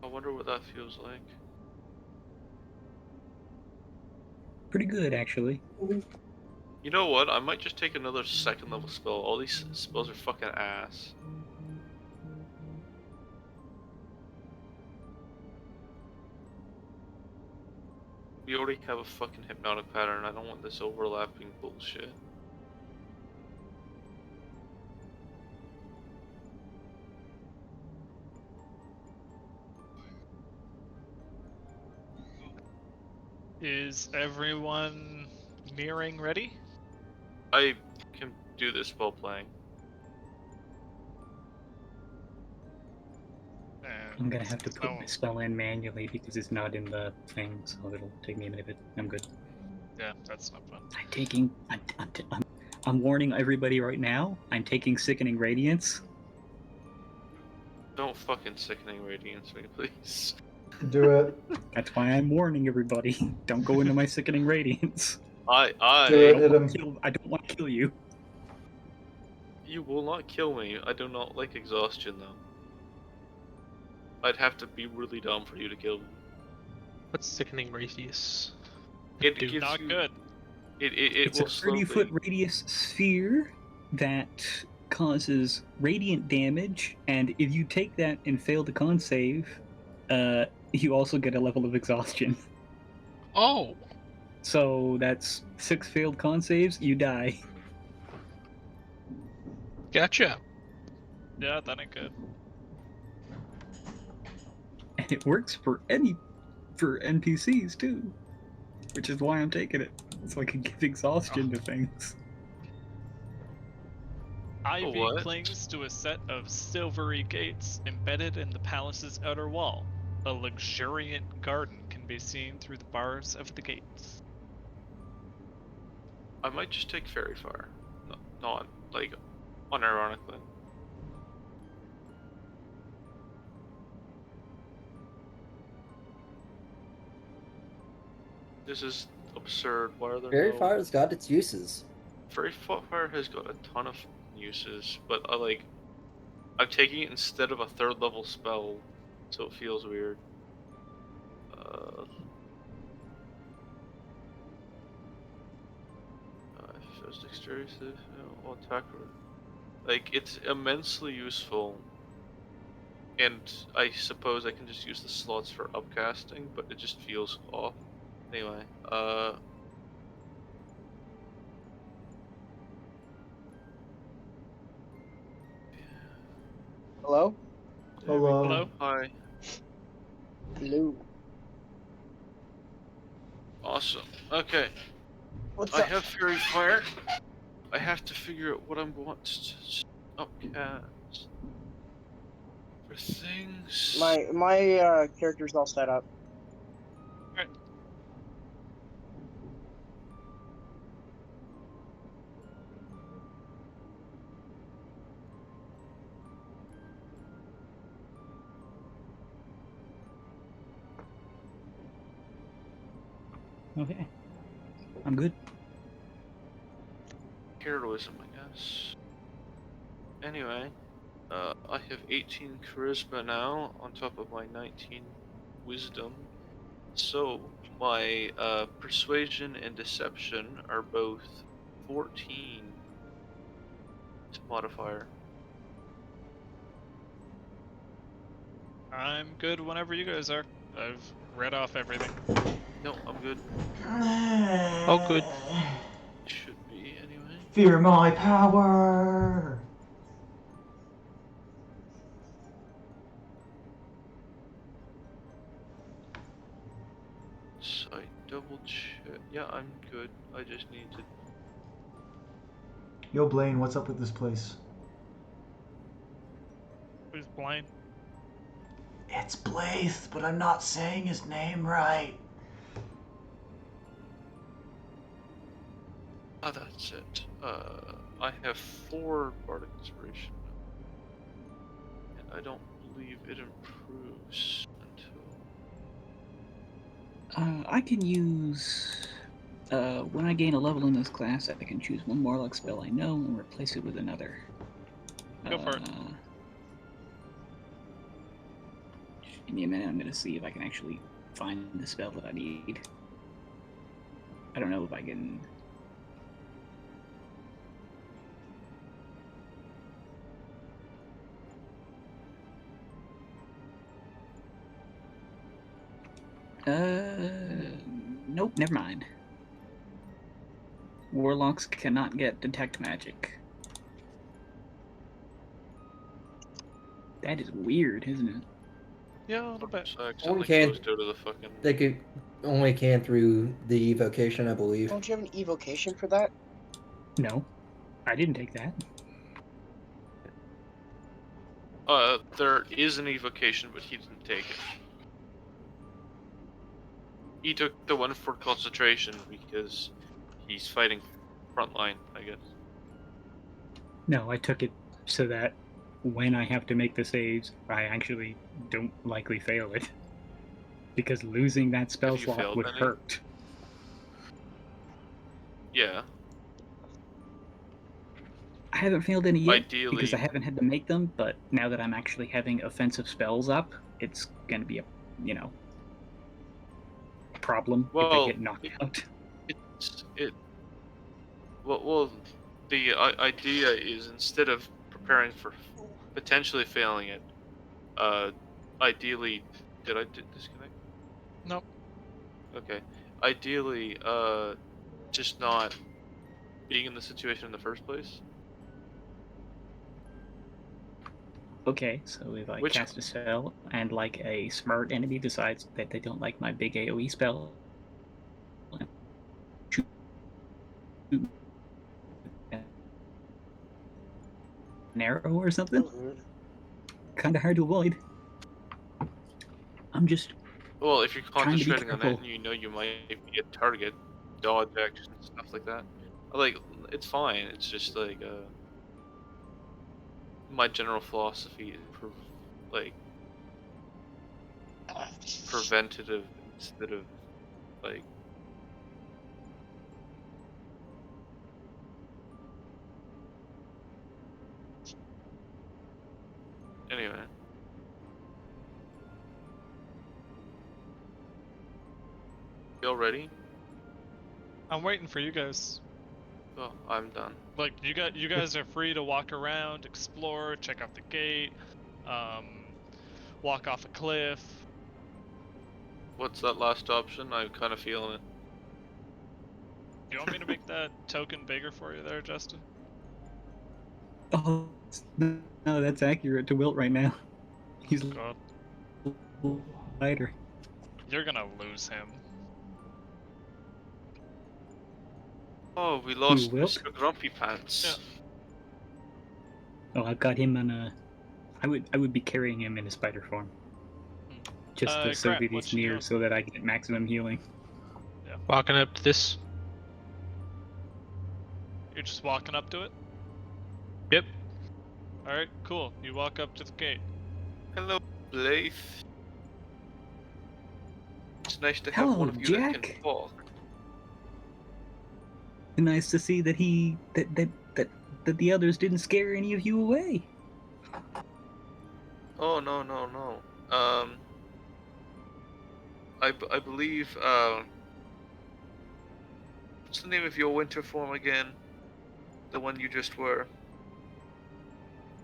I wonder what that feels like. Pretty good, actually. You know what? I might just take another 2nd level spell. All these spells are fucking ass. We already have a fucking hypnotic pattern. I don't want this overlapping bullshit. Is everyone nearing ready? I can do this while playing. And I'm gonna have to put oh, my spell in manually because it's not in the thing, so it'll take me a minute. I'm good. yeah, that's not fun. I'm warning everybody right now. I'm taking Sickening Radiance. Don't fucking Sickening Radiance me, please. Do it. That's why I'm warning everybody. Don't go into my Sickening Radiance. Do it. I Hit him. don't want to kill you. You will not kill me. I do not like exhaustion, though. I'd have to be really dumb for you to kill me. What's Sickening Radius? It Dude, gives Not you... good. It It's will a slowly... 30-foot radius sphere that causes radiant damage, and if you take that and fail the con save, you also get a level of exhaustion. Oh! So that's 6 failed con saves, you die. Gotcha. Yeah, that ain't good. And it works for NPCs too, which is why I'm taking it, so I can give exhaustion to things. Ivy what? clings to a set of silvery gates embedded in the palace's outer wall. A luxuriant garden can be seen through the bars of the gates. I might just take Fairy Fire. No, not, like, unironically. This is absurd. Why are there Fairy no... Fire's got its uses. Fairy Fire has got a ton of uses, but I'm taking it instead of a 3rd level spell, so it feels weird. If there's dexterity, I'll attack her. Like, it's immensely useful, and I suppose I can just use the slots for upcasting, but it just feels off. Anyway, Hello? Hello. Hello? hi. Hello. Awesome. Okay. What's I up? have Fairy Fire. I have to figure out what I'm going to upcast for things. My character's all set up. Okay. I'm good. Heroism, I guess. Anyway, I have 18 charisma now, on top of my 19 wisdom. So, my persuasion and deception are both 14 modifier. I'm good whenever you guys are. I've read off everything. No, I'm good. Oh, good. Should be anyway. Fear my power. Site double check. Yeah, I'm good. I just need to. Yo, Blaine, what's up with this place? Who's blind? It's Blaith, but I'm not saying his name right. Ah, that's it. I have 4 Bardic Inspiration, and I don't believe it improves until. I can use. When I gain a level in this class, I can choose one Warlock spell I know and replace it with another. Go for it. Give me a minute, I'm gonna see if I can actually find the spell that I need. I don't know if I can. Nope, never mind. Warlocks cannot get detect magic. That is weird, isn't it? Yeah, a little bit. So I Only accidentally can closed out of the fucking. they could only can through the evocation, I believe. Don't you have an evocation for that? No, I didn't take that. There is an evocation, but he didn't take it. He took the one for concentration because he's fighting frontline, I guess. No, I took it so that when I have to make the saves, I actually don't likely fail it. Because losing that spell Have you slot failed would any? hurt. Yeah. I haven't failed any yet Ideally- because I haven't had to make them, but now that I'm actually having offensive spells up, it's going to be a, problem if Well, they get knocked out. Well, the idea is instead of preparing for potentially failing it, ideally, did I disconnect? Nope. Okay. Ideally, just not being in the situation in the first place. Okay, so if I Which- cast a spell and like a smart enemy decides that they don't like my big AoE spell, shoot an arrow or something, kind of hard to avoid. I'm just Well, if you're Trying to be concentrating on that careful. and you know you might be a target, dodge actions and stuff like that, like, it's fine. It's just like my general philosophy is preventative instead of like. Anyway. You all ready? I'm waiting for you guys. Oh, I'm done. Like, you guys are free to walk around, explore, check out the gate, walk off a cliff. What's that last option? I'm kind of feeling it. Do you want me to make that token bigger for you there, Justin? oh no, that's accurate to Wilt right now. He's God, lighter. you're gonna lose him. Oh, we lost Wilt? Mr. Grumpy Pants. Oh, I've got him on a. I would be carrying him in a spider form, just so Grat, that what he's you near, doing? so that I get maximum healing. Walking up to this. You're just walking up to it? Yep. Alright, cool. You walk up to the gate. Hello, Blaith. It's nice to have Hello, one of you that Jack. can talk. Nice to see that that the others didn't scare any of you away. Oh, no. I believe, what's the name of your winter form again? The one you just were.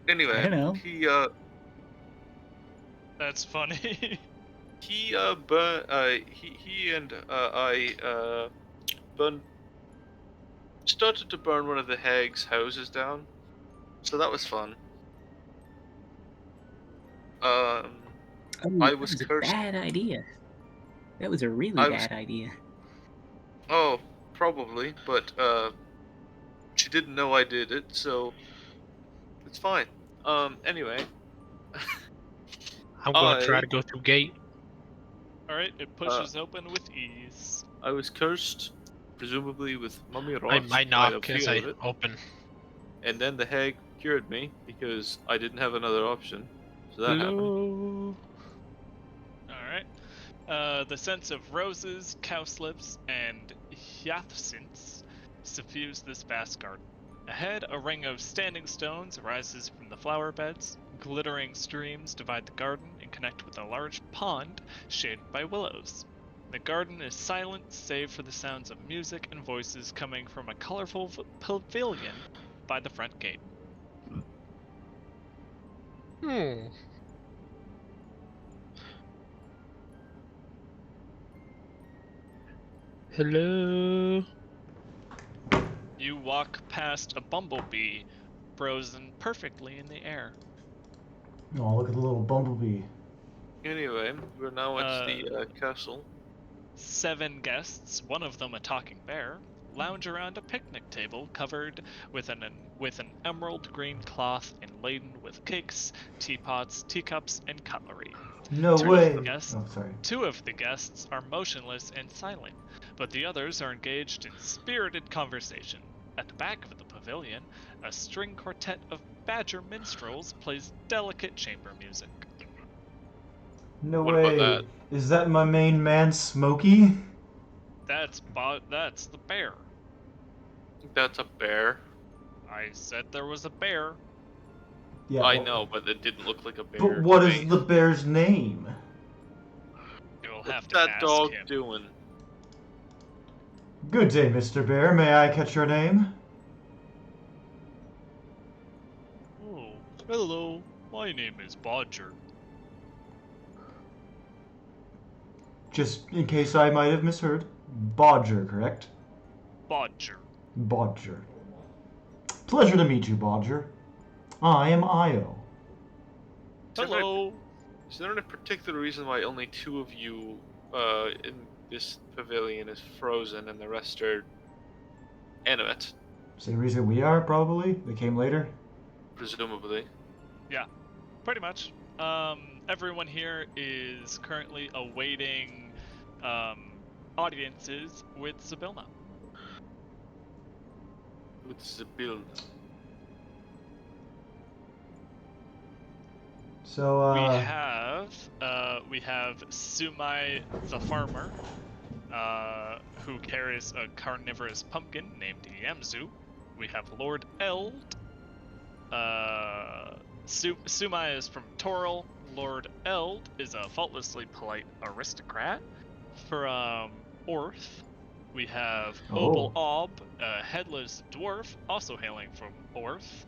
Anyway, I don't know. he, That's funny. He and I burned started to burn one of the hag's houses down, so that was fun. Oh, I that was was a cursed. bad idea. That was a really I was- bad idea. Oh, probably, but she didn't know I did it, so it's fine. Anyway, I'm gonna try I- to go through gate. Alright, it pushes open with ease. I was cursed, presumably with mummy I rots. might by the knock as feel I of it. open. And then the hag cured me because I didn't have another option. So that happened. Hello. Alright. The scents of roses, cowslips, and hyacinths suffuse this vast garden. Ahead, a ring of standing stones arises from the flower beds. Glittering streams divide the garden and connect with a large pond shaded by willows. The garden is silent save for the sounds of music and voices coming from a colorful pavilion by the front gate. Hello. You walk past a bumblebee frozen perfectly in the air. Oh, look at the little bumblebee. Anyway, we're now at the castle. 7 guests, one of them a talking bear, lounge around a picnic table covered with an emerald green cloth and laden with cakes, teapots, teacups, and cutlery. No Two way. of the guests- Oh, sorry. 2 of the guests are motionless and silent, but the others are engaged in spirited conversation. At the back of the pavilion, a string quartet of badger minstrels plays delicate chamber music. No What way. about Is that my main man, Smokey? That's the bear. That's a bear. I said there was a bear. Yeah. I well- know, but it didn't look like a bear. But what to is me. the bear's name? You'll What's have to that ask dog him. doing? Good day, Mr. Bear. May I catch your name? Oh, hello. My name is Bodger. Just in case I might have misheard. Bodger, correct? Bodger. Bodger. Pleasure to meet you, Bodger. I am Io. Hello. Is there any particular reason why only 2 of you in this pavilion is frozen and the rest are animate? Same reason we are, probably. They came later. Presumably. Pretty much. Everyone here is currently awaiting audiences with Sibilna. With Sibyl. So, We have Sumai the farmer, who carries a carnivorous pumpkin named Yamzu. We have Lord Eld. Sumai is from Toril. Lord Eld is a faultlessly polite aristocrat. From Orth, we have Obel Ob, a headless dwarf, also hailing from Orth.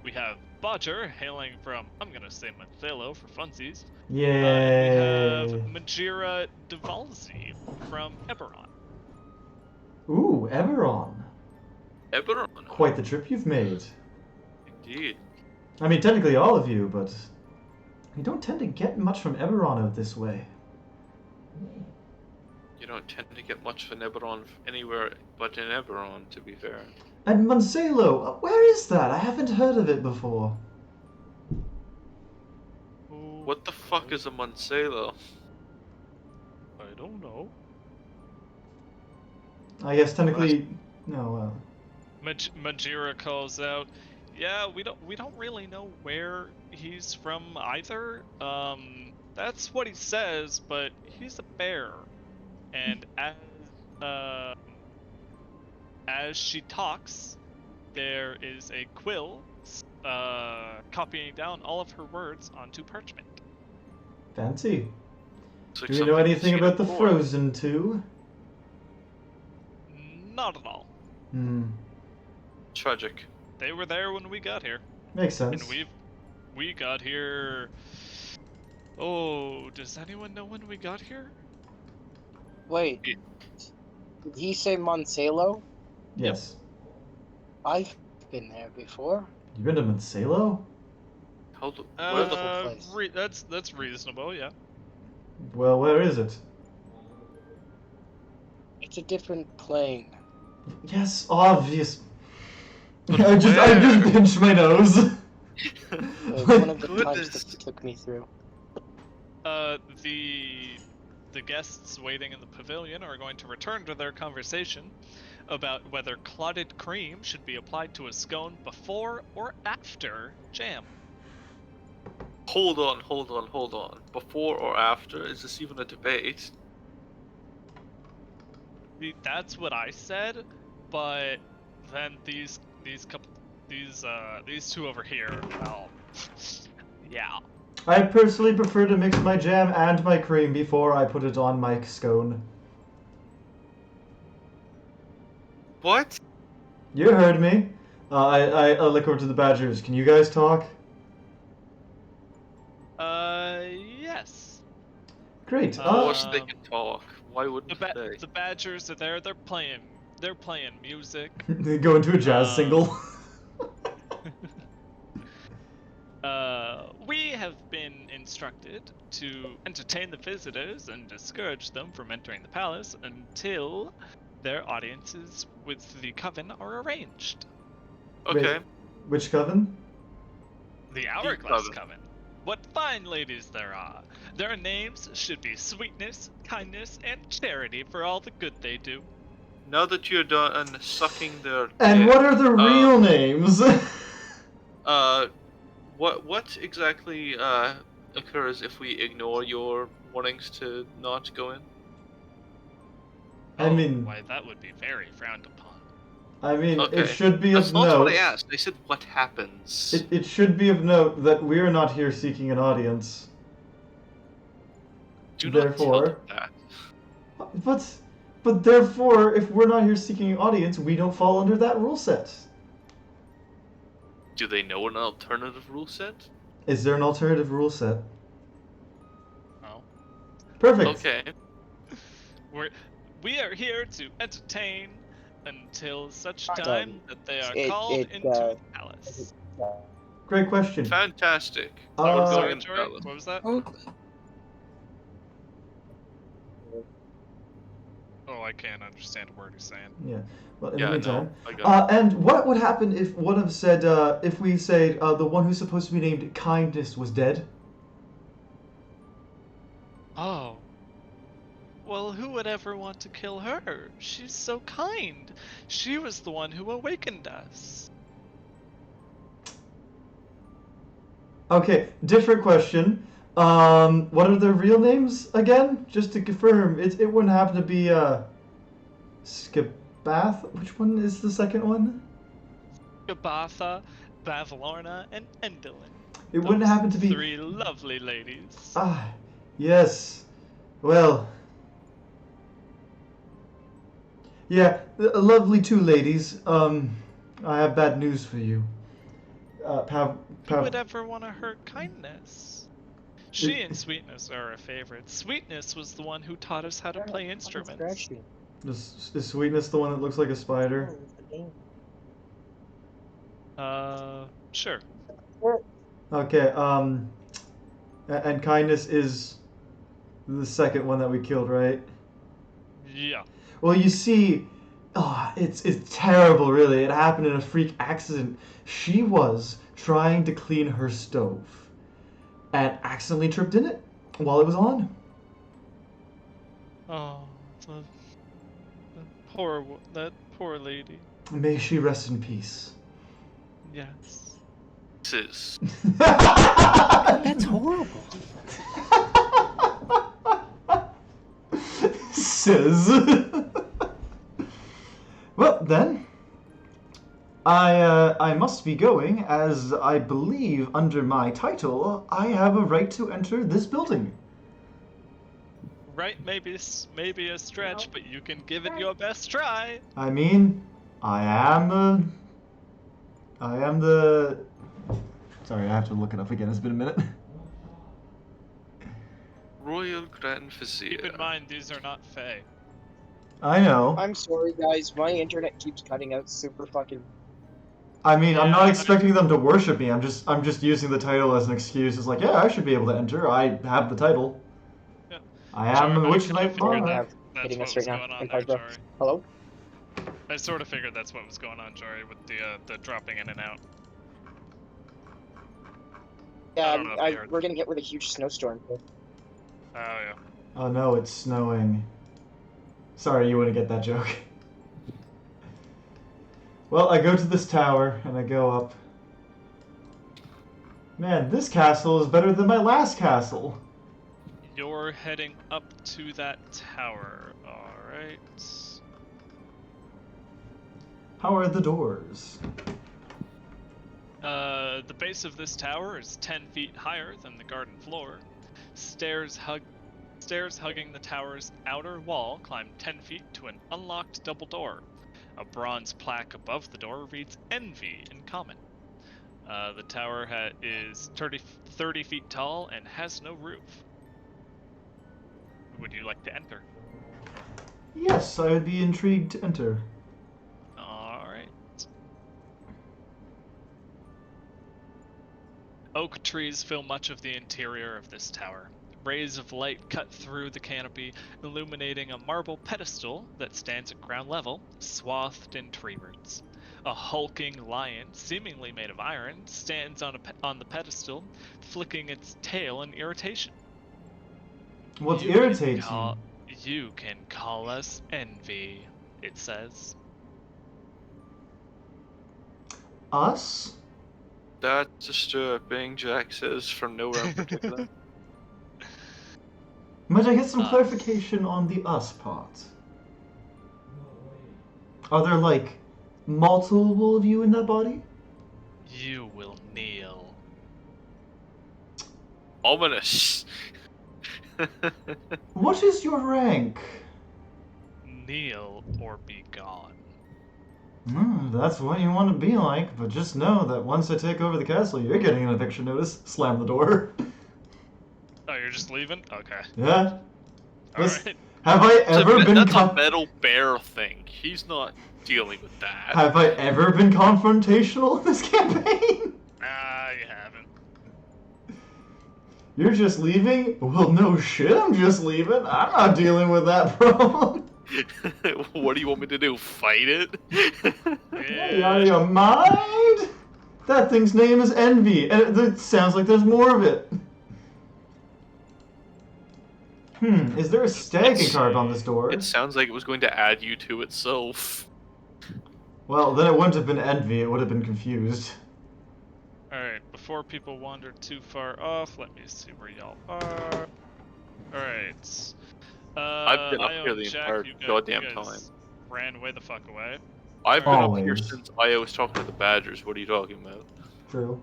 We have Bodger, hailing from, I'm gonna say Manthelo for funsies. yay. And we have Majira Devalzi from Eberron. Ooh, Eberron. Eberron. Quite the trip you've made. Indeed. I mean, technically all of you, but you don't tend to get much from Eberron out this way. You don't tend to get much from Eberron anywhere but in Eberron, to be fair. And Mansalo, where is that? I haven't heard of it before. What the fuck is a Mansalo? I don't know. I guess technically, no. Majira calls out, "Yeah, we don't really know where he's from either. That's what he says, but he's a bear." And as she talks, there is a quill copying down all of her words onto parchment. Fancy. It's like Do you know something anything you've about seen the before. Frozen 2? Not at all. Tragic. They were there when we got here, Makes sense. and we got here Oh, does anyone know when we got here? Wait, did he say Monsallo? Yes. I've been there before. You've been to Mansalo? Where the place. That's reasonable, yeah. Well, where is it? It's a different plane. Yes, obvious. But I just where? pinched my nose. One of the times Goodness. that he took me through. The guests waiting in the pavilion are going to return to their conversation about whether clotted cream should be applied to a scone before or after jam. Hold on. Before or after? Is this even a debate? That's what I said, but then these two over here, well, yeah. I personally prefer to mix my jam and my cream before I put it on my scone. What? You heard me. I look over to the Badgers. Can you guys talk? Yes. Great. Of course they can talk. Why wouldn't they? The Badgers are there. They're playing music. They go into a jazz single. We have been instructed to entertain the visitors and discourage them from entering the palace until their audiences with the coven are arranged. Okay. Wait, which coven? The Hourglass Coven. What fine ladies there are. Their names should be sweetness, kindness, and charity for all the good they do. Now that you're done sucking their And dick, what are the real names? What exactly occurs if we ignore your warnings to not go in? I mean, Why, that would be very frowned upon. Okay. It should be That's of not note. what I asked. I said what happens. It should be of note that we're not here seeking an audience. Do not Therefore, tell them that. but therefore, if we're not here seeking an audience, we don't fall under that rule set. Do they know an alternative rule set? Is there an alternative rule set? Oh. Perfect. Okay. We are here to entertain until such Done. time that they are called into the palace. Great question. Fantastic. Sorry, Jory, what was that? Oh, I can't understand a word he's saying. Yeah. Well, in Yeah, the meantime. no, I got it. And what would happen if one of said, if we say the one who's supposed to be named Kindness was dead? Oh. Well, who would ever want to kill her? She's so kind. She was the one who awakened us. Okay, different question. What are their real names again? Just to confirm, it wouldn't happen to be Skibath. Which one is the second one? Gabatha, Bavlorna, and Endilin. It wouldn't happen to be 3 lovely ladies. Ah, yes. Well. Yeah, lovely 2 ladies. I have bad news for you. Who would ever want to hurt Kindness? She and Sweetness are our favorites. Sweetness was the one who taught us how to play instruments. Is Sweetness the one that looks like a spider? Sure. Okay, and Kindness is the second one that we killed, right? Yeah. Well, you see, it's terrible, really. It happened in a freak accident. She was trying to clean her stove and accidentally tripped in it while it was on. Oh, that poor lady. May she rest in peace. Yes. Sis. That's horrible. Says. Well, then, I must be going, as I believe under my title, I have a right to enter this building. Right, maybe a stretch, but you can give it your best try. I mean, I am the... Sorry, I have to look it up again. It's been a minute. Royal Grand Vizier. Keep in mind, these are not Fey. I know. I'm sorry, guys. My internet keeps cutting out super fucking. I mean, I'm Yeah, not expecting them to worship me. I'm just using the title as an excuse. It's like, yeah, I should be able to enter. I have the title. Yeah. I am the Jory, I Witchlight figured monarch. have That's hitting what us was right now. going on In there, Piper. Jory. Hello? I sort of figured that's what was going on, Jory, with the dropping in and out. Yeah, I don't know if you heard we're getting hit with a huge snowstorm here. Oh yeah. Oh no, it's snowing. Sorry, you wouldn't get that joke. Well, I go to this tower and I go up. Man, this castle is better than my last castle. You're heading up to that tower. Alright. How are the doors? The base of this tower is 10 feet higher than the garden floor. Stairs hugging the tower's outer wall climb 10 feet to an unlocked double door. A bronze plaque above the door reads Envy in common. The tower is 30 feet tall and has no roof. Would you like to enter? Yes, I would be intrigued to enter. Alright. Oak trees fill much of the interior of this tower. Rays of light cut through the canopy, illuminating a marble pedestal that stands at ground level, swathed in tree roots. A hulking lion, seemingly made of iron, stands on the pedestal, flicking its tail in irritation. What You can irritates call- you? You can call us Envy, it says. Us? That's disturbing, Jack says from nowhere in particular. Might I get some Us. clarification on the us part? Are there, like, multiple of you in that body? You will kneel. Ominous. What is your rank? Kneel or be gone. That's what you want to be like, but just know that once I take over the castle, you're getting an eviction notice. Slam the door. Oh, you're just leaving? Okay. Yeah. This- Alright. Have I ever been That's a metal bear thing. He's not dealing with that. Have I ever been confrontational in this campaign? Nah, you haven't. You're just leaving? Well, no shit, I'm just leaving. I'm not dealing with that problem. What do you want me to do? Fight it? Hey, out of your mind? That thing's name is Envy, and it sounds like there's more of it. Is there a stacking card on this door? It sounds like it was going to add you to itself. Well, then it wouldn't have been Envy, it would have been confused. Alright, before people wander too far off, let me see where y'all are. Alright. I've been up Io here and the Jack, entire you goddamn guys time. Ran way the fuck away. I've been up here Always. since I was talking to the Badgers. What are you talking about? True.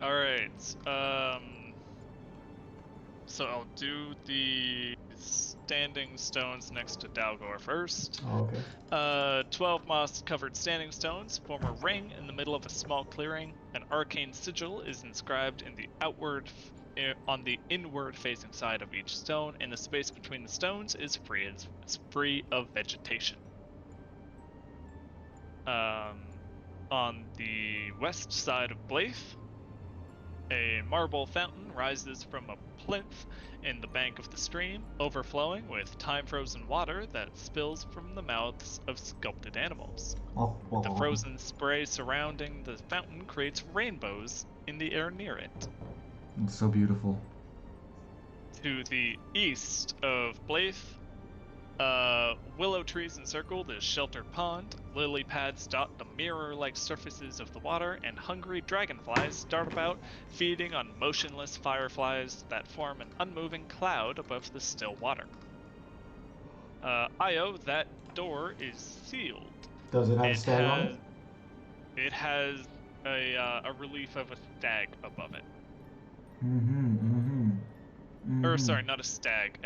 Alright, so I'll do the standing stones next to Dalgor first. Oh, okay. 12 moss-covered standing stones form a ring in the middle of a small clearing. An arcane sigil is inscribed in the on the inward-facing side of each stone, and the space between the stones is free of vegetation. On the west side of Blythe, a marble fountain rises from a plinth in the bank of the stream, overflowing with time-frozen water that spills from the mouths of sculpted animals. The frozen spray surrounding the fountain creates rainbows in the air near it. It's so beautiful. To the east of Blythe, willow trees encircle the sheltered pond, lily pads dot the mirror-like surfaces of the water, and hungry dragonflies dart about, feeding on motionless fireflies that form an unmoving cloud above the still water. Io, that door is sealed. Does it have a stag on it? It has a relief of a stag above it. Or sorry, not a stag.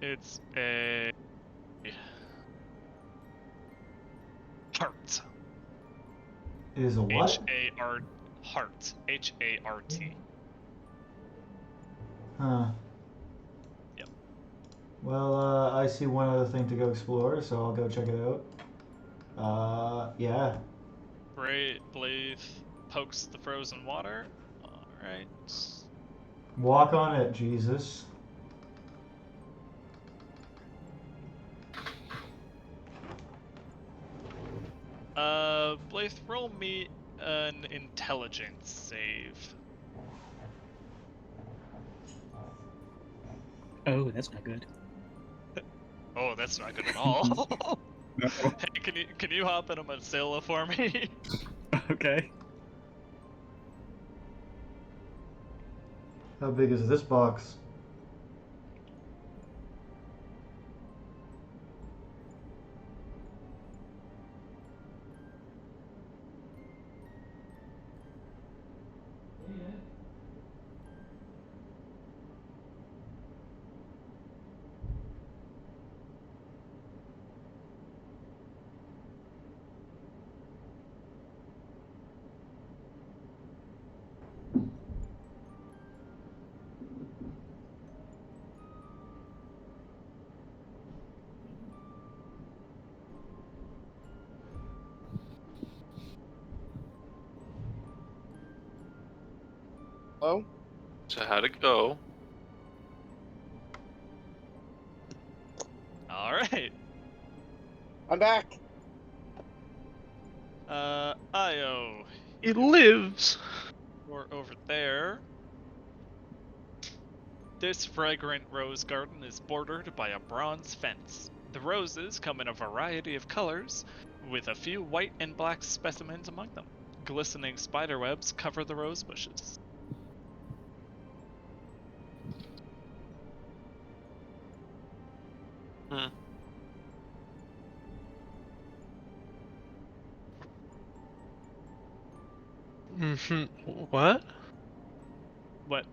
It's a heart. Is a what? H-A-R Heart. H-A-R-T. Huh. Yep. Well, I see one other thing to go explore, so I'll go check it out. Yeah. Blaith pokes the frozen water. Alright. Walk on it, Jesus. Blaith, roll me an intelligence save. Oh, that's not good. Oh, that's not good at all. No. Hey, can you hop in a Mozilla for me? Okay. How big is this box? Hello? So how'd it go? Alright. I'm back. Io. It lives. You're over there. This fragrant rose garden is bordered by a bronze fence. The roses come in a variety of colors, with a few white and black specimens among them. Glistening spiderwebs cover the rose bushes. What? What?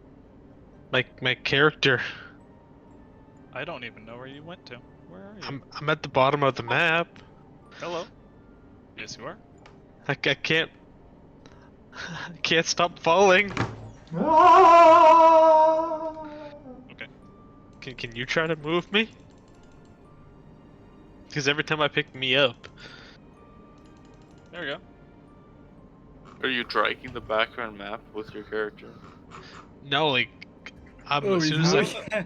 My character. I don't even know where you went to. Where are you? I'm at the bottom of the map. Hello. Yes, you are. I can't. I can't stop falling. Ah! Okay. Can you try to move me? Because every time I pick me up, There we go. Are you dragging the background map with your character? no, like, Oh, as he's soon as I,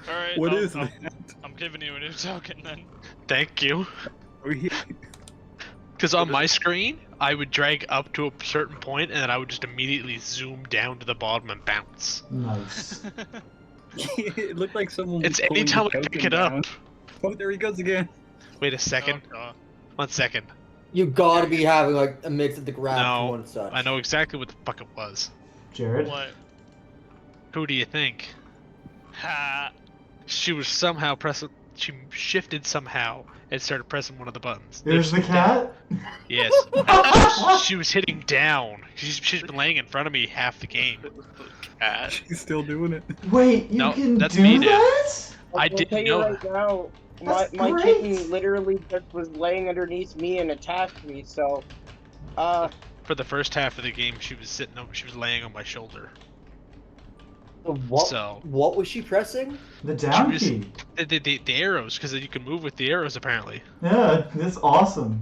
Alright, What I'm, is I'm, that? I'm giving you a new token then. thank you. Oh, yeah. Because on my screen, I would drag up to a certain point, and then I would just immediately zoom down to the bottom and bounce. Nice. It looked like someone was It's pulling the anytime I token pick it down. up. Oh, there he goes again. Wait a second. Oh, God. 1 second. You gotta be having like a mix of the grab No, to one such. I know exactly what the fuck it was. Jared? What? Who do you think? Ha! She was somehow pressing. She shifted somehow and started pressing one of the buttons. There's the cat? Yes. She was hitting down. She's been laying in front of me half the game. Cat. She's still doing it. Wait, you No, can that's do me now. that? I I'll didn't tell you know right now, That's my great. kitten literally just was laying underneath me and attacked me, so For the first half of the game, she was sitting over. She was laying on my shoulder. What? So- What was she pressing? The down was- key. The arrows, because you can move with the arrows apparently. Yeah, that's awesome.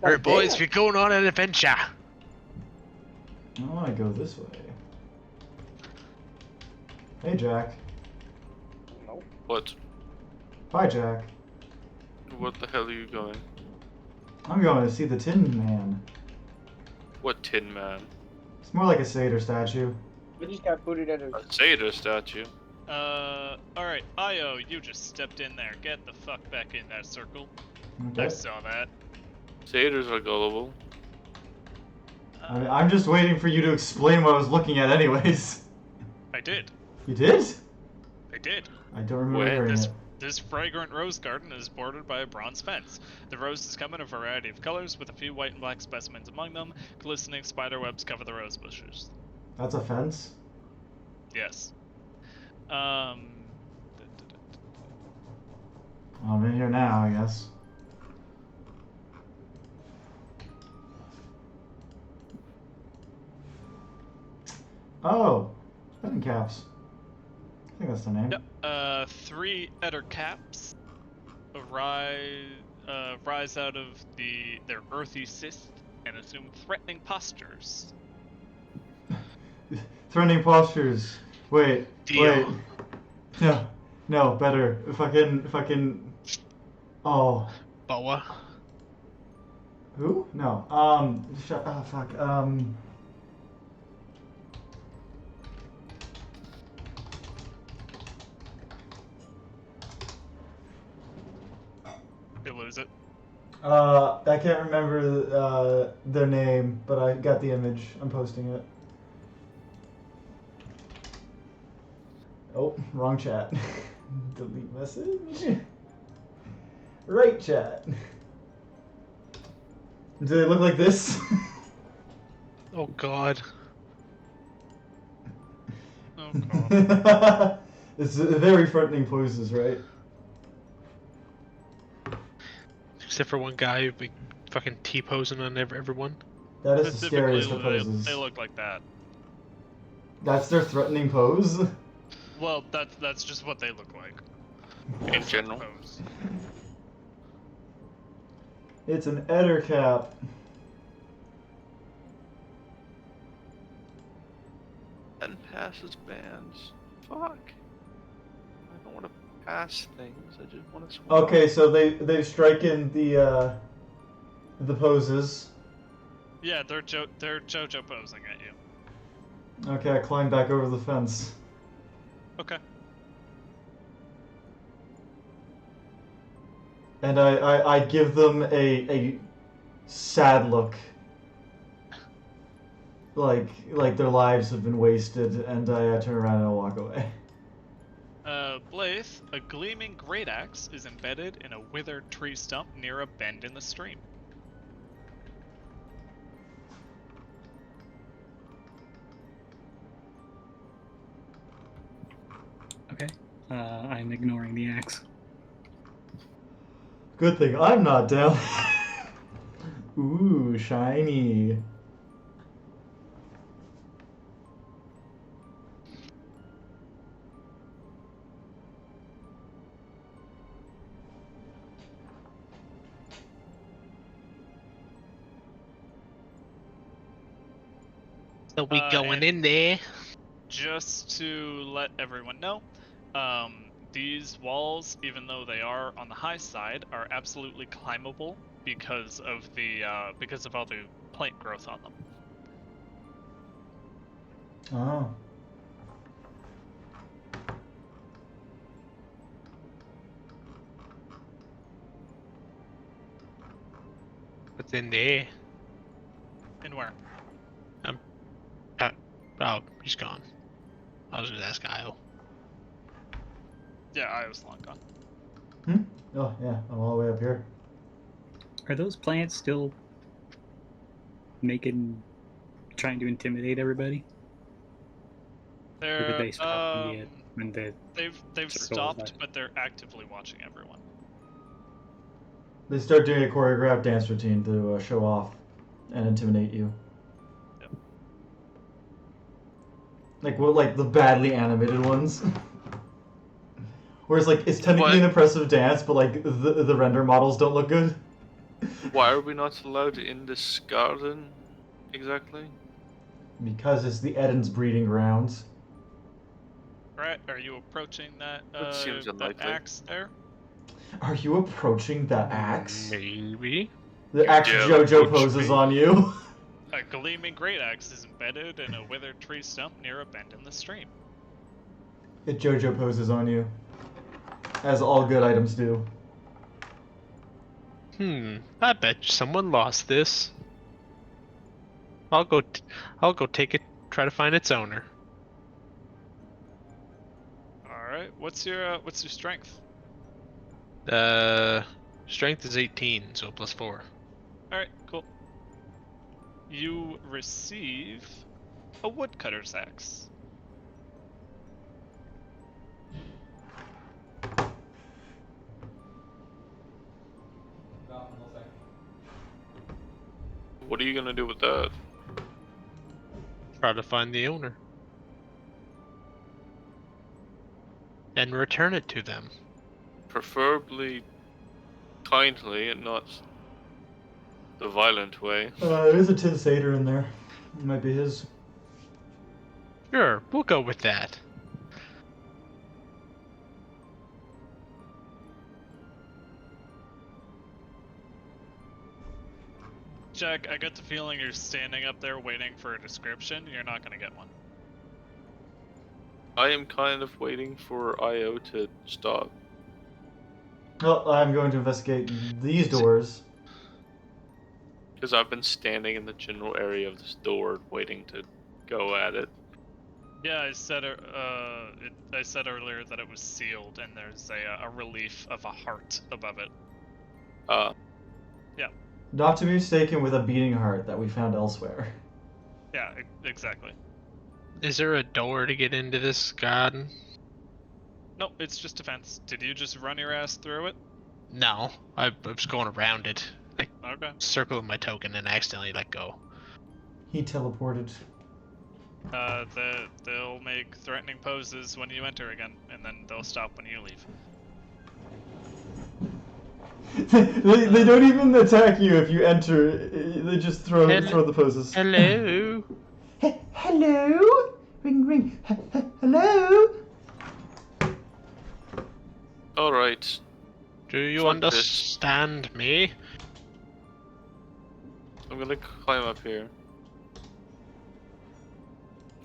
Alright, boys, damn. we're going on an adventure. I want to go this way. Hey, Jack. What? Bye, Jack. What the hell are you going? I'm going to see the Tin Man. What Tin Man? It's more like a satyr statue. we just got booted out of. A satyr statue. Alright, Io, you just stepped in there. Get the fuck back in that circle. I Okay. saw that. Satyrs are gullible. I mean, I'm just waiting for you to explain what I was looking at anyways. I did. You did? I did. I don't remember Wait, hearing it. This fragrant rose garden is bordered by a bronze fence. The roses come in a variety of colors, with a few white and black specimens among them. Glistening spiderwebs cover the rose bushes. That's a fence? Yes. I'm in here now, I guess. Oh, spinning caps. I think that's the name. Yep. 3 Eder caps rise out of their earthy cyst and assume threatening postures. Threatening postures. Wait. Deal. Wait. No, better. Fucking. Oh. Boa. Who? No. Fuck. You lose it. I can't remember their name, but I got the image. I'm posting it. Oh, wrong chat. Delete message. Right chat. Do they look like this? Oh god. Oh god. It's very threatening poses, right? Except for one guy who be fucking T-posing on everyone. That is the Typically, scariest of poses. they look like that. That's their threatening pose? Well, that's just what they look like. In general. Pose. It's an Eder cap. And passes bands. Fuck. I don't want to pass things. I just want to swim. Okay, so they strike in the poses. Yeah, they're JoJo posing at you. Okay, I climb back over the fence. Okay. And I give them a sad look. Like their lives have been wasted, and I turn around and I walk away. Blaith, a gleaming great axe is embedded in a withered tree stump near a bend in the stream. Okay. I'm ignoring the axe. Good thing I'm not down. Ooh, shiny. So we going in there? Just to let everyone know, these walls, even though they are on the high side, are absolutely climbable because of all the plant growth on them. Oh. What's in there? And where? Oh, he's gone. I was gonna ask Kyle. Yeah, I was long gone. Oh yeah, I'm all the way up here. Are those plants still trying to intimidate everybody? Or did they stop yet when the They've circle stopped, was but they're actively watching everyone. They start doing a choreographed dance routine to show off and intimidate you. Yep. Like the badly animated ones. Whereas it's technically What? an impressive dance, but the render models don't look good. Why are we not allowed in this garden? Exactly. Because it's the Eden's breeding grounds. Right? Are you approaching that seems that unlikely. axe there? Are you approaching the axe? Maybe. The axe dare JoJo approach poses me. on you. A gleaming great axe is embedded in a withered tree stump near a bend in the stream. It JoJo poses on you. As all good items do. I bet someone lost this. I'll go take it. Try to find its owner. All right. What's your strength? Strength is 18, so +4. All right. Cool. You receive a woodcutter's axe. What are you gonna do with that? Try to find the owner. then return it to them. Preferably kindly and not the violent way. There is a tin satyr in there. It might be his. Sure, we'll go with that. Jack, I get the feeling you're standing up there waiting for a description. You're not gonna get one. I am kind of waiting for IO to stop. Well, I'm going to investigate these doors. Because I've been standing in the general area of this door waiting to go at it. Yeah, I said earlier that it was sealed, and there's a relief of a heart above it. Yeah. Not to be mistaken with a beating heart that we found elsewhere. Yeah, exactly. Is there a door to get into this garden? Nope, it's just a fence. Did you just run your ass through it? No, I was going around it. I Okay. circled my token and accidentally let go. He teleported. They'll make threatening poses when you enter again, and then they'll stop when you leave. they don't even attack you if you enter. They just throw the poses. Hello? Hello? Ring ring. Hello? Alright. Do you Fuck this. understand me? I'm gonna climb up here.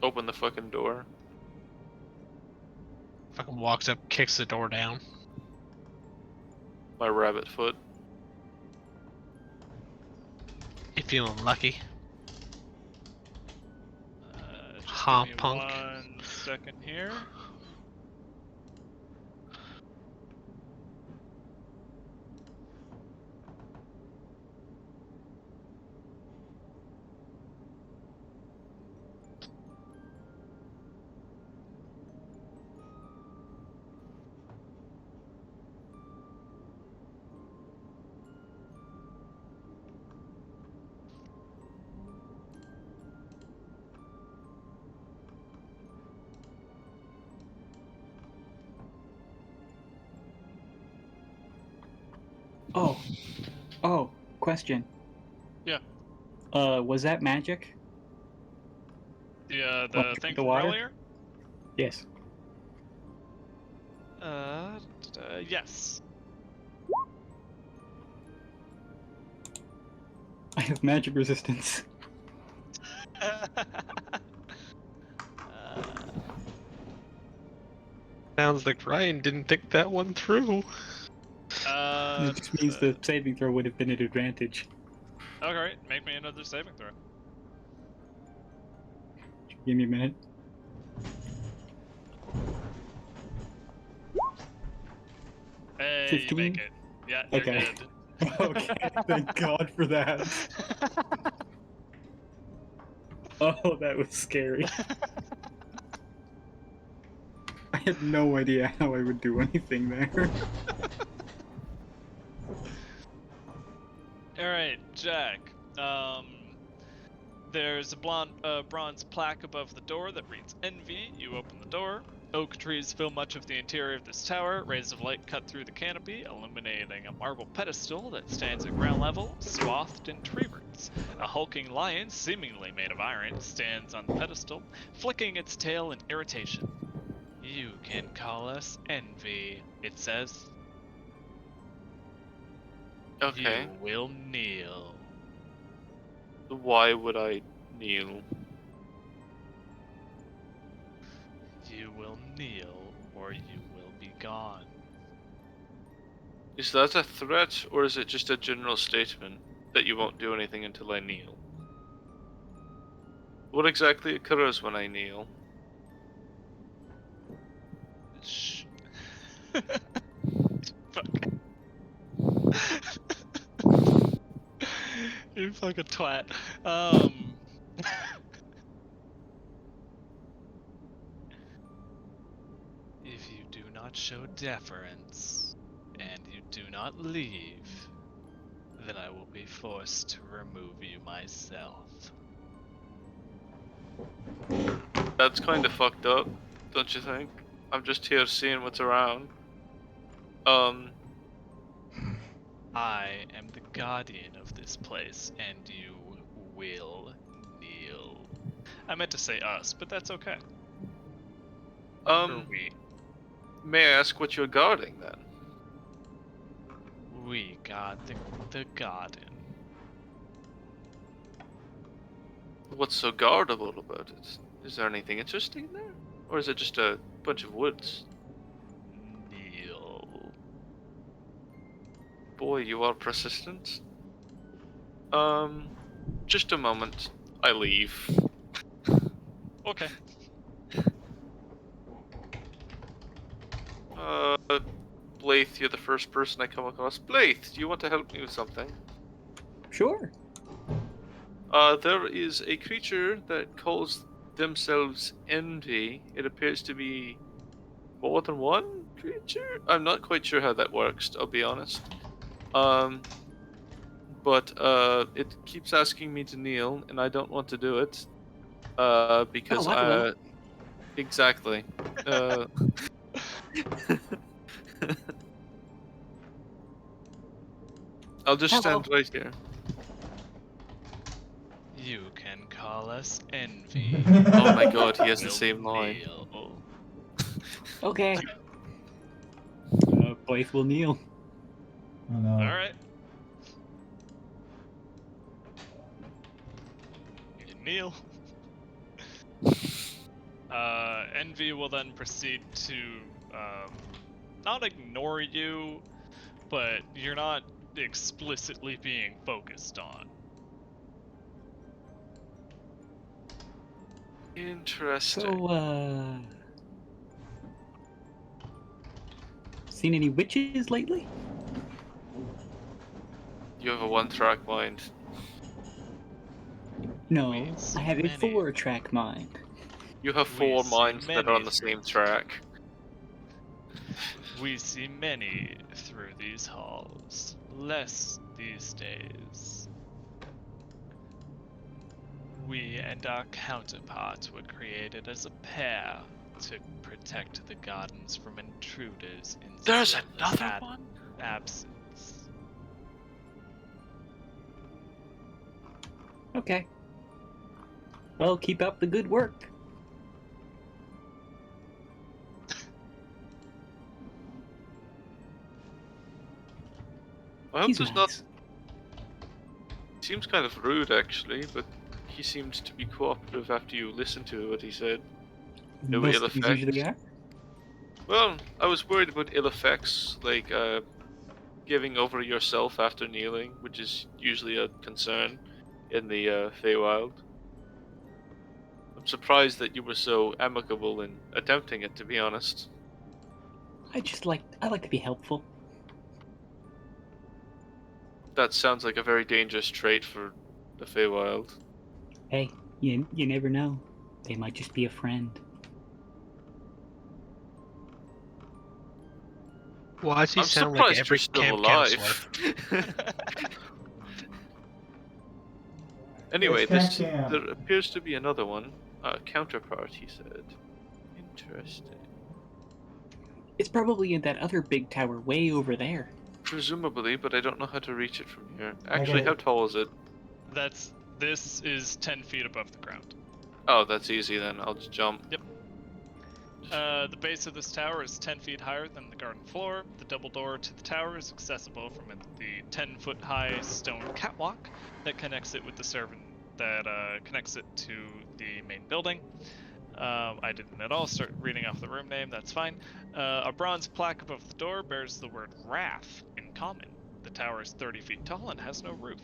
Open the fucking door. Fucking walks up, kicks the door down. My rabbit foot. You feeling lucky? Just Ha, give me punk. 1 second here. Oh, question. Yeah. Was that magic? The What, thing the from water? earlier? Yes. Yes. I have magic resistance. Sounds like Ryan didn't think that one through. It just means the saving throw would have been an advantage. Okay, make me another saving throw. Give me a minute. Hey, 15? you make it. Yeah, you're Okay. good. Okay, thank God for that. Oh, that was scary. I had no idea how I would do anything there. Alright, Jack. There's a bronze plaque above the door that reads Envy. You open the door. Oak trees fill much of the interior of this tower. Rays of light cut through the canopy, illuminating a marble pedestal that stands at ground level, swathed in tree roots. A hulking lion, seemingly made of iron, stands on the pedestal, flicking its tail in irritation. You can call us Envy, it says. Okay. You will kneel. Why would I kneel? You will kneel, or you will be gone. Is that a threat, or is it just a general statement that you won't do anything until I kneel? What exactly occurs when I kneel? Shh. Fuck. You fucking twat. If you do not show deference, and you do not leave, then I will be forced to remove you myself. That's kind of fucked up, don't you think? I'm just here seeing what's around. I am the guardian of this place, and you will kneel. I meant to say us, but that's okay. Or we. May I ask what you're guarding then? We guard the garden. What's so guardable about it? Is there anything interesting there? Or is it just a bunch of woods? Kneel. Boy, you are persistent. Just a moment. I leave. Okay. Blaith, you're the first person I come across. Blaith, do you want to help me with something? Sure. There is a creature that calls themselves Envy. It appears to be more than one creature? I'm not quite sure how that works, I'll be honest. But it keeps asking me to kneel, and I don't want to do it. Because I will. Exactly. I'll just Hello. stand right here. You can call us Envy. Oh my god, he has the We'll same line. kneel. Okay. Blaith will kneel. Oh no. Alright. You kneel. Envy will then proceed to not ignore you, but you're not explicitly being focused on. Interesting. So, seen any witches lately? You have a one-track mind. No, We see I have a many. 4-track mind. You have We 4 see minds that are on many the same through- track. We see many through these halls, less these days. We and our counterparts were created as a pair to protect the gardens from intruders in There's Sylvan's another one? absence. Okay. Well, keep up the good work. I hope He's there's nice. not. Seems kind of rude, actually, but he seemed to be cooperative after you listened to what he said. No Most ill of these usually effects. are. Well, I was worried about ill effects, like giving over yourself after kneeling, which is usually a concern in the Feywild. I'm surprised that you were so amicable in attempting it, to be honest. I like to be helpful. That sounds like a very dangerous trait for the Feywild. Hey, you never know. They might just be a friend. Why does he I'm sound like surprised every you're still camp alive. counselor? Anyway, It's camp. there appears to be another one. Counterpart, he said. Interesting. It's probably in that other big tower way over there. Presumably, but I don't know how to reach it from here. I Actually, get how it. tall is it? This is 10 feet above the ground. Oh, that's easy then. I'll just jump. Yep. The base of this tower is 10 feet higher than the garden floor. The double door to the tower is accessible from the 10-foot high stone catwalk that connects it with the servant that connects it to the main building. I didn't at all start reading off the room name, that's fine. A bronze plaque above the door bears the word Wrath in common. The tower is 30 feet tall and has no roof.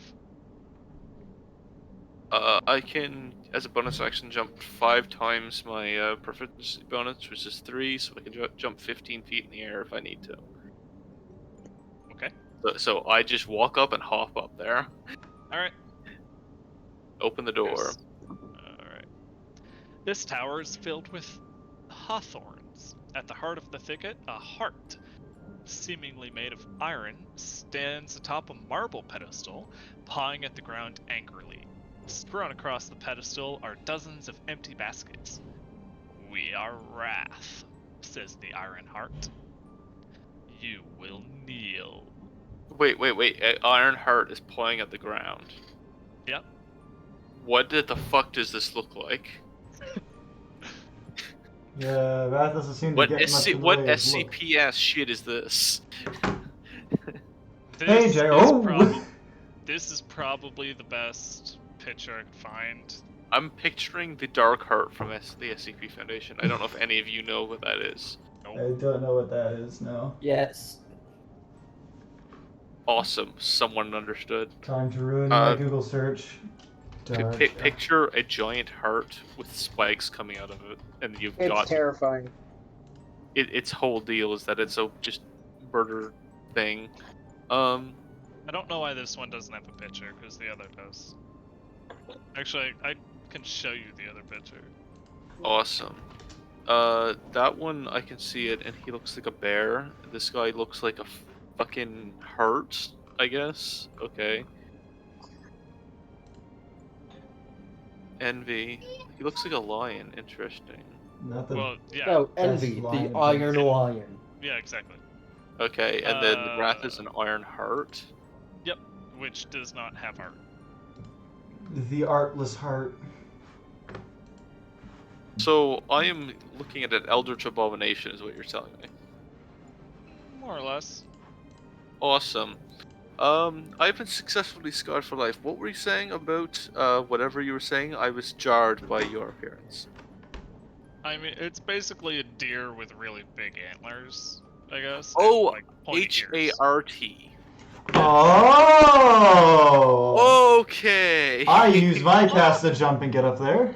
I can, as a bonus action, jump 5 times my proficiency bonus, which is 3, so I can jump 15 feet in the air if I need to. Okay. So I just walk up and hop up there. Alright. Open the door. Alright. This tower is filled with hawthorns. At the heart of the thicket, a heart, seemingly made of iron, stands atop a marble pedestal, pawing at the ground angrily. Strewn across the pedestal are dozens of empty baskets. We are Wrath. says the Iron Heart, you will kneel. Wait. Ironheart is pawing at the ground. Yep. What the fuck does this look like? Yeah, Wrath doesn't seem to What get much in the what way of look. SCP-ass shit is this? Hey, Jay. Oh! This is probably the best picture I could find. I'm picturing the Dark Heart from the SCP Foundation. I don't know if any of you know what that is. I don't know what that is, no. Yes. Awesome. Someone understood. Time to ruin my Google search. Dark. Picture a giant heart with spikes coming out of it, and you've It's got terrifying. its whole deal is that it's a just murder thing. I don't know why this one doesn't have a picture, because the other does. Actually, I can show you the other picture. Awesome. That one I can see it, and he looks like a bear. This guy looks like a fucking heart, I guess. Okay. Envy. He looks like a lion. Interesting. Not the Well, yeah. No, Envy, lion the Iron thing. Lion. Yeah, exactly. Okay, and then Wrath is an iron heart. Yep, which does not have art. The artless heart. So I am looking at an Eldritch Abomination, is what you're telling me. More or less. Awesome. I've been successfully scarred for life. What were you saying about whatever you were saying? I was jarred by your appearance. I mean, it's basically a deer with really big antlers, I guess. Oh, and, like, pointy ears. H-A-R-T. Oh! Okay. I use my cast to jump and get up there.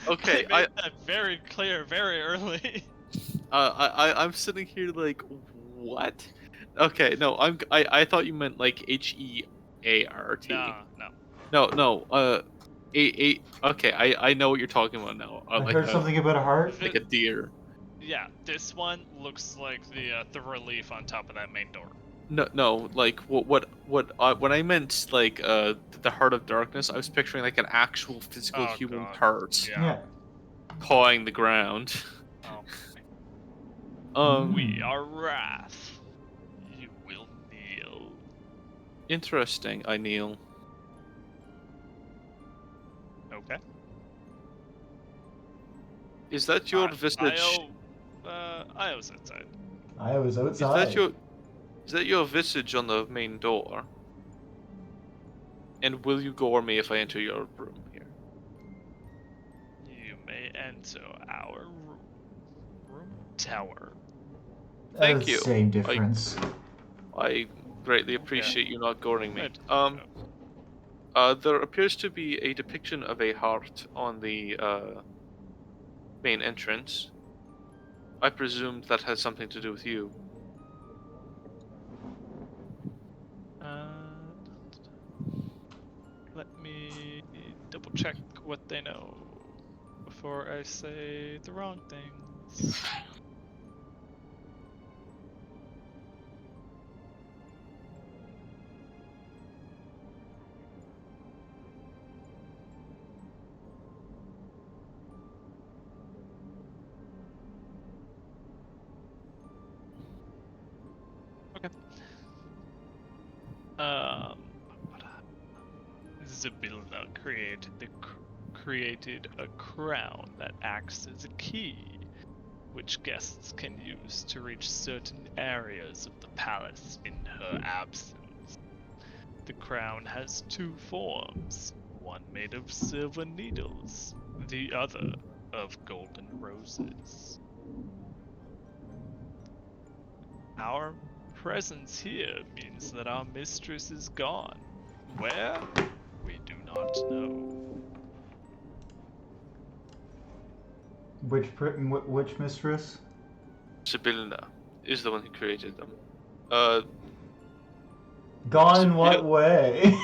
Okay, I made that very clear very early. I'm sitting here like, what? Okay, no, I thought you meant like H-E-A-R-T. No. Okay, I know what you're talking about now. I Like heard something about a heart. like a deer. Yeah, this one looks like the relief on top of that main door. No, like when I meant like the Heart of Darkness, I was picturing like an actual physical Oh, human God. heart Yeah. pawing the ground. Oh. We are Wrath. You will kneel. Interesting. I kneel. Okay. Is that your visage? I was outside. I was outside. Is that your visage on the main door? And will you gore me if I enter your room here? You may enter our room tower. Thank you. Same difference. I greatly appreciate you not goring me. Right. There appears to be a depiction of a heart on the main entrance. I presume that has something to do with you. Let me double check what they know before I say the wrong things. Okay. Zybilna created a crown that acts as a key, which guests can use to reach certain areas of the palace in her absence. The crown has two forms, one made of silver needles, the other of golden roses. Our presence here means that our mistress is gone. Where? We do not know. Which mistress? Zybilna is the one who created them. Gone in what way?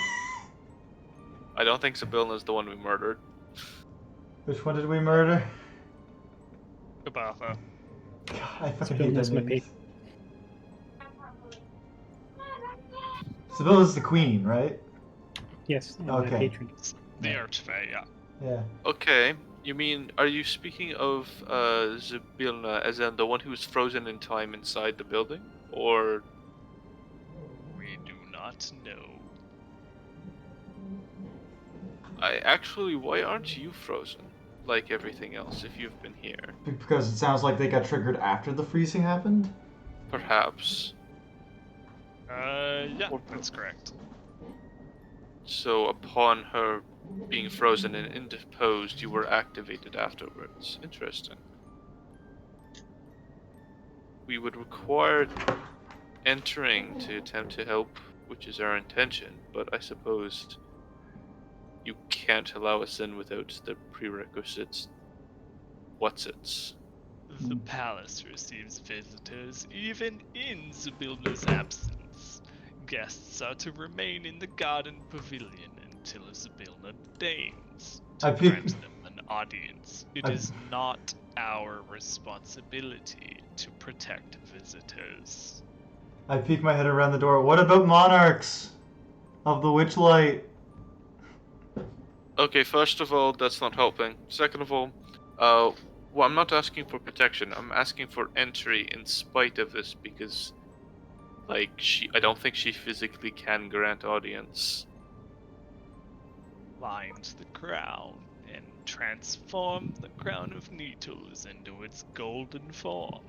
I don't think Zybilna is the one we murdered. Which one did we murder? Kabatha. God, I fucking hate Zybilna's that my name. Zybilna's the queen, right? Yes, and Okay. my patron. The Archfey, yeah. Yeah. Okay, You mean, are you speaking of Zybilna as in the one who's frozen in time inside the building? Or... We do not know. Why aren't you frozen? Like everything else, if you've been here. Because it sounds like they got triggered after the freezing happened? Perhaps. Yeah, that's correct. So upon her being frozen and indisposed, you were activated afterwards. Interesting. We would require entering to attempt to help, which is our intention, but I suppose you can't allow us in without the prerequisites. What's-its? The palace receives visitors even in Zybilna's absence. Guests are to remain in the garden pavilion until Zybilna deigns to grant them an audience. It is not our responsibility to protect visitors. I peek my head around the door. What about monarchs of the Witchlight? Okay, first of all, that's not helping. Second of all, well, I'm not asking for protection. I'm asking for entry in spite of this because, like, I don't think she physically can grant audience. Find the crown and transform the crown of needles into its golden form.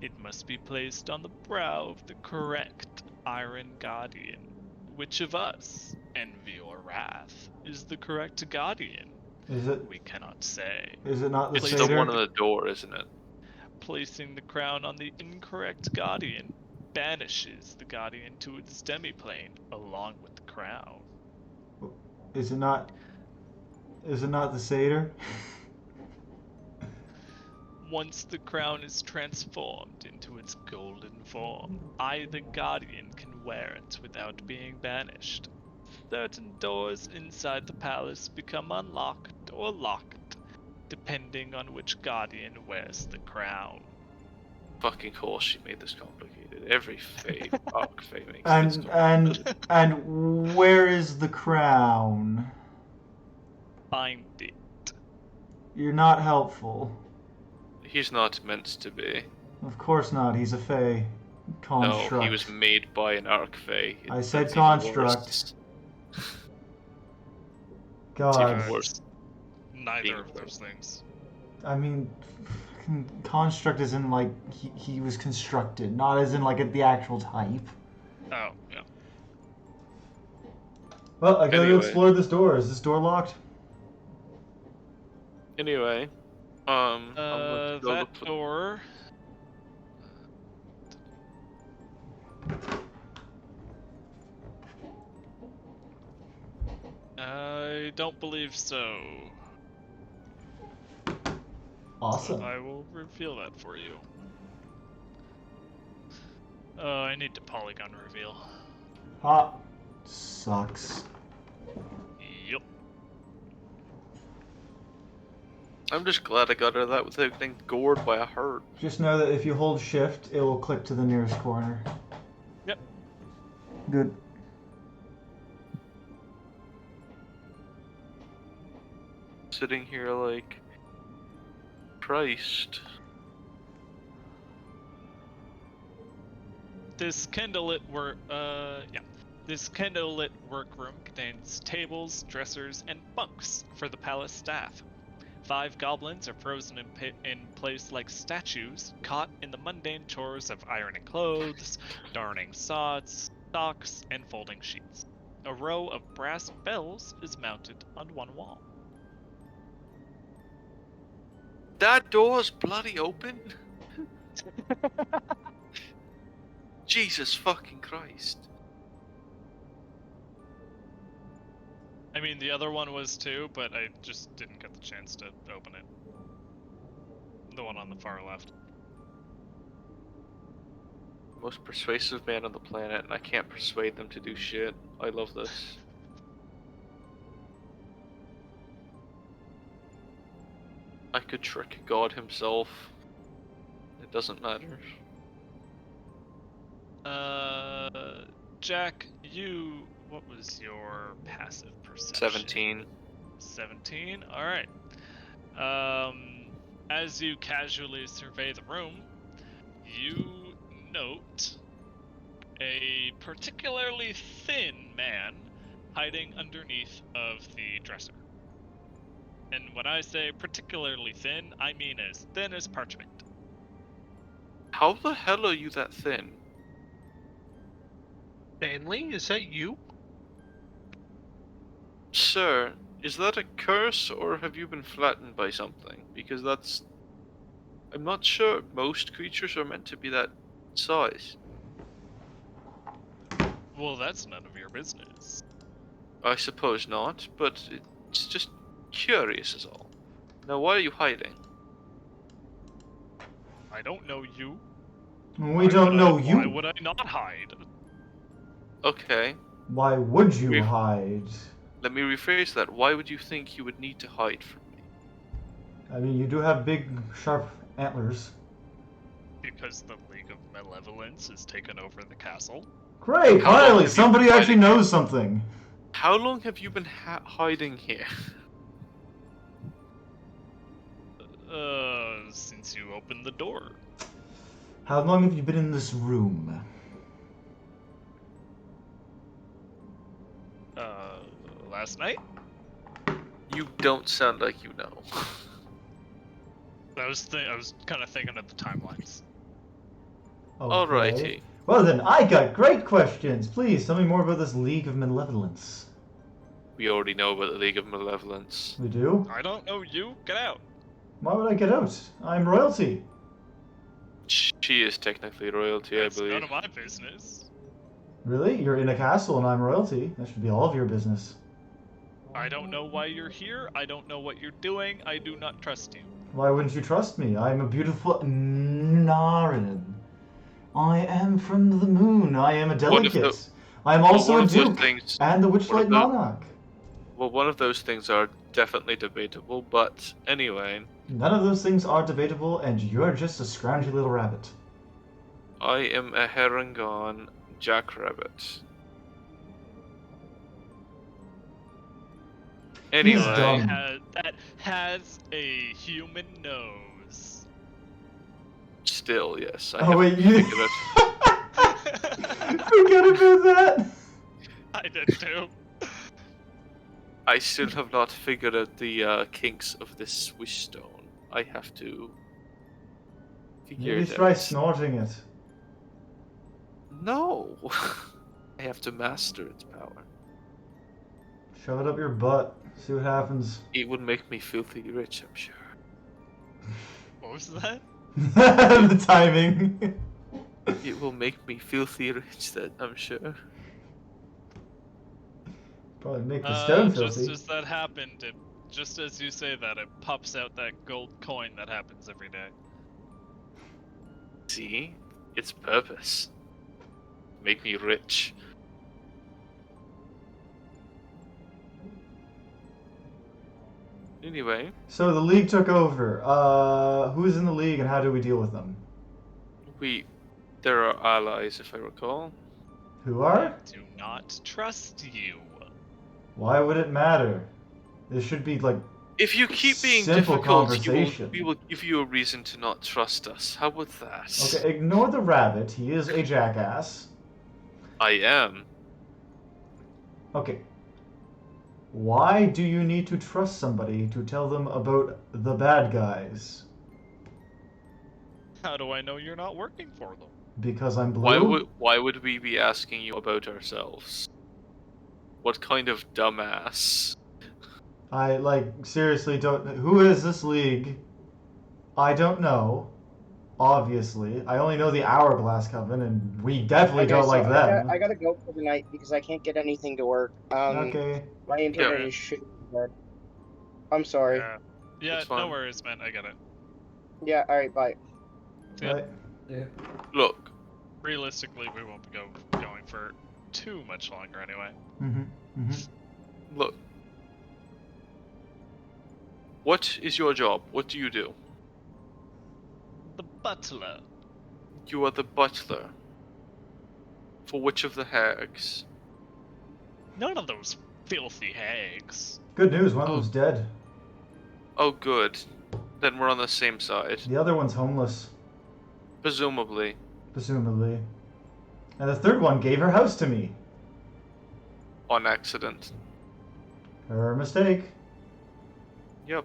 It must be placed on the brow of the correct Iron Guardian. Which of us, envy or wrath, is the correct guardian? Is it? We cannot say. Is it not the It's satyr? the one on the door, isn't it? Placing the crown on the incorrect guardian banishes the guardian to its demiplane along with the crown. Is it not? Is it not the satyr? Once the crown is transformed into its golden form, I, the Guardian, can wear it without being banished. Certain doors inside the palace become unlocked or locked, depending on which Guardian wears the crown. Fucking course, she made this complicated. Every Fey, arc Fey makes this complicated. And where is the crown? Find it. You're not helpful. He's not meant to be. Of course not. He's a Fey. Construct. No, he was made by an arc Fey. I said That's even construct. worse. God. Even worse. Neither of those things. I mean, construct as in like he was constructed, not as in like the actual type. Oh, yeah. Well, I gotta Anyway. explore this door. Is this door locked? Anyway, I'm going to go That look for door. I don't believe so. Awesome. So I will reveal that for you. I need to polygon reveal. Hot. Sucks. Yup. I'm just glad I got out of that without getting gored by a herd. Just know that if you hold shift, it will click to the nearest corner. Yep. Good. Sitting here like Christ. This This candlelit workroom contains tables, dressers, and bunks for the palace staff. 5 goblins are frozen in place like statues, caught in the mundane chores of ironing clothes, darning socks, and folding sheets. A row of brass bells is mounted on one wall. That door's bloody open? Jesus fucking Christ. I mean, the other one was too, but I just didn't get the chance to open it. The one on the far left. Most persuasive man on the planet, and I can't persuade them to do shit. I love this. I could trick God himself. It doesn't matter. Jack, what was your passive perception? 17. 17? Alright. As you casually survey the room, you note a particularly thin man hiding underneath of the dresser. And when I say particularly thin, I mean as thin as parchment. How the hell are you that thin? Stanley, is that you? Sir, is that a curse or have you been flattened by something? Because that's... I'm not sure. Most creatures are meant to be that size. Well, that's none of your business. I suppose not, but it's just curious is all. Now why are you hiding? I don't know you. We don't know you. Why would I not hide? Okay, Why would you We've- hide? let me rephrase that. Why would you think you would need to hide from me? I mean, you do have big, sharp antlers. Because the League of Malevolence has taken over the castle. Great, How long finally, have you somebody been actually hiding knows something. How long have you been hiding here? Since you opened the door. How long have you been in this room? Last night? You don't sound like you know. I was kind of thinking of the timelines. Okay. Alrighty. Well then, I got great questions. Please tell me more about this League of Malevolence. We already know about the League of Malevolence. We do? I don't know you. Get out. Why would I get out? I'm royalty. She is technically royalty, That's I believe. none of my business. Really? You're in a castle and I'm royalty. That should be all of your business. I don't know why you're here. I don't know what you're doing. I do not trust you. Why wouldn't you trust me? I'm a beautiful Narin. I am from the moon. I am a One of delicate. the- I am Well, also one a of those duke things- and the one Witchlight of the- monarch. Well, one of those things are definitely debatable, but anyway, None of those things are debatable, and you're just a scroungy little rabbit. I am a Herringon jackrabbit. Anyway, dumb. That has a human nose. still, yes. I Oh, haven't wait, you- figured it. Forget about that. I did too. I still have not figured out the kinks of this swish stone. I have to figure Maybe it try out. snorting it. No! I have to master its power. Shove it up your butt. See what happens. It would make me filthy rich, I'm sure. What was that? The timing. It will make me filthy rich, that I'm sure. Probably make the stone Just filthy. as that happened, just as you say that, it pops out that gold coin that happens every day. See? Its purpose. Make me rich. Anyway, So the league took over. Who's in the league and how do we deal with them? there are allies, if I recall. Who are? Do not trust you. Why would it matter? This should be like If you keep being Simple difficult, conversation. we will give you a reason to not trust us. How about that? okay. Ignore the rabbit. He is a jackass. I am. Okay. Why do you need to trust somebody to tell them about the bad guys? How do I know you're not working for them? Because I'm blue? Why would we be asking you about ourselves? What kind of dumbass? I seriously don't. Who is this league? I don't know. Obviously, I only know the Hourglass Coven, and we definitely Okay, don't so like them. I gotta go for the night because I can't get anything to work. Okay. My internet Yeah. is shitty bad. I'm sorry. Yeah, It's no fine. worries, man. I get it. Yeah, alright, bye. Yeah. Right. Yeah. Look, Realistically, we won't be going for too much longer anyway. look. What is your job? What do you do? The butler. You are the butler. For which of the hags? None of those filthy hags. Good news. One of them's dead. Oh, good. Then we're on the same side. The other one's homeless, Presumably. presumably. And the third one gave her house to me. On accident. Her mistake. Yep.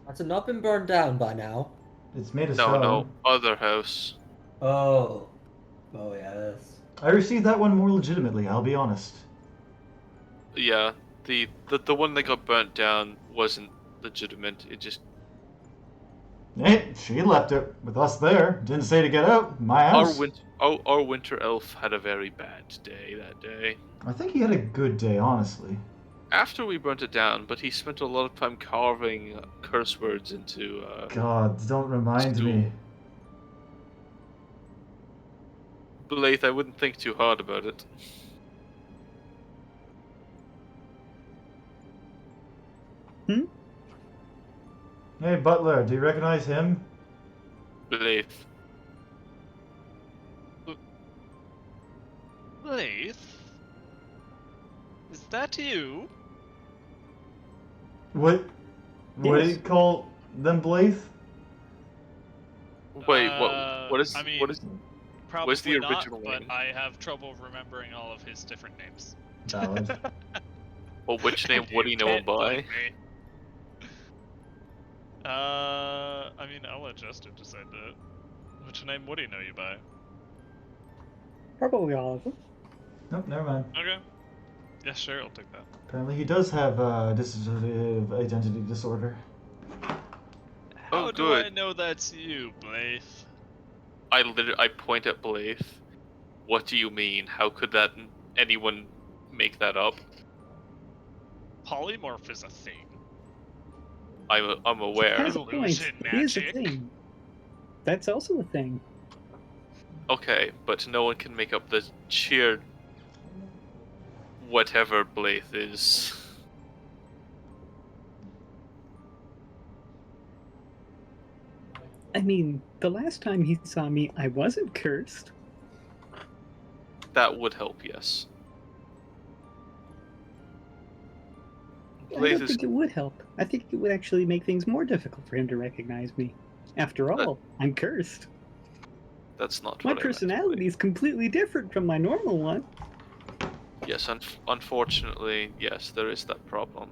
Has it not been burned down by now? It's made of No, stone. no. Other house. Oh. Oh, yes. I received that one more legitimately, I'll be honest. Yeah. The one that got burnt down wasn't legitimate. It just... Hey, she left it with us there. Didn't say to get out. My house. Our winter elf had a very bad day that day. I think he had a good day, honestly. After we burnt it down, but he spent a lot of time carving curse words into God, don't remind stool. me. Blythe, I wouldn't think too hard about it. Hey, Butler, do you recognize him? Blythe. Blythe? Is that you? What do you Yes. call them, Blythe? Wait, I mean, what is Probably what's the not, original but name? I have trouble remembering all of his different names. Valid. Well, which name would he know him Can't blame by? me. I mean, I'll let Justin decide that. Which name would he know you by? Probably all of them. Nope, never mind. Okay. Yeah, sure, I'll take that. Apparently he does have dissociative identity disorder. How Oh, do I good. know that's you, Blythe? I point at Blythe. What do you mean? How could anyone make that up? Polymorph is a thing. I'm aware. Has a point. Illusion Here's the magic. thing. That's also a thing. Okay, but no one can make up the sheer whatever Blythe is. I mean, the last time he saw me, I wasn't cursed. That would help, yes. I Blythe don't is think it would help. I think it would actually make things more difficult for him to recognize me. After all, I'm cursed. that's not My what I meant, personality is completely different from my normal one. Blythe. Yes, unfortunately, yes, there is that problem.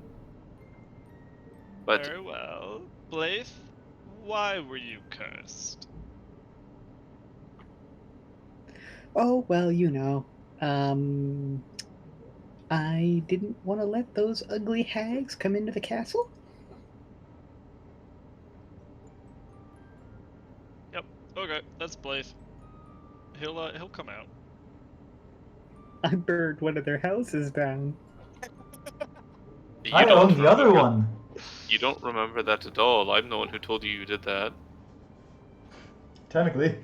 But Very well. Blythe, why were you cursed? Oh, well, you know. I didn't want to let those ugly hags come into the castle. Yep. Okay, that's Blythe. He'll come out. I burned one of their houses down. you I don't own the other remember- one. You don't remember that at all. I'm the one who told you did that. Technically.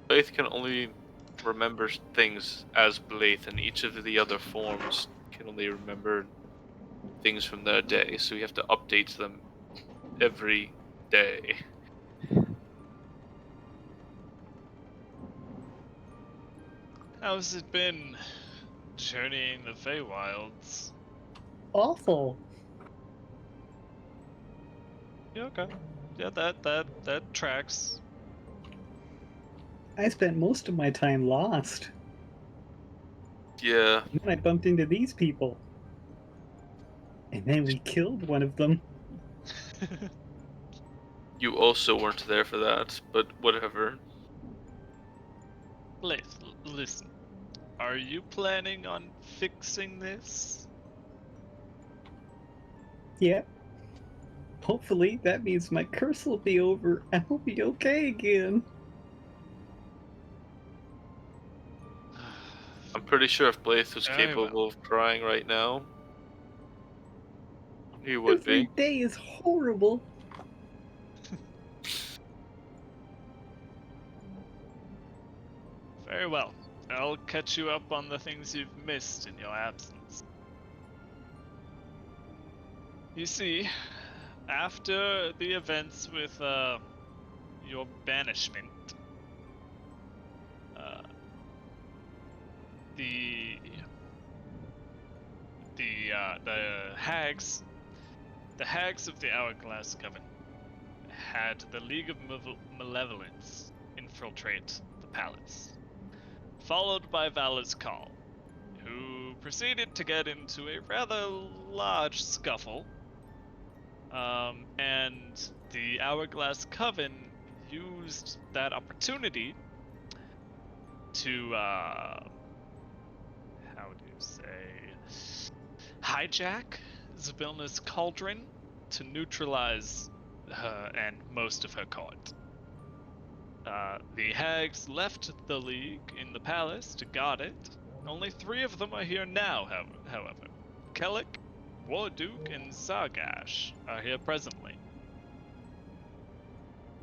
Blythe can only remember things as Blythe, and each of the other forms can only remember things from their day, so we have to update them every day. How's it been journeying the Feywilds? Awful. Yeah, okay. Yeah, that tracks. I spent most of my time lost. Yeah, And then I bumped into these people. And then we killed one of them. you also weren't there for that, but whatever. Blythe, listen. Are you planning on fixing this? Yep. Hopefully that means my curse will be over and I'll be okay again. I'm pretty sure if Blythe was Very capable well. of crying right now, he would Every be. day is horrible. Very well. I'll catch you up on the things you've missed in your absence. You see, after the events with your banishment, the hags of the Hourglass Coven had the League of Malevolence infiltrate the palace, followed by Valor's Call, who proceeded to get into a rather large scuffle, and the Hourglass Coven used that opportunity to, how do you say, hijack Zabilna's cauldron to neutralize her and most of her court. The hags left the League in the palace to guard it. Only 3 of them are here now, however. Kellic, Warduke, and Zargash are here presently.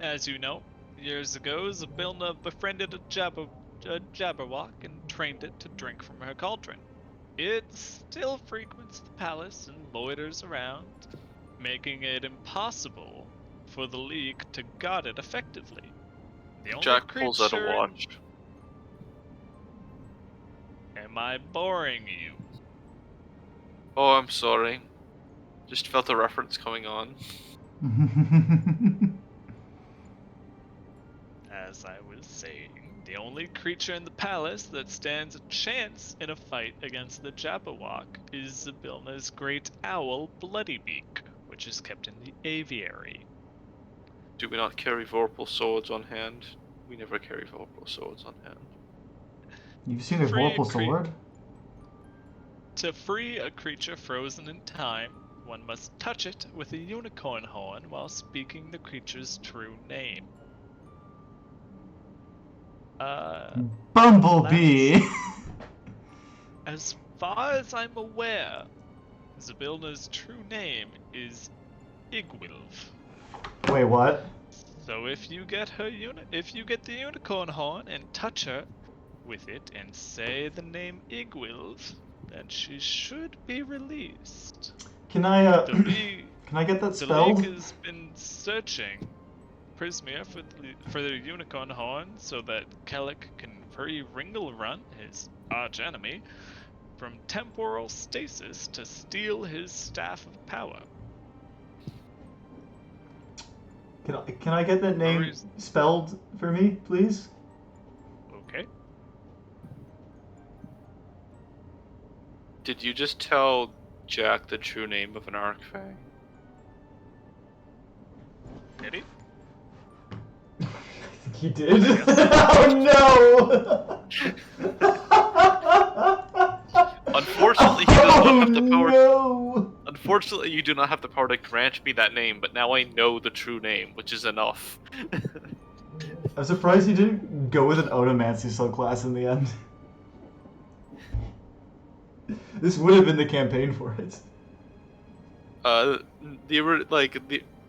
As you know, years ago, Zabilna befriended a Jabberwock and trained it to drink from her cauldron. It still frequents the palace and loiters around, making it impossible for the League to guard it effectively. The only Jack pulls out a creature- watch. Am I boring you? Oh, I'm sorry. Just felt a reference coming on. As I was saying, the only creature in the palace that stands a chance in a fight against the Jabberwock is Zabilna's great owl, Bloodybeak, which is kept in the aviary. Do we not carry Vorpal swords on hand? We never carry Vorpal swords on hand. You've seen a Free Vorpal cre- sword? To free a creature frozen in time, one must touch it with a unicorn horn while speaking the creature's true name. Bumblebee! As far as I'm aware, Zabilna's true name is Igwilv. Wait, what? So if you get the unicorn horn and touch her with it and say the name Igwilv, then she should be released. Can I, The League, can I get that the spelled? League has been searching Prismere for the unicorn horn so that Kellic can free Ringlrun, his arch enemy, from temporal stasis to steal his staff of power. Can I get that name Rory's- spelled for me, please? Okay. Did you just tell Jack the true name of an Archfey? Did he? I think he did. Oh no! Unfortunately, he does not have the power. No! Unfortunately, you do not have the power to grant me that name, but now I know the true name, which is enough. I'm surprised he didn't go with an Odomancy subclass in the end. This would have been the campaign for it.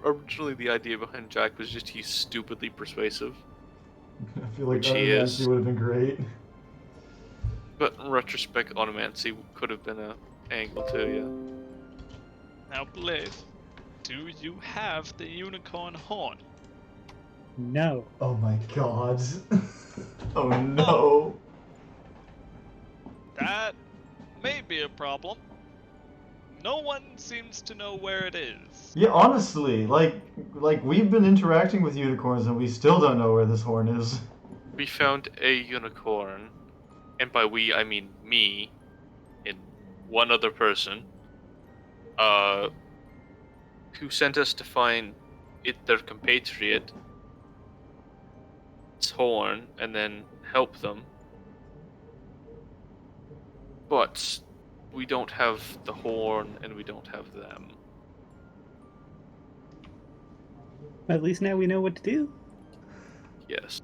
Originally the idea behind Jack was just he's stupidly persuasive. I feel like Which he is. Odomancy would have been great. But in retrospect, Onomancy could have been an angle too, Now, Blaze, do you have the unicorn horn? No. Oh my god. Oh no. That may be a problem. No one seems to know where it is. Yeah, honestly, like we've been interacting with unicorns and we still don't know where this horn is. yeah. We found a unicorn, and by we I mean me, and one other person, who sent us to find their compatriot, its horn, and then help them. But we don't have the horn, and we don't have them. At least now we know what to do. Yes.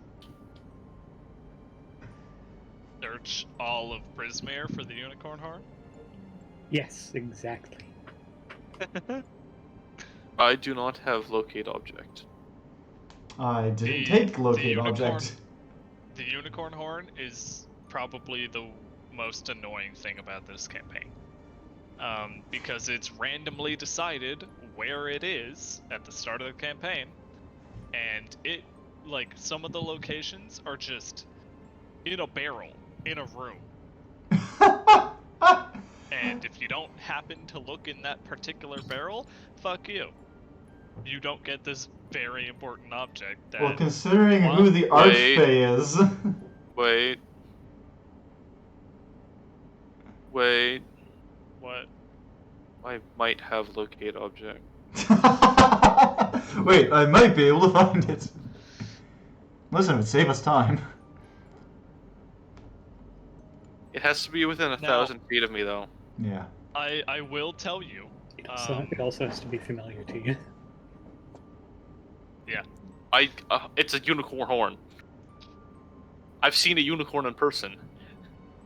Search all of Prismere for the unicorn horn? Yes, exactly. I do not have locate object. I didn't The- take the locate unicorn- object. The unicorn horn is probably the most annoying thing about this campaign. Because it's randomly decided where it is at the start of the campaign, and some of the locations are just in a barrel, in a room. And if you don't happen to look in that particular barrel, fuck you. You don't get this very important object that... Well, considering who the Archfey is... Wait. What? I might have locate object. Wait, I might be able to find it. Listen, it would save us time. It has to be within 1,000 feet of me, though. Yeah. I will tell you. So it also has to be familiar to you. Yeah. It's a unicorn horn. I've seen a unicorn in person.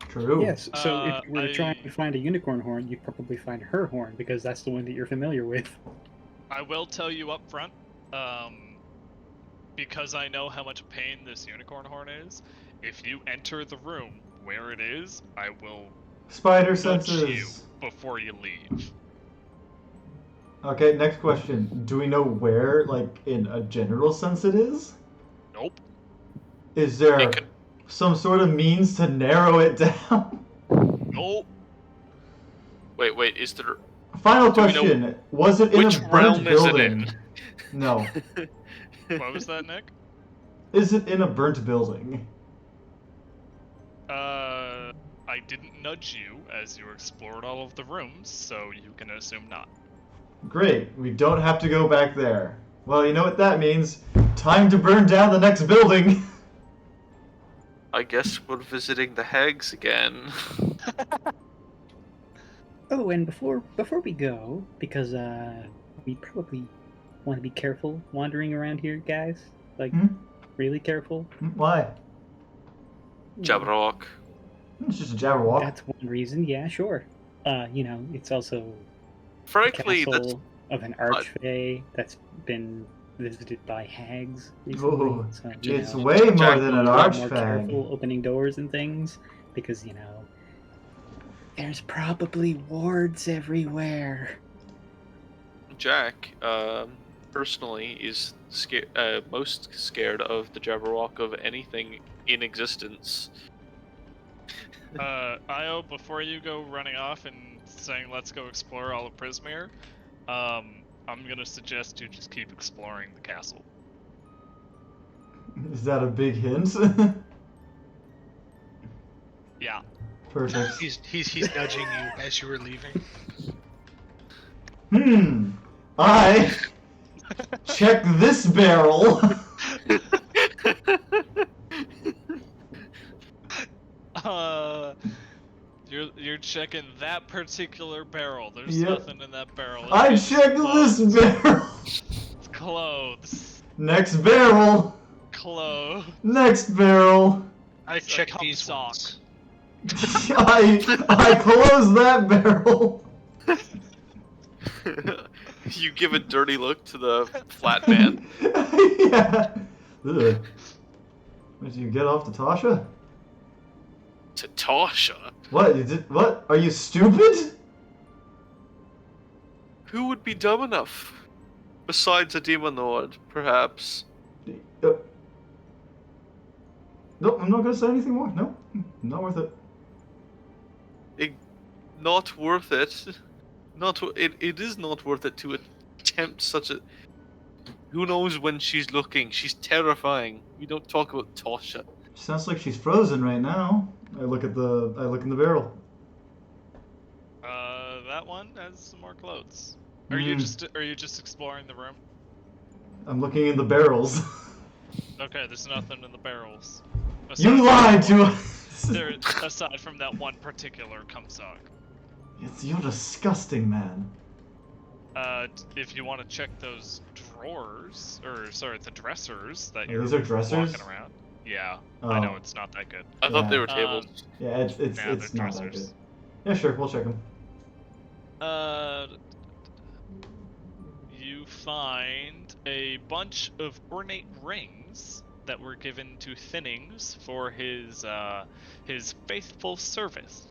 True. Yes, so if you were trying to find a unicorn horn, you'd probably find her horn, because that's the one that you're familiar with. I will tell you up front, because I know how much pain this unicorn horn is, if you enter the room where it is, I will Spider nudge senses. you before you leave. Okay, next question. Do we know where, like, in a general sense it is? Nope. Is there It could- some sort of means to narrow it down? Nope. Wait, is there... Final Do we know question. Was it in which a burnt realm is it building? in? No. What was that, Nick? Is it in a burnt building? I didn't nudge you as you explored all of the rooms, so you can assume not. Great. We don't have to go back there. Well, you know what that means. Time to burn down the next building. I guess we're visiting the hags again. Oh, and before we go, because we probably want to be careful wandering around here, guys. Like, really careful. Why? Jabberwock. It's just a Jabberwock. That's one reason. Yeah, sure. It's also Frankly, the that's... castle of an archfey that's been visited by hags recently. Ooh, So, it's know, way more Jack than an be a lot more archfag. careful opening doors and things, because, there's probably wards everywhere. Jack, personally, is most scared of the Jabberwock of anything in existence. Io, before you go running off and saying let's go explore all of Prismere, I'm gonna suggest you just keep exploring the castle. Is that a big hint? Yeah. Perfect. He's nudging you as you were leaving. I check this barrel. You're checking that particular barrel. There's Yep. nothing in that barrel. I It's check clothes. this barrel. It's clothes. Next barrel. Clothes. Next barrel. I It's a checked cum these sock. ones. I close that barrel. You give a dirty look to the flat man. Yeah. Ugh. Did you get off to Tasha? To Tasha? What? You did? What? Are you stupid? Who would be dumb enough? Besides a demon lord, perhaps. Nope, I'm not gonna say anything more. No, not worth it. Not worth it. It is not worth it to attempt such a... Who knows when she's looking? She's terrifying. We don't talk about Tasha. Sounds like she's frozen right now. I look in the barrel. That one has some more clothes. Are you just exploring the room? I'm looking in the barrels. Okay, there's nothing in the barrels. You lied to us. Aside from that one particular cum sock. You're disgusting, man. If you want to check those drawers, the dressers that Oh, you're these are dressers? walking around. Yeah, Oh. I know it's not that good. I thought they were Um, tables. Yeah, it's Nah, not they're that good. dressers. Yeah, sure, we'll check them. You find a bunch of ornate rings that were given to Thinnings for his faithful service.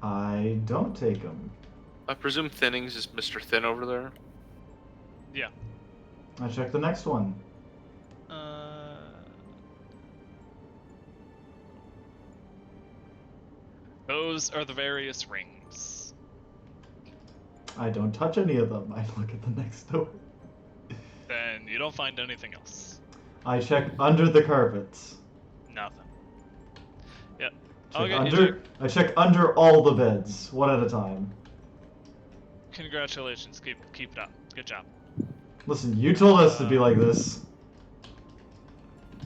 I don't take them. I presume Thinnings is Mr. Thin over there. Yeah. I check the next one. Those are the various rings. I don't touch any of them. I look at the next door. Then you don't find anything else. I check under the carpets. Nothing. Yep. I check under all the beds, one at a time. Congratulations. Keep it up. Good job. Listen, you told us to be like this.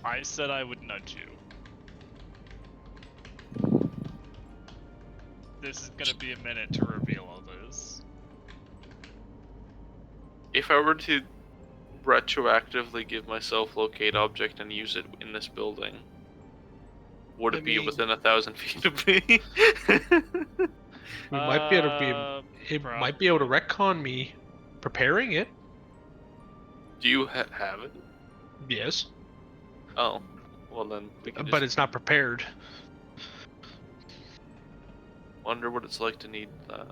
I said I would nudge you. This is gonna be a minute to reveal all this. If I were to retroactively give myself locate object and use it in this building, would it be within 1,000 feet of me? We might be able to be. It might be able to retcon me preparing it. Do you have it? Yes. Oh, well then. We can But it's not prepared. Wonder what it's like to need that.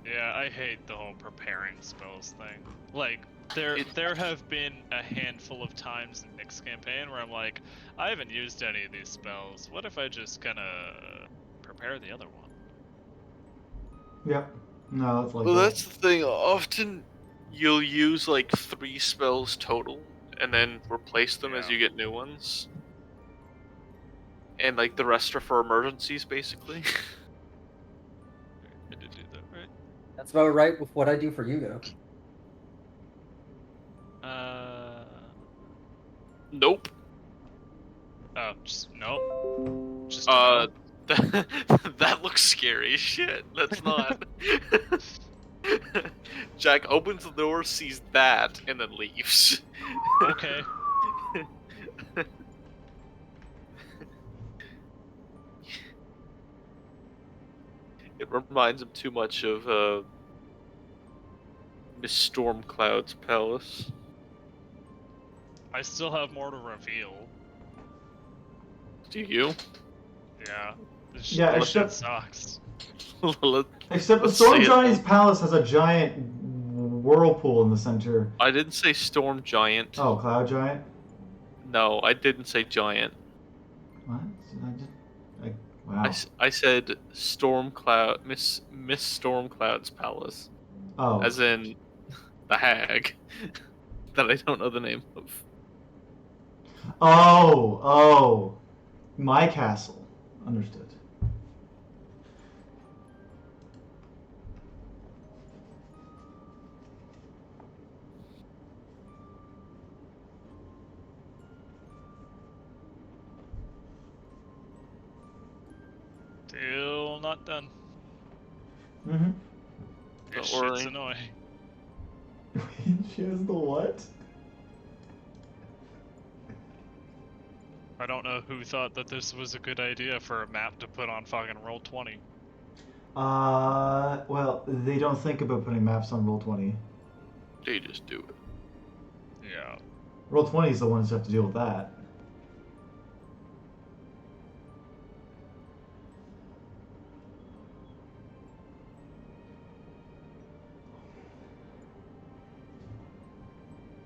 Yeah, I hate the whole preparing spells thing. Like, there have been a handful of times in Nick's campaign where I'm like, I haven't used any of these spells. What if I just kinda prepare the other one? Yep. No, it's like Well, that. that's the thing. Often, you'll use like 3 spells total, and then replace them as you get new ones. And like the rest are for emergencies, basically. I did do that, right? That's about right with what I do for Yugo. Nope. Oh, just nope. Just That looks scary as shit. That's not. Jack opens the door, sees that, and then leaves. okay. It reminds him too much of Miss Stormcloud's palace. I still have more to reveal. Do you? Yeah. This Yeah, shit except- sucks. Except the Let's Storm say it. Giant's palace has a giant whirlpool in the center. I didn't say storm giant. Oh, Cloud Giant? No, I didn't say giant. What? Wow. I said Stormcloud, Miss Stormcloud's palace, Oh. as in the hag that I don't know the name of. Oh. My castle. Understood. Still not done. Mm-hmm. This Don't worry. shit's annoying. She has the what? I don't know who thought that this was a good idea for a map to put on fucking Roll20. Well, they don't think about putting maps on Roll20. They just do it. Yeah. Roll20 is the ones who have to deal with that.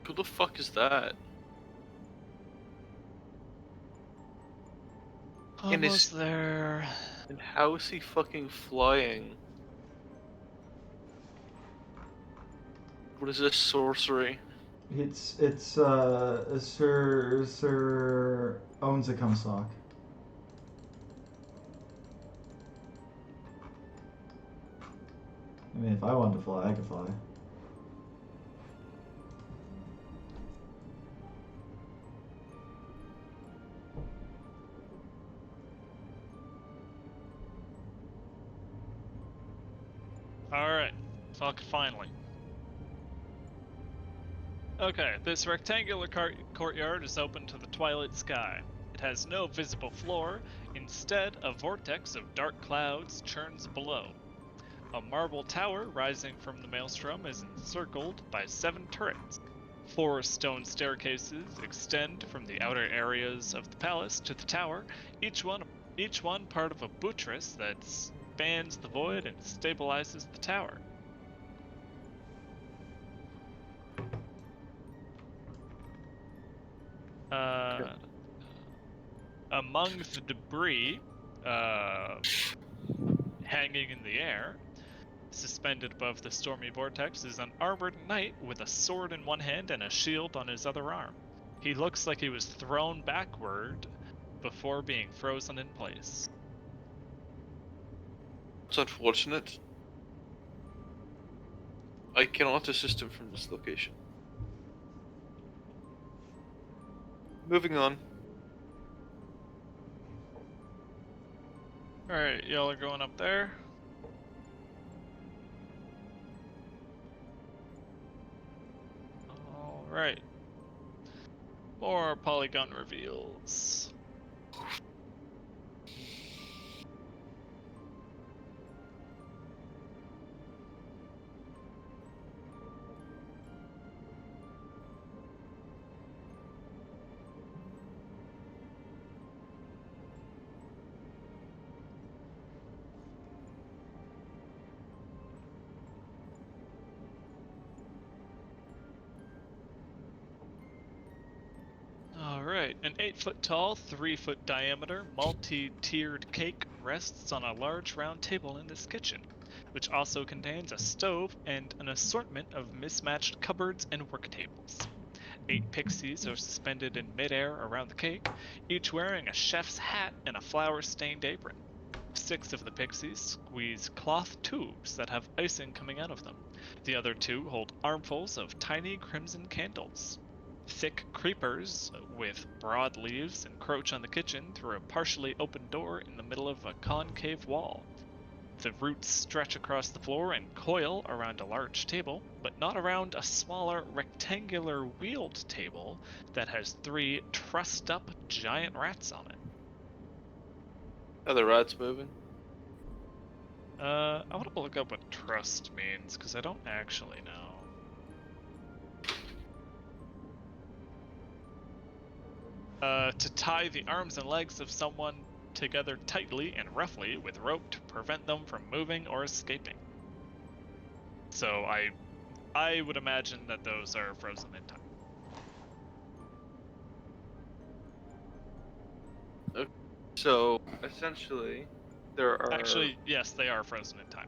Who the fuck is that? And Almost there. And how is he fucking flying? What is this sorcery? It's Sir owns a Cumsock. I mean, if I wanted to fly, I could fly. Alright. Fuck, finally. Okay, this rectangular courtyard is open to the twilight sky. It has no visible floor. Instead, a vortex of dark clouds churns below. A marble tower rising from the maelstrom is encircled by 7 turrets. 4 stone staircases extend from the outer areas of the palace to the tower, each one part of a buttress that spans the void and stabilizes the tower. Among the debris, hanging in the air, suspended above the stormy vortex, is an armored knight with a sword in one hand and a shield on his other arm. He looks like he was thrown backward before being frozen in place. It's unfortunate. I cannot assist him from this location. Moving on. Alright, y'all are going up there. Alright. More polygon reveals. Alright, an 8-foot tall, 3-foot diameter, multi-tiered cake rests on a large round table in this kitchen, which also contains a stove and an assortment of mismatched cupboards and work tables. 8 pixies are suspended in midair around the cake, each wearing a chef's hat and a flour-stained apron. 6 of the pixies squeeze cloth tubes that have icing coming out of them. The other 2 hold armfuls of tiny crimson candles. Thick creepers with broad leaves encroach on the kitchen through a partially open door in the middle of a concave wall. The roots stretch across the floor and coil around a large table, but not around a smaller rectangular wheeled table that has 3 trussed up giant rats on it. Are the rats moving? I want to look up what trust means, because I don't actually know. To tie the arms and legs of someone together tightly and roughly with rope to prevent them from moving or escaping. So I would imagine that those are frozen in time. Okay. So essentially, there are. Actually, yes, they are frozen in time.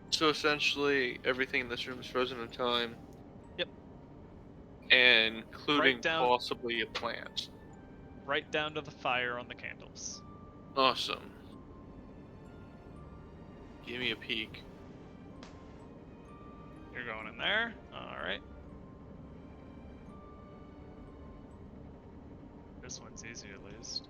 So essentially, everything in this room is frozen in time. Yep. And including Right down- possibly a plant. Right down to the fire on the candles. Awesome. Give me a peek. You're going in there? Alright. This one's easy at least.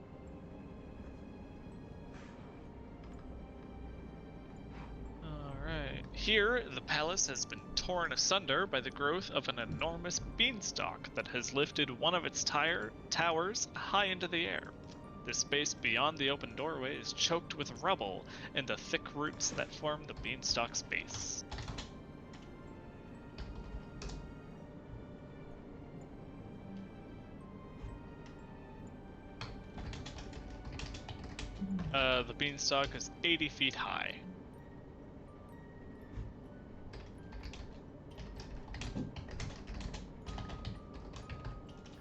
Alright. Here, the palace has been torn asunder by the growth of an enormous beanstalk that has lifted one of its towers high into the air. The space beyond the open doorway is choked with rubble and the thick roots that form the beanstalk's base. The beanstalk is 80 feet high.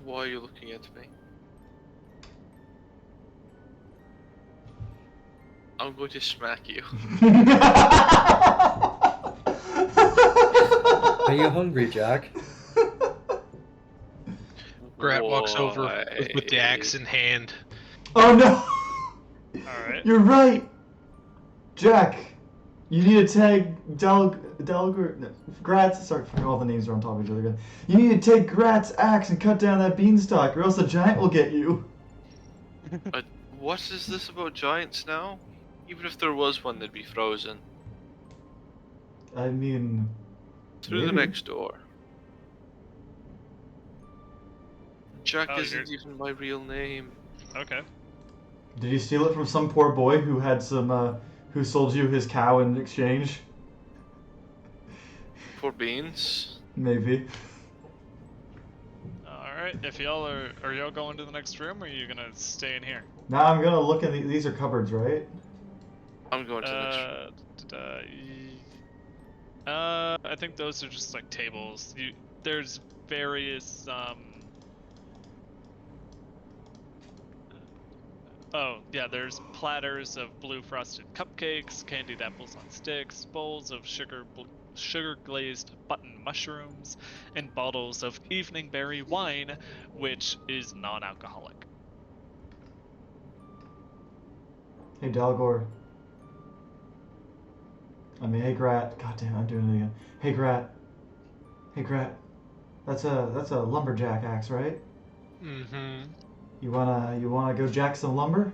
Why are you looking at me? I'm going to smack you. Are you hungry, Jack? Grat walks over Why? with the axe in hand. Oh no! Alright. You're right! Jack, you need to tag Dalgor, no, Grat's, sorry, all the names are on top of each other again. You need to take Grat's axe and cut down that beanstalk, or else the giant will get you. What is this about giants now? Even if there was one, they'd be frozen. I mean... Through the maybe. next door. Jack Oh, isn't even my real name. Okay. Did you steal it from some poor boy who had some, who sold you his cow in exchange? For beans? Maybe. Alright, if y'all are y'all going to the next room, or are you gonna stay in here? Now I'm gonna look in these are cupboards, right? I'm going to the next room. I think those are just like tables. There's various Oh, yeah, there's platters of blue frosted cupcakes, candied apples on sticks, bowls of sugar glazed button mushrooms, and bottles of evening berry wine, which is non-alcoholic. Hey, Dalgor. Hey, Grat. God damn, I'm doing it again. Hey, Grat. Hey, Grat. That's a lumberjack axe, right? Mm-hmm. You wanna go jack some lumber?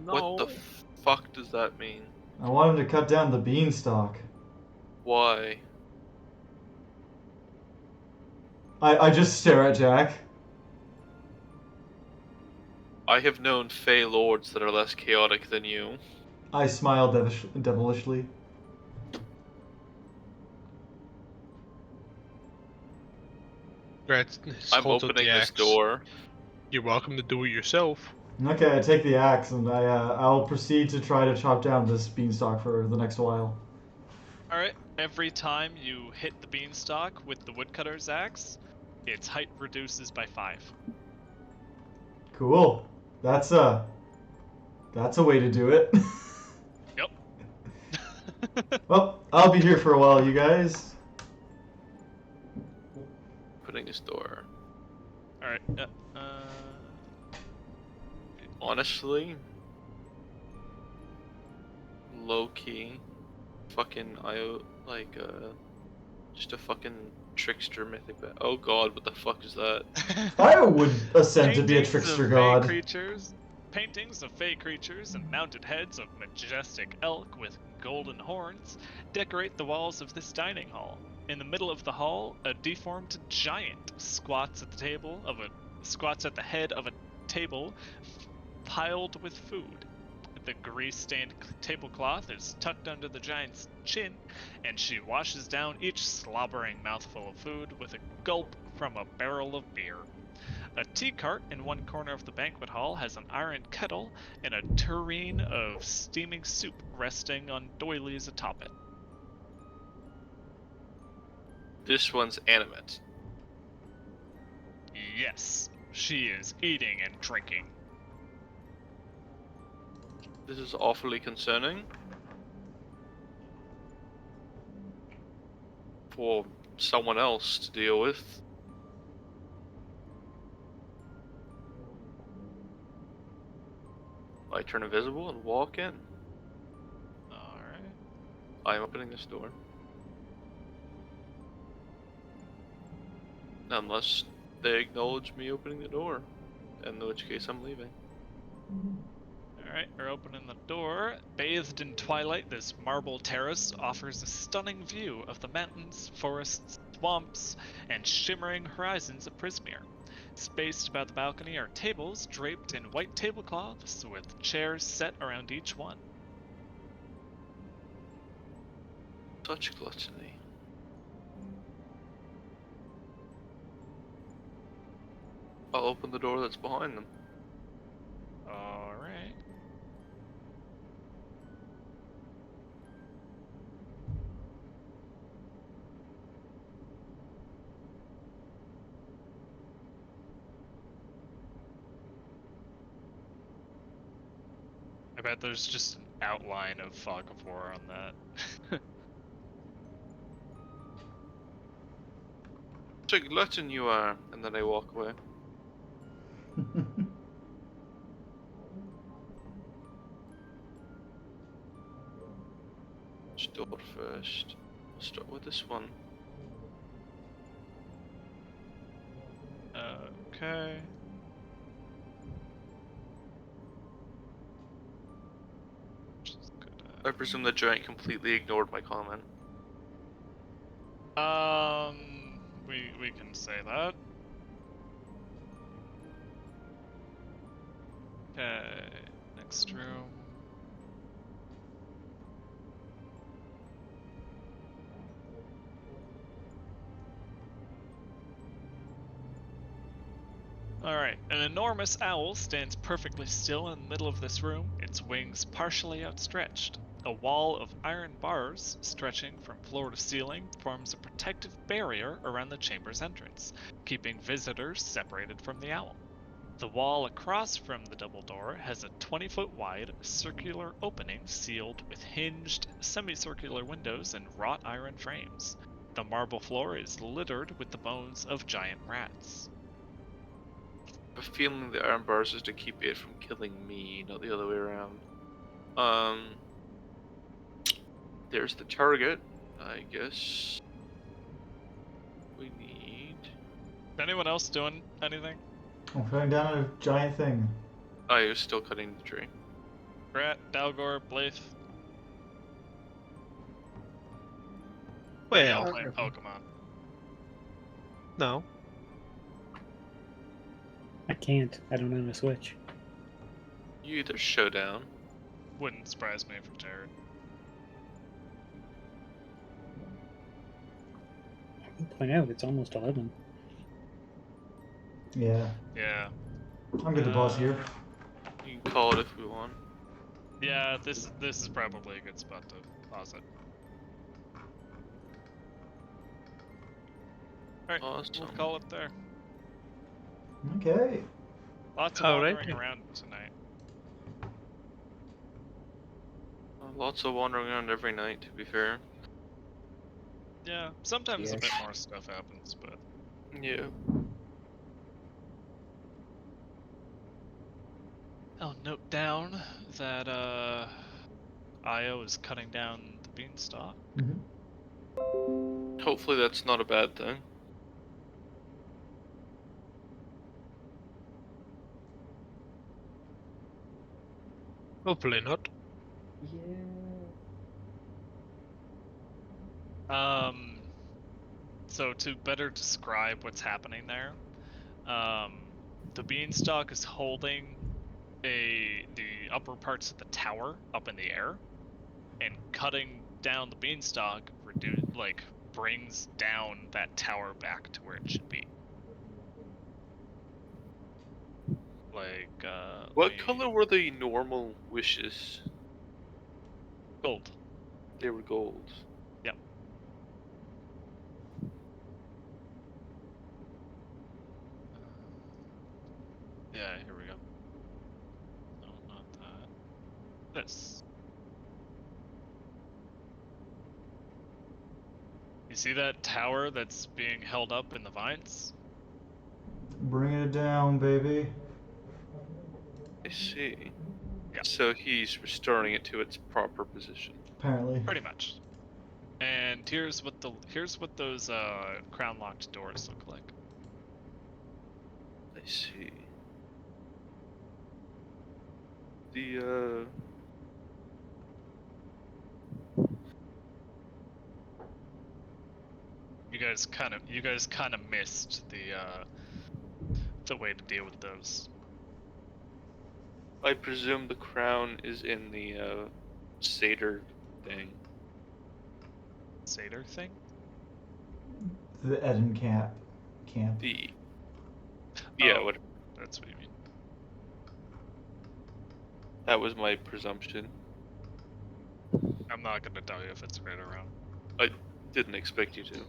No. What the fuck does that mean? I want him to cut down the beanstalk. Why? I just stare at Jack. I have known Fey lords that are less chaotic than you. I smile devilishly. Grat I'm holds up opening the this axe. door. You're welcome to do it yourself. Okay, I take the axe and I'll proceed to try to chop down this beanstalk for the next while. Alright, every time you hit the beanstalk with the woodcutter's axe, its height reduces by 5. Cool. That's a way to do it. Yep. Well, I'll be here for a while, you guys. Opening this door. Alright, Honestly, low key, fucking just a fucking trickster mythic. Oh god, what the fuck is that? I would ascend to be a Paintings trickster of god. Paintings of fey creatures and mounted heads of majestic elk with golden horns decorate the walls of this dining hall. In the middle of the hall, a deformed giant squats at the head of a table piled with food. The grease-stained tablecloth is tucked under the giant's chin, and she washes down each slobbering mouthful of food with a gulp from a barrel of beer. A tea cart in one corner of the banquet hall has an iron kettle and a tureen of steaming soup resting on doilies atop it. This one's animate. Yes, she is eating and drinking. This is awfully concerning. For someone else to deal with. I turn invisible and walk in. Alright. I'm opening this door. Unless they acknowledge me opening the door. In which case I'm leaving. Alright, we're opening the door. Bathed in twilight, this marble terrace offers a stunning view of the mountains, forests, swamps, and shimmering horizons of Prismere. Spaced about the balcony are tables draped in white tablecloths with chairs set around each one. Such gluttony. I'll open the door that's behind them. Alright. I bet there's just an outline of Fog of War on that. Such a glutton you are, and then I walk away. Which door first? I'll start with this one. Okay. Just I presume the giant completely ignored my comment. we can say that. Okay, next room. Alright, an enormous owl stands perfectly still in the middle of this room, its wings partially outstretched. A wall of iron bars, stretching from floor to ceiling, forms a protective barrier around the chamber's entrance, keeping visitors separated from the owl. The wall across from the double door has a 20-foot wide circular opening sealed with hinged semicircular windows and wrought iron frames. The marble floor is littered with the bones of giant rats. A feeling the iron bars is to keep it from killing me, not the other way around. There's the target, I guess. We need... Is anyone else doing anything? I'm putting down a giant thing. I was still cutting the tree. Grat, Dalgor, Blythe. Well, Y'all playing Pokemon. no. I can't. I don't own a Switch. You either showdown. Wouldn't surprise me for Jerrid. I will point out it's almost 11. Yeah. Yeah. I'm good to boss here. You can call it if we want. Yeah, this is probably a good spot to pause it. Alright, Awesome. we'll call it there. Okay. Lots of Alright. wandering around tonight. Lots of wandering around every night, to be fair. Yeah, sometimes a Yes. bit more stuff happens, but... Yeah. I'll note down that, Io is cutting down the beanstalk. Mm-hmm. Hopefully that's not a bad thing. Hopefully not. So to better describe what's happening there, the beanstalk is holding the upper parts of the tower up in the air, and cutting down the beanstalk brings down that tower back to where it should be. What color were the normal wishes? Gold. They were gold. Yep. Yeah, here we go. No, not that. This. You see that tower that's being held up in the vines? Bring it down, baby. I see. Yeah. So he's restoring it to its proper position. Apparently. Pretty much. And here's what those crown locked doors look like. I see. The You guys kind of missed the way to deal with those. I presume the crown is in the satyr thing. Satyr thing? The Eden camp. The yeah, Oh. what That's what you mean. that was my presumption. I'm not gonna tell you if it's right or wrong. I didn't expect you to.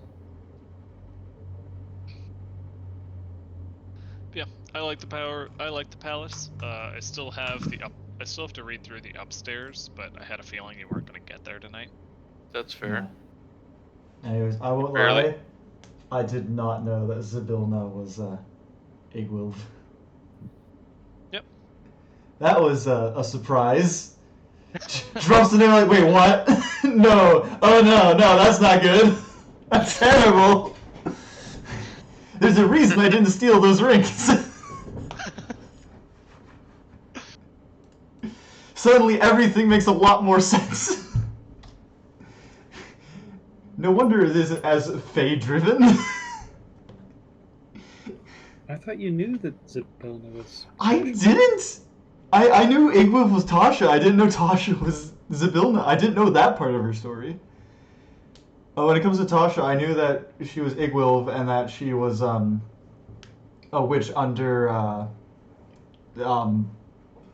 Yeah, I like the power. I like the palace. I still have to read through the upstairs, but I had a feeling you weren't gonna get there tonight. That's fair. Yeah. Anyways, I won't Barely. lie. I did not know that Zybilna was Igwilv. Yep. That was a surprise. Drops the name like, wait, what? No. Oh no, that's not good. That's terrible. There's a reason I didn't steal those rings. Suddenly everything makes a lot more sense. No wonder it isn't as Fey-driven. I thought you knew that Zybilna was... I didn't! I knew Igwilv was Tasha. I didn't know Tasha was Zybilna. I didn't know that part of her story. When it comes to Tasha, I knew that she was Igwilv and that she was a witch under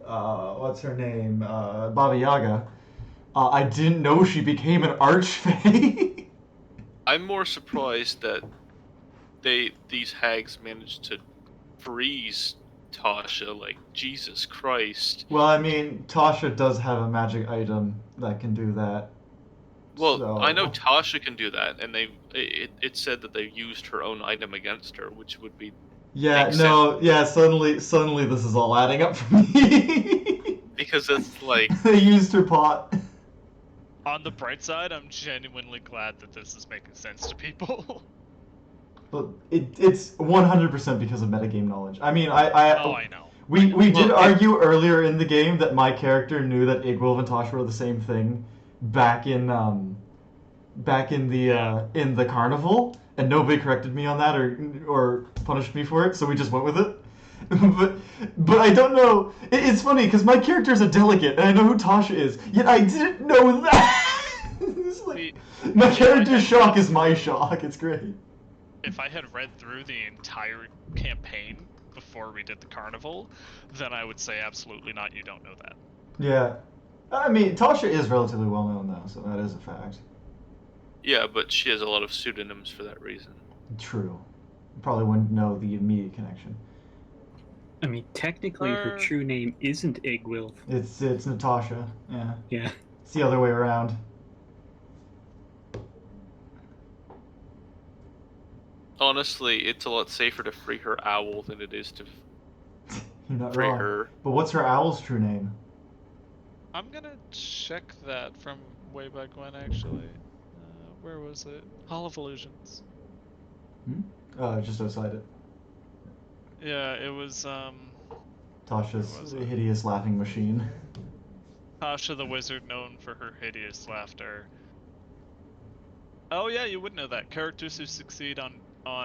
what's her name? Baba Yaga. I didn't know she became an archfey. I'm more surprised that these hags managed to freeze Tasha. Like, Jesus Christ. Well, I mean, Tasha does have a magic item that can do that. Well, So... I know Tasha can do that, and it said that they used her own item against her, which would be... Yeah, no, yeah, suddenly this is all adding up for me. Because it's like... They used her pot. On the bright side, I'm genuinely glad that this is making sense to people. But it's 100% because of metagame knowledge. I mean, Oh, I know. We did Well, argue earlier in the game that my character knew that Igwilv and Tasha were the same thing back in the carnival, and nobody corrected me on that or punished me for it, so we just went with it. but I don't know. It's funny because my character is a delegate, and I know who Tasha is, yet I didn't know that. It's like, my character's shock is my shock. It's great. If I had read through the entire campaign before we did the carnival, then I would say absolutely not, you don't know that. Yeah. I mean, Tasha is relatively well known though, so that is a fact. Yeah, but she has a lot of pseudonyms for that reason. True. Probably wouldn't know the immediate connection. I mean, technically, her true name isn't Igwilv. It's Natasha. Yeah. Yeah. It's the other way around. Honestly, it's a lot safer to free her owl than it is to You're not free wrong. her. But what's her owl's true name? I'm gonna check that from way back when, actually. Where was it? Hall of Illusions. Just outside it. Yeah, it was, Tasha's hideous laughing machine. Tasha the Wizard, known for her hideous laughter. Oh yeah, you would know that. Characters who succeed on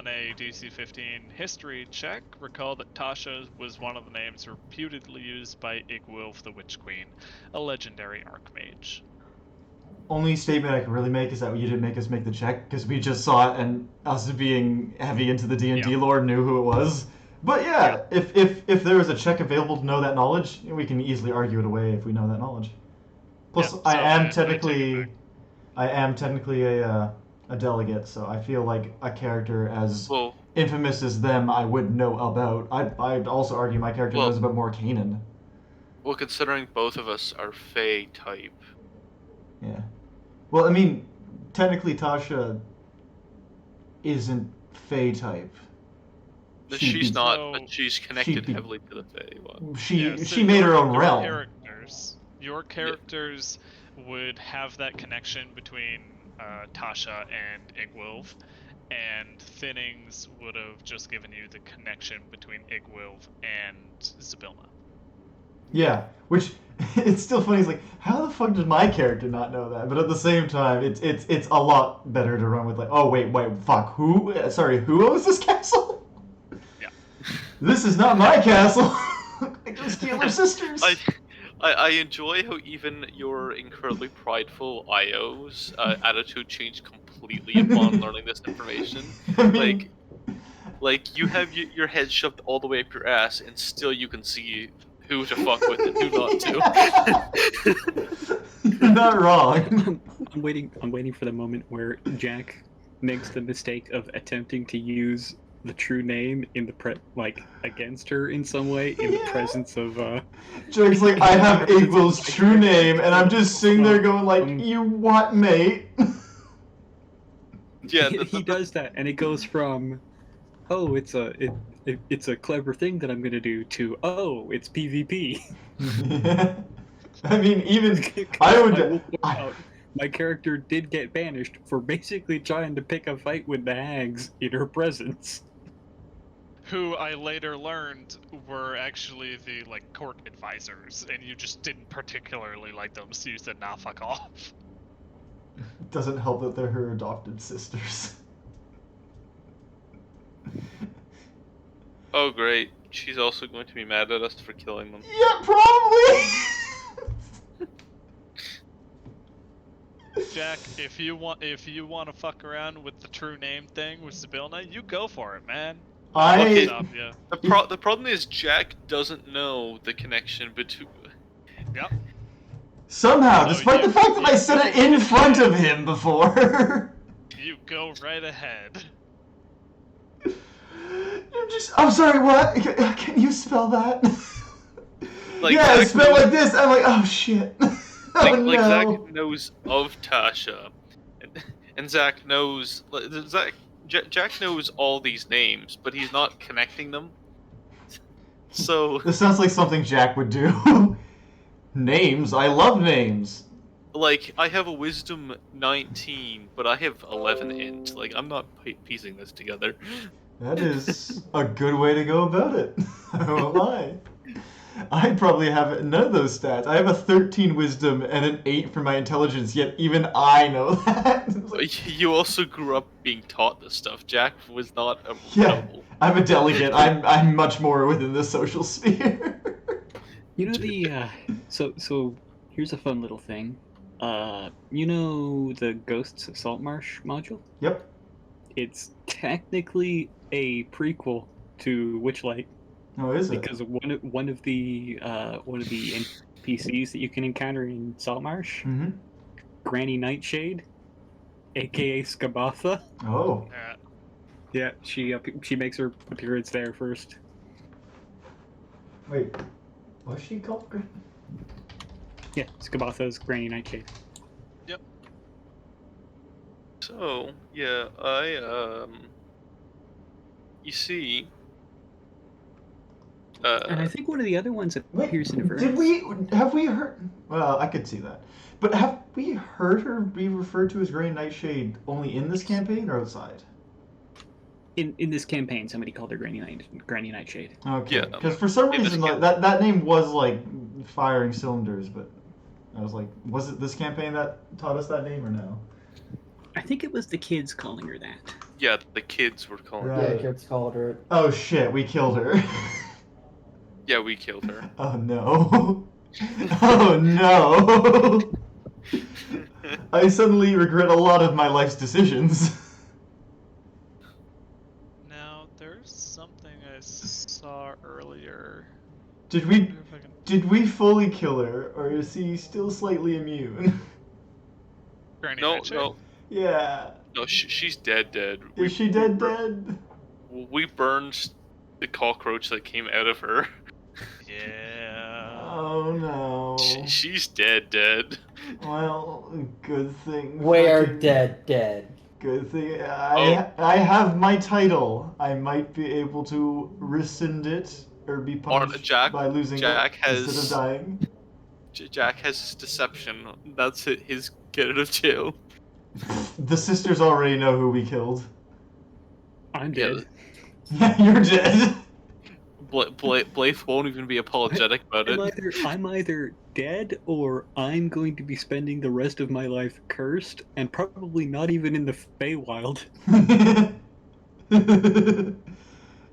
a DC 15 history check recall that Tasha was one of the names reputedly used by Igwilv the Witch Queen, a legendary archmage. Only statement I can really make is that you didn't make us make the check, because we just saw it and us being heavy into the D&D lore knew who it was. But yeah, if there was a check available to know that knowledge, we can easily argue it away if we know that knowledge. Plus, Yeah, I so am I take technically a delegate, so I feel like a character as Well, infamous as them I would know about. I'd also argue my character knows about more Kanan. well, considering both of us are Fey type. Yeah. Well, I mean, technically Tasha isn't Fey type. She's not, So- but she's connected heavily to the Fey one. She made her own realm. Your characters would have that connection between Tasha and Igwilv, and Thinnings would have just given you the connection between Igwilv and Zybilna. Yeah, which it's still funny. It's like, how the fuck did my character not know that? But at the same time, it's a lot better to run with like, oh wait, fuck, who? Sorry, who owns this castle? Yeah. This is not my castle. Like those Steeler sisters. I enjoy how even your incredibly prideful IO's attitude changed completely upon learning this information. I mean, Like you have your head shoved all the way up your ass, and still you can see who to fuck with and who not to. you're not wrong. I'm waiting for the moment where Jack makes the mistake of attempting to use the true name in the against her in some way in the presence of Jake's like, I have Igwil's true name, and I'm just sitting there going like, you what, mate? Yeah, he does that, and it goes from, oh, it's a clever thing that I'm gonna do, to, oh, it's PvP. I mean, even my character did get banished for basically trying to pick a fight with the hags in her presence. Who I later learned were actually the court advisors, and you just didn't particularly like them, so you said, nah, fuck off. Doesn't help that they're her adopted sisters. Oh great, she's also going to be mad at us for killing them. Yeah, probably. Jack, if you want to fuck around with the true name thing with Zybilna, you go for it, man. Okay, Stop ya. the problem is Jack doesn't know the connection between. Yep. Somehow, So despite the fact that I said it in front of him before. You go right ahead. I'm sorry, what? Can you spell that? Like, yeah, Zach it's spelled knows- like this. I'm like, oh shit. Like, oh like no. Zach knows of Tasha, and Zach knows. Jack knows all these names, but he's not connecting them. So, This sounds like something Jack would do. Names? I love names. like, I have a wisdom 19, but I have 11 int. Like, I'm not piecing this together. That is a good way to go about it. I won't lie. I'd probably have none of those stats. I have a 13 wisdom and an 8 for my intelligence, yet even I know that. It's like, You also grew up being taught this stuff. Jack was not a yeah, rebel. I'm a delegate. I'm much more within the social sphere. You know the so here's a fun little thing. You know the Ghosts of Saltmarsh module? Yep. It's technically a prequel to Witchlight Oh, is it? because one of the NPCs that you can encounter in Saltmarsh, Mm-hmm. Granny Nightshade, aka Skabatha. Oh. Yeah. Yeah, she makes her appearance there first. Wait. What's she called? Yeah, Skabatha's Granny Nightshade. So, yeah, you see, And I think one of the other ones that appears in a verse. Have we heard? Well, I could see that. But have we heard her be referred to as Grey Nightshade only in this campaign or outside? In this campaign, somebody called her Granny Nightshade. Okay. Yeah, Because for some in this reason that name was like firing cylinders, but I was like, was it this campaign that taught us that name or no? I think it was the kids calling her that. yeah, the kids were calling her. Right. Yeah, kids called her. Oh shit, we killed her. Yeah, we killed her. Oh no. Oh no. I suddenly regret a lot of my life's decisions. Now, there's something I saw earlier. Did I we wonder if I can- did we fully kill her, or is he still slightly immune? Granny No, Nightshade? no, Yeah. no, she's dead. Is she dead? We burned the cockroach that came out of her. Yeah. Oh no. She's dead. Well, good thing. We're fucking- dead. Good thing I have my title. I might be able to rescind it or be punished Jack- by losing Jack it has- instead of dying. Jack has his deception. That's his get out of jail. The sisters already know who we killed. I'm Yeah, dead. Yeah, you're dead. Blaze won't even be apologetic about it. I'm either dead or I'm going to be spending the rest of my life cursed and probably not even in the Feywild.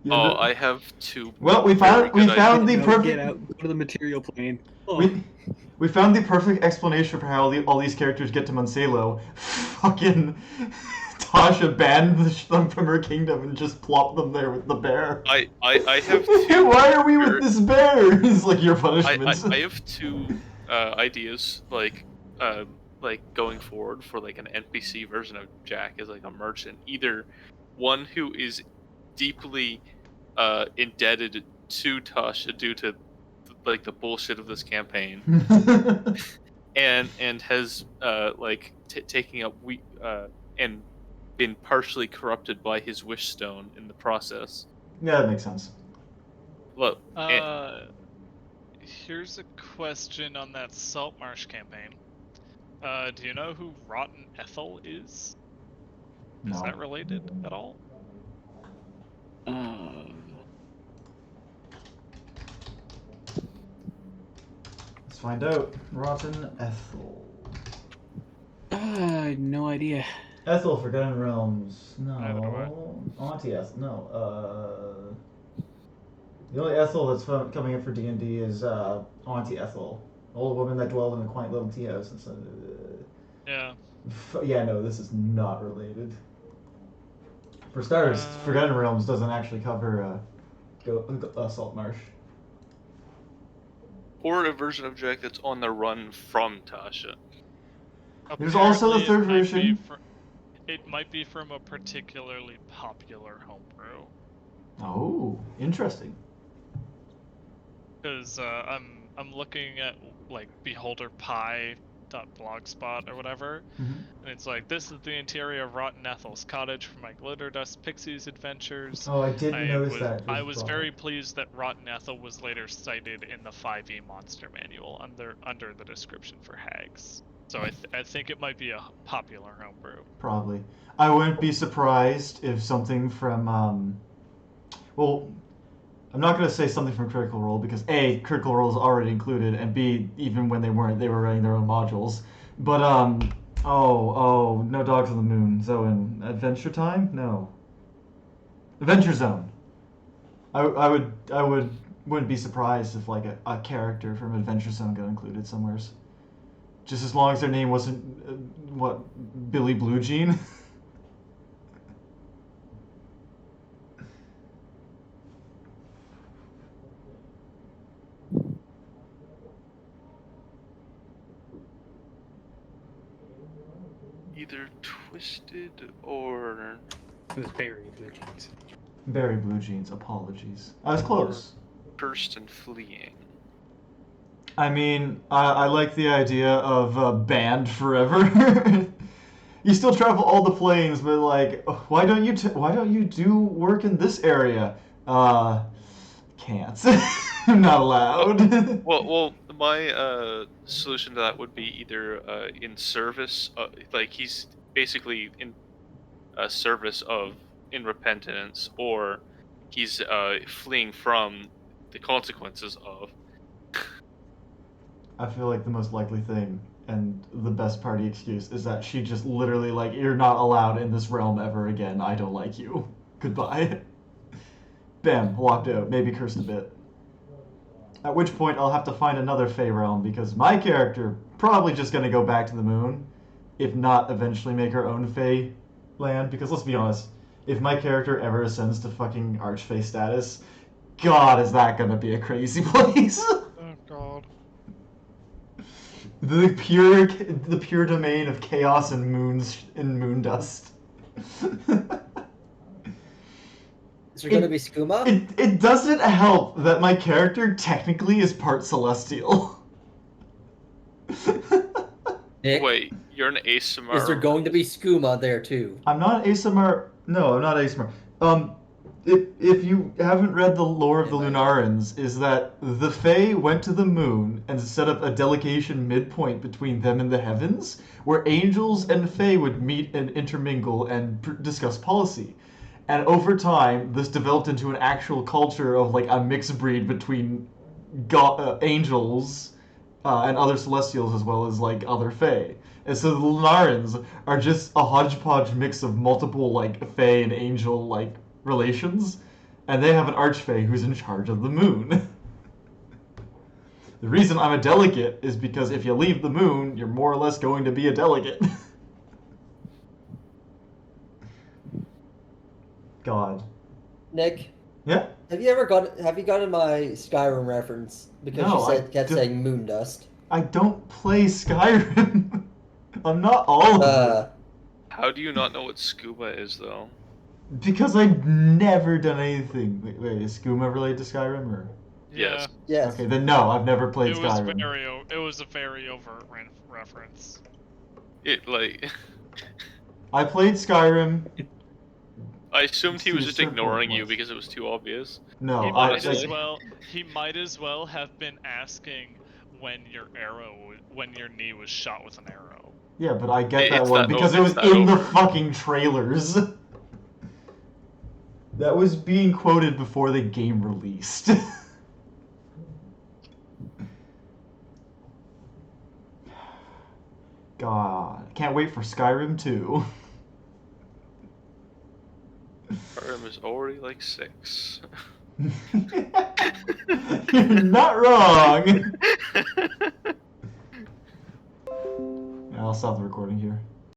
Oh, I have two. Well, we very found good the ideas. perfect. Get out, go to the material plane. Oh, We found the perfect explanation for how all these characters get to Munsalo. Fucking Tasha banned them from her kingdom and just plopped them there with the bear. I have two. Why are we with this bear? It's like your punishment. I have two ideas, like going forward for like an NPC version of Jack as like a merchant. Either one who is deeply indebted to Tasha due to like the bullshit of this campaign, and has taking up and been partially corrupted by his wish stone in the process. Yeah, that makes sense. Look, Here's a question on that Saltmarsh campaign. Do you know who Rotten Ethel is? No. Is that related at all? Let's find out. Rotten Ethel. no idea. Ethel, Forgotten Realms. Neither do No. Auntie Ethel. No. The only Ethel that's coming up for D&D is Auntie Ethel. Old woman that dwelled in a quaint little tea house. Yeah. Yeah, no, this is not related. For starters, Forgotten Realms doesn't actually cover Saltmarsh. or a version of Jack that's on the run from Tasha. There's also the Apparently, third version. It might be from a particularly popular homebrew. Oh, interesting. Because I'm looking at like beholderpie.blogspot or whatever, Mhm. and it's like, this is the interior of Rotten Ethel's cottage for my Glitter Dust Pixies adventures. Oh, I didn't notice that. I was very pleased that Rotten Ethel was later cited in the 5e monster manual under the description for hags. So I think it might be a popular homebrew. Probably. I wouldn't be surprised if something from well, I'm not going to say something from Critical Role because A, Critical Role is already included, and B, even when they weren't, they were running their own modules. But no Dogs on the Moon. Zowan, Adventure Time? No. Adventure Zone. I wouldn't be surprised if like a character from Adventure Zone got included somewheres. Just as long as their name wasn't Billy Blue Jean. Either Twisted or It was Barry Blue Jeans. Very Blue Jeans. Apologies. I was close. Cursed and Fleeing. I mean, I like the idea of banned forever. You still travel all the planes, but like, why don't you do work in this area? Can't. I'm not allowed. Well, my solution to that would be either in service, like he's basically in service of in repentance, or he's fleeing from the consequences of. I feel like the most likely thing and the best party excuse is that she just literally like, you're not allowed in this realm ever again. I don't like you. Goodbye. Bam, walked out. Maybe cursed a bit. At which point I'll have to find another Fey realm because my character probably just gonna go back to the moon, if not eventually make her own Fey land. Because let's be honest, if my character ever ascends to fucking Archfey status, God, is that gonna be a crazy place. Oh God. The pure domain of chaos and moon dust. Is there going to be skooma? It doesn't help that my character technically is part celestial. Nick, Wait, you're an Asimar. is there going to be skooma there too? I'm not Asimar. No, I'm not Asimar. If you haven't read the lore of the Lunarans, is that the Fae went to the moon and set up a delegation midpoint between them and the heavens, where angels and Fae would meet and intermingle and discuss policy. And over time, this developed into an actual culture of like a mixed breed between angels and other celestials, as well as like other Fae. And so the Lunarans are just a hodgepodge mix of multiple like Fae and angel like relations, and they have an archfey who's in charge of the moon. The reason I'm a delegate is because if you leave the moon, you're more or less going to be a delegate. God. Nick, Yeah? have you gotten my Skyrim reference? Because No, you I kept don't- saying moon dust. I don't play Skyrim. I'm not all of it. How do you not know what scuba is, though? Because I've never done anything. Wait, is Skooma related to Skyrim or? Yes. Yes. Okay, then no, I've never played It was Skyrim. it was a very overt reference. It, like... I played Skyrim. I assumed he was See, just circle ignoring you was- because it was too obvious. No, He I might as like, well. He might as well have been asking when your knee was shot with an arrow. yeah, but I get that It's one that because it over- was it's that in the over. fucking trailers. That was being quoted before the game released. God, can't wait for Skyrim 2. Skyrim is already like 6. You're not wrong. I'll stop the recording here.